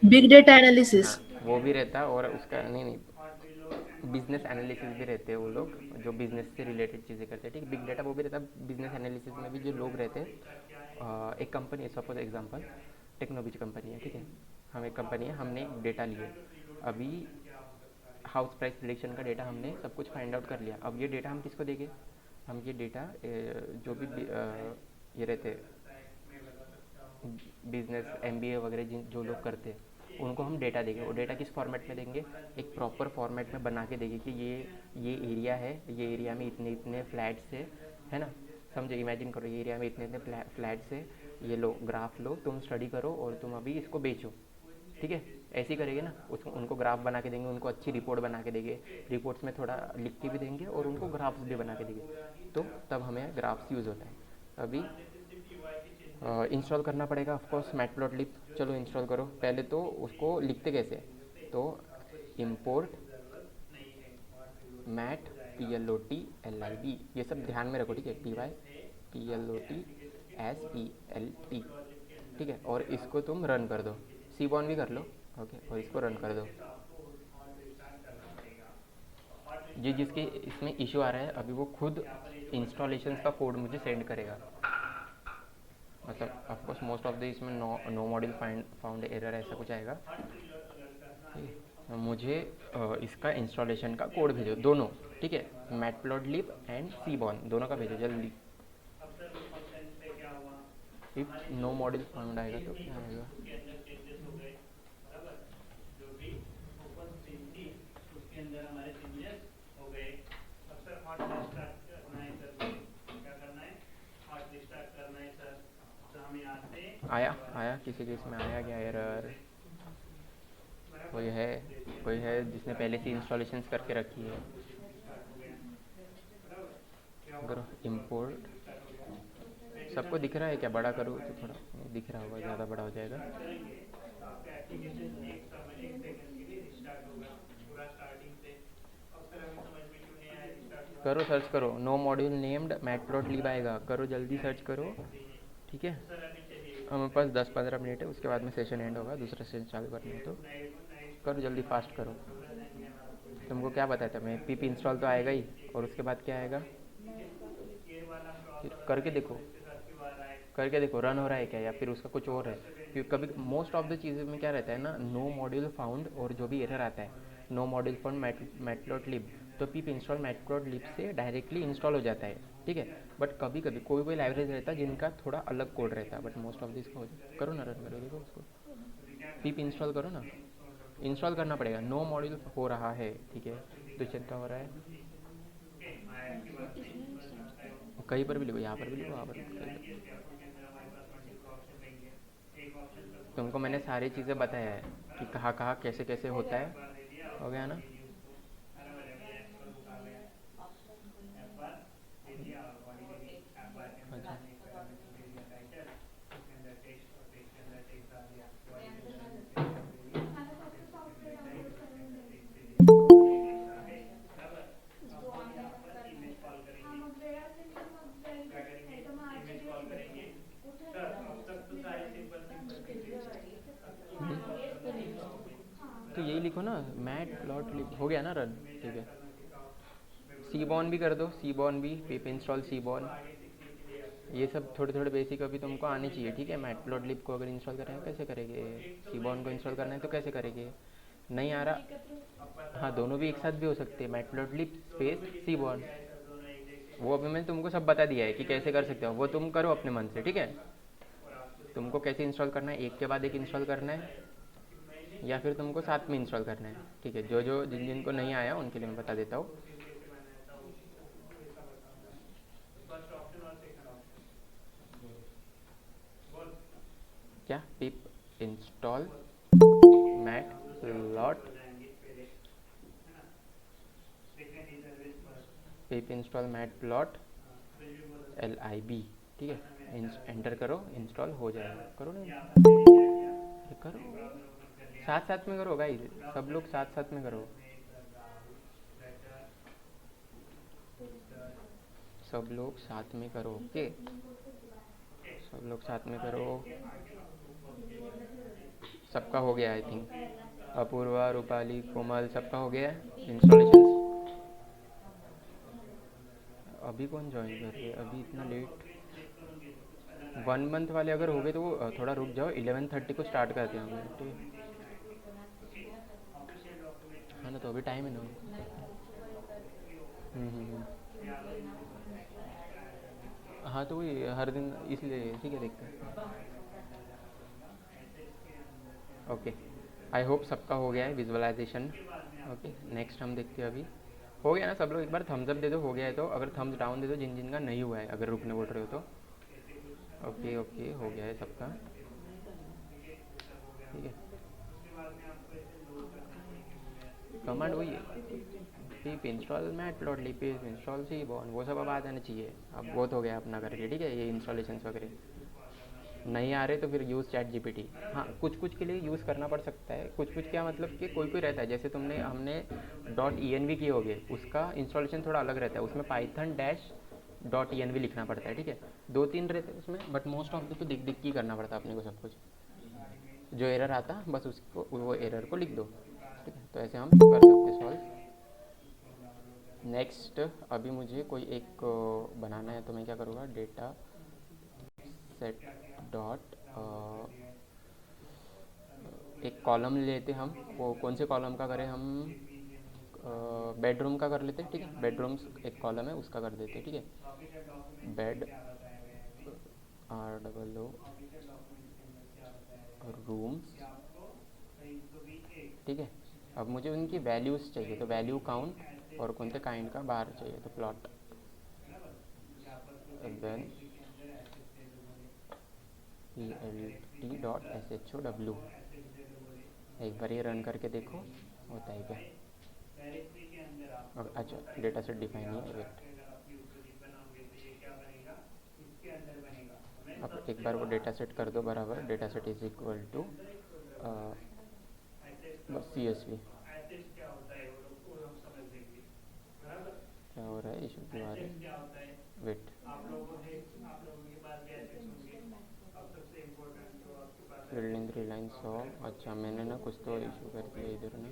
big data हाँ एनालिसिस। वो भी रहता है। और उसका नहीं बिजनेस एनालिसिस भी रहते हैं वो लोग, जो बिजनेस से रिलेटेड चीज़ें करते हैं। ठीक है, बिग डेटा वो भी रहता है। बिजनेस एनालिसिस में भी जो लोग रहते हैं, एक कंपनी है, सपोज एग्जांपल टेक्नोलॉजी कंपनी है। ठीक है, हम एक कंपनी है, हमने एक डेटा लिए, अभी हाउस प्राइस प्रिडिक्शन का डेटा हमने सब कुछ फाइंड आउट कर लिया। अब ये डेटा हम किसको देंगे? हम ये डेटा जो भी ये रहते बिजनेस एमबीए वगैरह जिन जो लोग करते हैं, उनको हम डेटा देंगे। वो डेटा किस फॉर्मेट में देंगे? एक प्रॉपर फॉर्मेट में बना के देंगे कि ये एरिया है, ये एरिया में इतने इतने फ्लैट्स है ना, समझो, इमेजिन करो ये एरिया में इतने इतने फ्लैट्स है, ये लो ग्राफ लो, तुम स्टडी करो और तुम अभी इसको बेचो। ठीक है, ऐसे ही करेंगे ना, उसको उनको ग्राफ बना के देंगे, उनको अच्छी रिपोर्ट बना के देंगे, रिपोर्ट्स में थोड़ा लिख के भी देंगे और उनको ग्राफ्स भी बना के देंगे, तो तब हमें ग्राफ्स यूज़ होता है। अभी इंस्टॉल करना पड़ेगा ऑफकोर्स मैटप्लॉटलिब। चलो इंस्टॉल करो, पहले तो उसको लिखते कैसे, तो इम्पोर्ट मैट PLOTLIB, ये सब ध्यान में रखो। ठीक है, PYPLOTSELT। ठीक है, और इसको तुम रन कर दो, सीबॉन भी कर लो। ओके, और इसको रन कर दो। ये जिसके इसमें इशू आ रहा है, अभी वो खुद इंस्टॉलेशन का कोड मुझे सेंड करेगा। मतलब ऑफकोर्स मोस्ट ऑफ द इसमें नो मॉड्यूल फाउंड एरर ऐसा कुछ आएगा। ठीक है, मुझे इसका इंस्टॉलेशन का कोड भेजो दोनों। ठीक है, मैटप्लॉटलिब एंड सीबॉन दोनों का भेजो जल्दी। इफ नो मॉड्यूल फाउंड आएगा तो क्या आएगा? आया किसी के इसमें आया क्या एरर? कोई है जिसने पहले से इंस्टॉलेशन करके रखी है? अगर इंपोर्ट सबको दिख रहा है क्या? बड़ा करूँ तो थोड़ा दिख रहा होगा, ज़्यादा बड़ा हो जाएगा। करो, सर्च करो, नो मॉड्यूल नेम्ड मैटप्लॉटलिब आएगा, करो जल्दी सर्च करो। ठीक है, हमारे पास 10-15 मिनट है, उसके बाद में सेशन एंड होगा, दूसरा सेशन चालू करना है, तो करो जल्दी, फास्ट करो। तुमको क्या बताया था मैं, पिप इंस्टॉल तो आएगा ही, और उसके बाद क्या आएगा? करके देखो रन हो रहा है क्या, या फिर उसका कुछ और है। क्योंकि कभी मोस्ट ऑफ द चीज़ें में क्या रहता है ना, नो मॉड्यूल फाउंड, और जो भी एरर आता है नो मॉड्यूल फाउंड मैटप्लॉटलिब, तो पिप इंस्टॉल मैटप्लॉटलिब से डायरेक्टली इंस्टॉल हो जाता है। ठीक है, बट कभी कभी कोई लाइब्रेरी रहता है जिनका थोड़ा अलग कोड रहता है, बट मोस्ट ऑफ दिस हो जाए। करो ना, रन करो, देखो उसको, पिप इंस्टॉल करो ना, इंस्टॉल करना पड़ेगा। नो मॉड्यूल हो रहा है, ठीक है, तो चिंता हो रहा है, कहीं पर भी लिखो, यहाँ पर भी लिखो, वहाँ पर भी लिखो। तुमको मैंने सारी चीज़ें बताया है कि कहाँ कहाँ कैसे कैसे होता है, हो गया ना? अच्छा, तो यही लिखो ना, मैट प्लॉट हो गया ना रन, ठीक है। सीबॉन भी कर दो, सीबॉन भी, पिप इंस्टॉल सीबॉन, ये सब थोड़े थोड़े बेसिक अभी तुमको आने चाहिए, ठीक है। मैट प्लॉट लिप को अगर इंस्टॉल करना है कैसे करेंगे, सीबॉन को इंस्टॉल करना है तो कैसे करेंगे, नहीं आ रहा। हाँ, दोनों भी एक साथ भी हो सकते हैं, मैट प्लॉट लिप स्पेस सीबॉन। वो अभी मैंने तुमको सब बता दिया है कि कैसे कर सकते हो, वो तुम करो अपने मन से, ठीक है। तुमको कैसे इंस्टॉल करना है, एक के बाद एक इंस्टॉल करना है या फिर तुमको साथ में इंस्टॉल करना है, ठीक है। जो जो जिन जिन को नहीं आया उनके लिए मैं बता देता हूँ। क्या, pip install mat plot, pip install mat plot LIB, ठीक है। एंटर करो, इंस्टॉल हो जाएगा। करो नहीं, अरे करो, साथ साथ में करो भाई, सब लोग साथ साथ में करो, सब लोग साथ में करो, ओके, सब लोग साथ में करो। सबका हो गया आई थिंक, अपूर्वा, रूपाली, कोमल, सबका हो गया है इंस्टॉलेशन। अभी कौन ज्वाइन कर रही है, अभी इतना लेट? 1 मंथ वाले अगर हो गए तो वो थोड़ा रुक जाओ, 11:30 को स्टार्ट करते हैं हम लोग, ठीक है। हाँ ना, तो अभी टाइम है ना। हम्म। हाँ तो वही हर दिन इसलिए, ठीक है, देखते हैं। ओके, आई होप सबका हो गया है विजुअलाइजेशन। ओके, नेक्स्ट हम देखते हैं। अभी हो गया ना सब लोग, एक बार थम्स अप दे दो, हो गया है तो। अगर थम्स डाउन दे दो जिन जिन का नहीं हुआ है, अगर रुकने बोल रहे हो तो। ओके ओके, हो गया है सबका, ठीक है। कमांड वही है, pip install mat plot lip install seaborn, वो सब अब आ जाना चाहिए। अब बहुत हो गया अपना करके, ठीक है। ये इंस्टॉलेशन वगैरह नहीं आ रहे तो फिर यूज़ चैट GPT। हाँ, कुछ कुछ के लिए यूज़ करना पड़ सकता है, कुछ कुछ क्या मतलब कि कोई कोई रहता है, जैसे हमने .env किए होगे, उसका इंस्टॉलेशन थोड़ा अलग रहता है, उसमें python-.env लिखना पड़ता है, ठीक है। 2-3 रहते हैं उसमें, बट मोस्ट ऑफ द तो दिख दिख के ही करना पड़ता है अपने को सब कुछ। जो एरर आता बस उसको, वो एरर को लिख दो, ठीक है। तो ऐसे हम कर सकते सॉल्व। नेक्स्ट, अभी मुझे कोई एक बनाना है, तो मैं क्या करूँगा, डेटा सेट डॉट, एक कॉलम लेते हम। वो कौन से कॉलम का करें हम, बेडरूम का कर लेते हैं, ठीक है। बेडरूम्स एक कॉलम है, उसका कर देते हैं, ठीक है। बेड ROO रूम्स, ठीक है। अब मुझे उनकी वैल्यूज़ चाहिए, तो वैल्यू काउंट और कौन से काइंड का बार चाहिए, तो प्लॉट देन PLT.show, एक बार ये रन करके देखो होता है क्या। और अच्छा, डेटा सेट डिफाइन नहीं है, वेट। अब एक बार वो डेटा सेट कर दो बराबर, data set is equal to बस CSV। क्या हो रहा है, इशू क्यों आ रहा है, वेट। बिल्डिंग 3 लाइन्स हो, अच्छा मैंने ना कुछ तो इशू कर दिया इधर ना,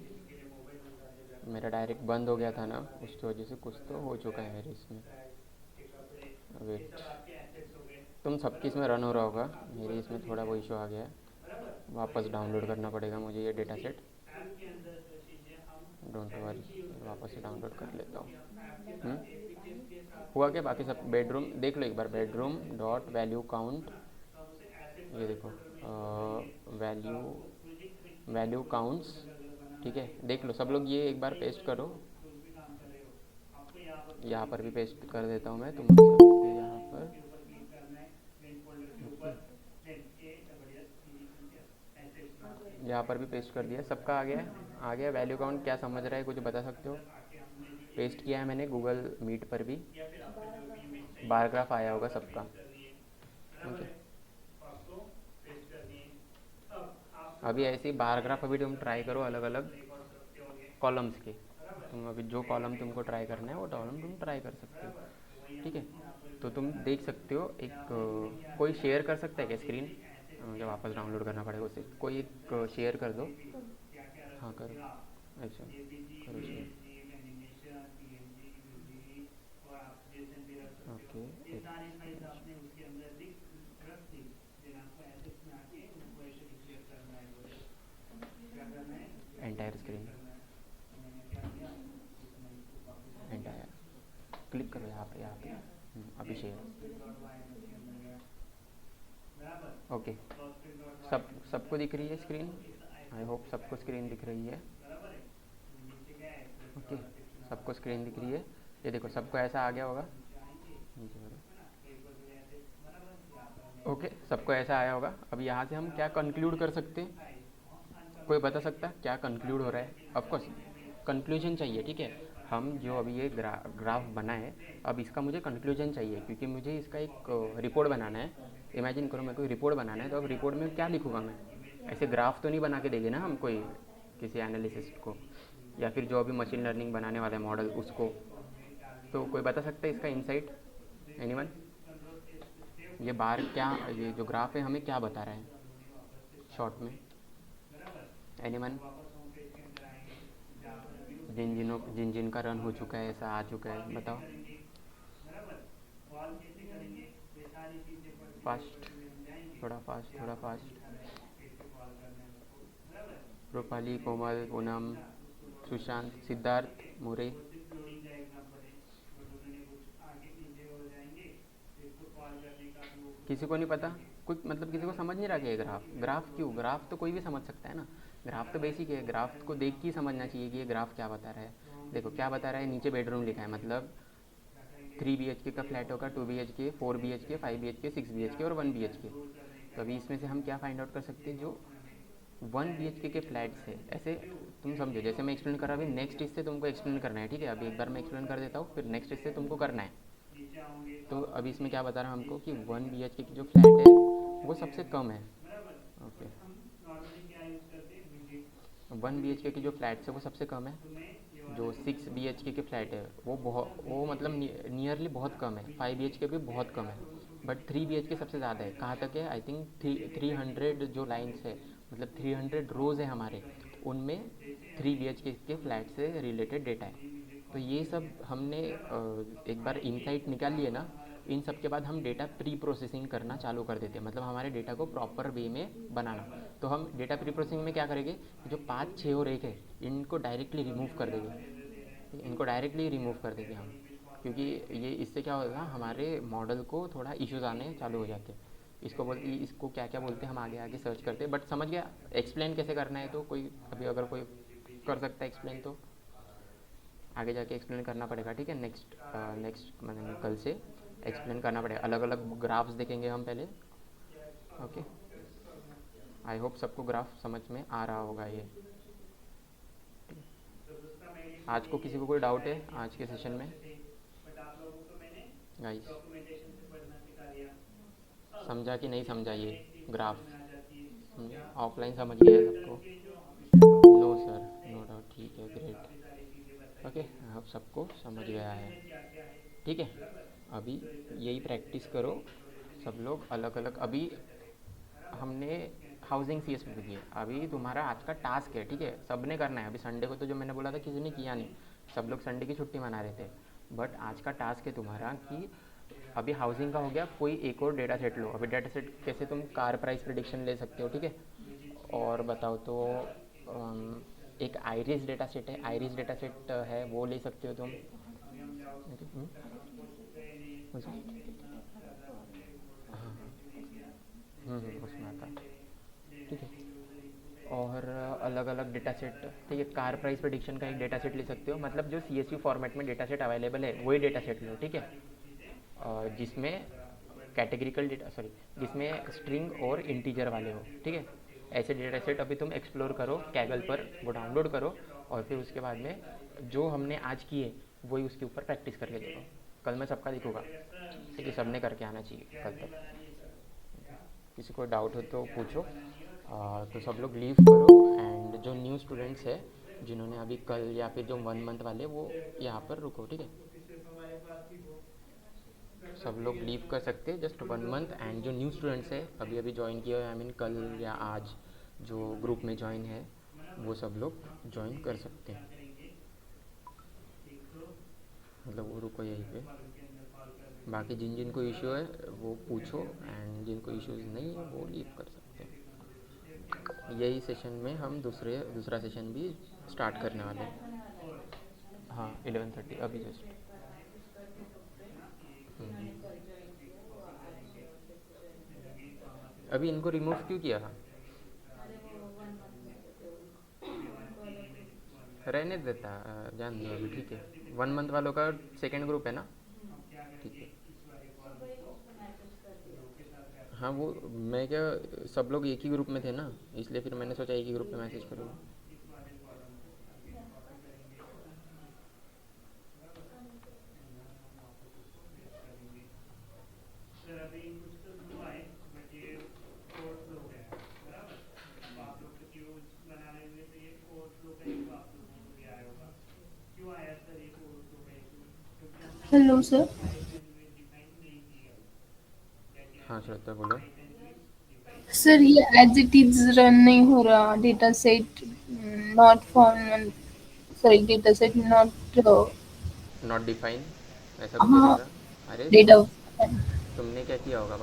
मेरा डायरेक्ट बंद हो गया था ना, उसकी वजह से कुछ तो हो चुका है मेरे इसमें, वेट। तुम सबकी इसमें रन हो रहा होगा, मेरी इसमें थोड़ा वो इशू आ गया है, वापस डाउनलोड करना पड़ेगा मुझे ये डेटा सेट। डोंट वरी, वापस से डाउनलोड कर लेता हूँ। हुआ क्या, बाकी सब बेडरूम देख लो एक बार, बेडरूम डॉट वैल्यू काउंट, ये देखो वैल्यू काउंट्स, ठीक है। देख लो सब लोग, ये एक बार पेस्ट करो, यहाँ पर भी पेस्ट कर देता हूँ मैं तुम सबके यहाँ पर, यहाँ पर भी पेस्ट कर दिया, सबका आ गया है। आ गया वैल्यू काउंट, क्या समझ रहा है कुछ बता सकते हो? पेस्ट किया है मैंने गूगल मीट पर भी, बार ग्राफ आया होगा सबका। ठीक है, अभी ऐसे ही बार ग्राफ अभी तुम ट्राई करो अलग अलग कॉलम्स के। तुम अभी जो कॉलम तुमको ट्राई करना है वो कॉलम तुम ट्राई कर सकते हो। ठीक है, तो तुम देख सकते हो। एक कोई शेयर कर सकता है क्या स्क्रीन? मुझे वापस डाउनलोड करना पड़ेगा उसे। कोई एक शेयर कर दो। हाँ करो, अच्छा करो share. Okay, entire screen, entire click करो यहाँ पे, यहाँ पे। अभी शेयर। ओके, सबको दिख रही है स्क्रीन? आई होप सबको स्क्रीन दिख रही है। ओके, सबको स्क्रीन दिख रही है। ये देखो सबको ऐसा आ गया होगा। नीचे करो। ओके, सबको ऐसा आया होगा। अब यहाँ से हम क्या कंक्लूड कर सकते हैं? कोई बता सकता है क्या कंक्लूड हो रहा है? ऑफकोर्स कंक्लूजन चाहिए। ठीक है, हम जो अभी ये ग्राफ बना है, अब इसका मुझे कंक्लूजन चाहिए, क्योंकि मुझे इसका एक रिपोर्ट बनाना है। इमेजिन करो मेरे को रिपोर्ट बनाना है, तो अब रिपोर्ट में क्या लिखूँगा मैं? ऐसे ग्राफ तो नहीं बना के देंगे ना हम कोई किसी एनालिसिस्ट को, या फिर जो अभी मशीन लर्निंग बनाने वाला है मॉडल उसको। तो कोई बता सकता है इसका इंसाइट? एनीवन? ये बार क्या, ये जो ग्राफ है हमें क्या बता रहा है शॉर्ट में? एनीवन? जिन जिनका रन हो चुका है, ऐसा आ चुका है, बताओ। फास्ट, थोड़ा फास्ट, थोड़ा फास्ट। रूपाली, कोमल, पूनम, सुशांत, सिद्धार्थ, मुरे। किसी को नहीं पता? कुछ मतलब किसी को समझ नहीं रहा कि ये ग्राफ क्यों? ग्राफ तो कोई भी समझ सकता है ना। ग्राफ तो बेसिक है, ग्राफ को देख के ही समझना चाहिए कि ये ग्राफ क्या बता रहा है। देखो क्या बता रहा है, नीचे बेडरूम लिखा है, मतलब 3 BHK का फ्लैट होगा, 2 BHK, 4 BHK, 5 BHK, 6 BHK और 1 BHK। तो अभी इसमें से हम क्या फाइंड आउट कर सकते हैं? जो 1 BHK के फ्लैट्स है, ऐसे तुम समझो जैसे मैं एक्सप्लेन कर रहा हूँ, अभी नेक्स्ट इससे तुमको एक्सप्लेन करना है। ठीक है, अभी एक बार मैं एक्सप्लेन कर देता हूँ, फिर नेक्स्ट इससे तुमको करना है। तो अभी इसमें क्या बता रहा हूँ हमको कि 1 BHK की जो फ्लैट है वो सबसे कम है। ओके, 1 BHK की जो फ्लैट्स है वो सबसे कम है। जो 6 BHK के फ्लैट है वो मतलब नियरली बहुत कम है। 5 BHK भी बहुत कम है, बट 3 BHK सबसे ज़्यादा है। कहाँ तक है? आई थिंक 300 जो लाइन्स है, मतलब 300 रोज़ है हमारे, उनमें 3 BHK के फ्लैट से रिलेटेड डेटा है। तो ये सब हमने एक बार इनसाइट निकाल लिए ना, इन सब के बाद हम डेटा प्री प्रोसेसिंग करना चालू कर देते हैं, मतलब हमारे डेटा को प्रॉपर वे में बनाना। तो हम डेटा प्री प्रोसेसिंग में क्या करेंगे? जो 5, 6 और 1 है इनको डायरेक्टली रिमूव कर देंगे। इनको डायरेक्टली रिमूव कर देंगे हम, क्योंकि ये इससे क्या होगा, हमारे मॉडल को थोड़ा इश्यूज आने चालू हो जाते हैं। इसको क्या क्या बोलते हैं हम आगे आगे सर्च करते हैं, बट समझ गया एक्सप्लेन कैसे करना है? तो कोई अभी अगर कोई कर सकता है एक्सप्लेन तो आगे जाके एक्सप्लेन करना पड़ेगा। ठीक है, नेक्स्ट मतलब कल से एक्सप्लेन करना पड़ेगा। अलग अलग ग्राफ्स देखेंगे हम पहले। ओके, आई होप सबको ग्राफ समझ में आ रहा होगा ये। आज को किसी को कोई डाउट है आज के सेशन में? गाइस समझा कि नहीं समझा ये ग्राफ? ऑफलाइन समझ गया है सबको? No sir, no doubt. ठीक है, ग्रेट। ओके, अब सबको समझ गया है। ठीक है, अभी यही प्रैक्टिस करो सब लोग अलग अलग। अभी हमने हाउसिंग CSV की है, अभी तुम्हारा आज का टास्क है। ठीक है, सब ने करना है। अभी संडे को तो जो मैंने बोला था किसी ने किया नहीं, सब लोग संडे की छुट्टी मना रहे थे, बट आज का टास्क है तुम्हारा कि अभी हाउसिंग का हो गया, कोई एक और डेटा सेट लो। अभी डेटा सेट कैसे? तुम कार प्राइस प्रिडिक्शन ले सकते हो। ठीक है, और बताओ तो एक आइरिस डेटा सेट है, आइरिस डेटा सेट है, वो ले सकते हो तुम। हाँ, उसमें आता है। ठीक है, और अलग अलग डेटा सेट। ठीक है, कार प्राइस प्रेडिक्शन का एक डेटा सेट ले सकते हो, मतलब जो CSV फॉर्मेट में डेटा सेट अवेलेबल है वही डेटा सेट लो। ठीक है, जिसमें कैटेगरिकल डेटा जिसमें स्ट्रिंग और इंटीजर वाले हो। ठीक है, ऐसे डेटा सेट अभी तुम एक्सप्लोर करो कैगल पर, वो डाउनलोड करो, और फिर उसके बाद में जो हमने आज किए वही उसके ऊपर प्रैक्टिस करके देखो। कल मैं सबका लिखूँगा, ठीक है, सबने करके आना चाहिए कल तक। किसी को डाउट हो तो पूछो। तो सब लोग लीव करो, एंड जो न्यू स्टूडेंट्स है जिन्होंने अभी कल या फिर जो 1 मंथ वाले, वो यहाँ पर रुको, ठीक है। सब लोग लीव कर सकते हैं जस्ट 1 मंथ, एंड जो न्यू स्टूडेंट्स है अभी अभी ज्वाइन किया है, आई मीन कल या आज जो ग्रुप में ज्वाइन है, वो सब लोग ज्वाइन कर सकते हैं। मतलब वो रुको यहीं पे, बाकी जिन जिनको इशू है वो पूछो, एंड जिनको इश्यूज नहीं है वो लीव कर सकते हैं। यही सेशन में हम दूसरा सेशन भी स्टार्ट करने वाले हैं। हाँ 11:30 अभी जस्ट। अभी इनको रिमूव क्यों किया? रहने देता, जान दो अभी, ठीक है। 1 मंथ वालों का सेकेंड ग्रुप है ना, ठीक है। हाँ वो मैं क्या, सब लोग एक ही ग्रुप में थे ना, इसलिए फिर मैंने सोचा एक ही ग्रुप पे मैसेज करूँगा। Hello sir. हाँ श्रद्धा बोलो। सर ये एज इट इज रन नहीं हो रहा, data set not found, sorry data set not, not define, ऐसा कुछ हाँ दिखा रहा। अरे डेटा। तुमने क्या किया होगा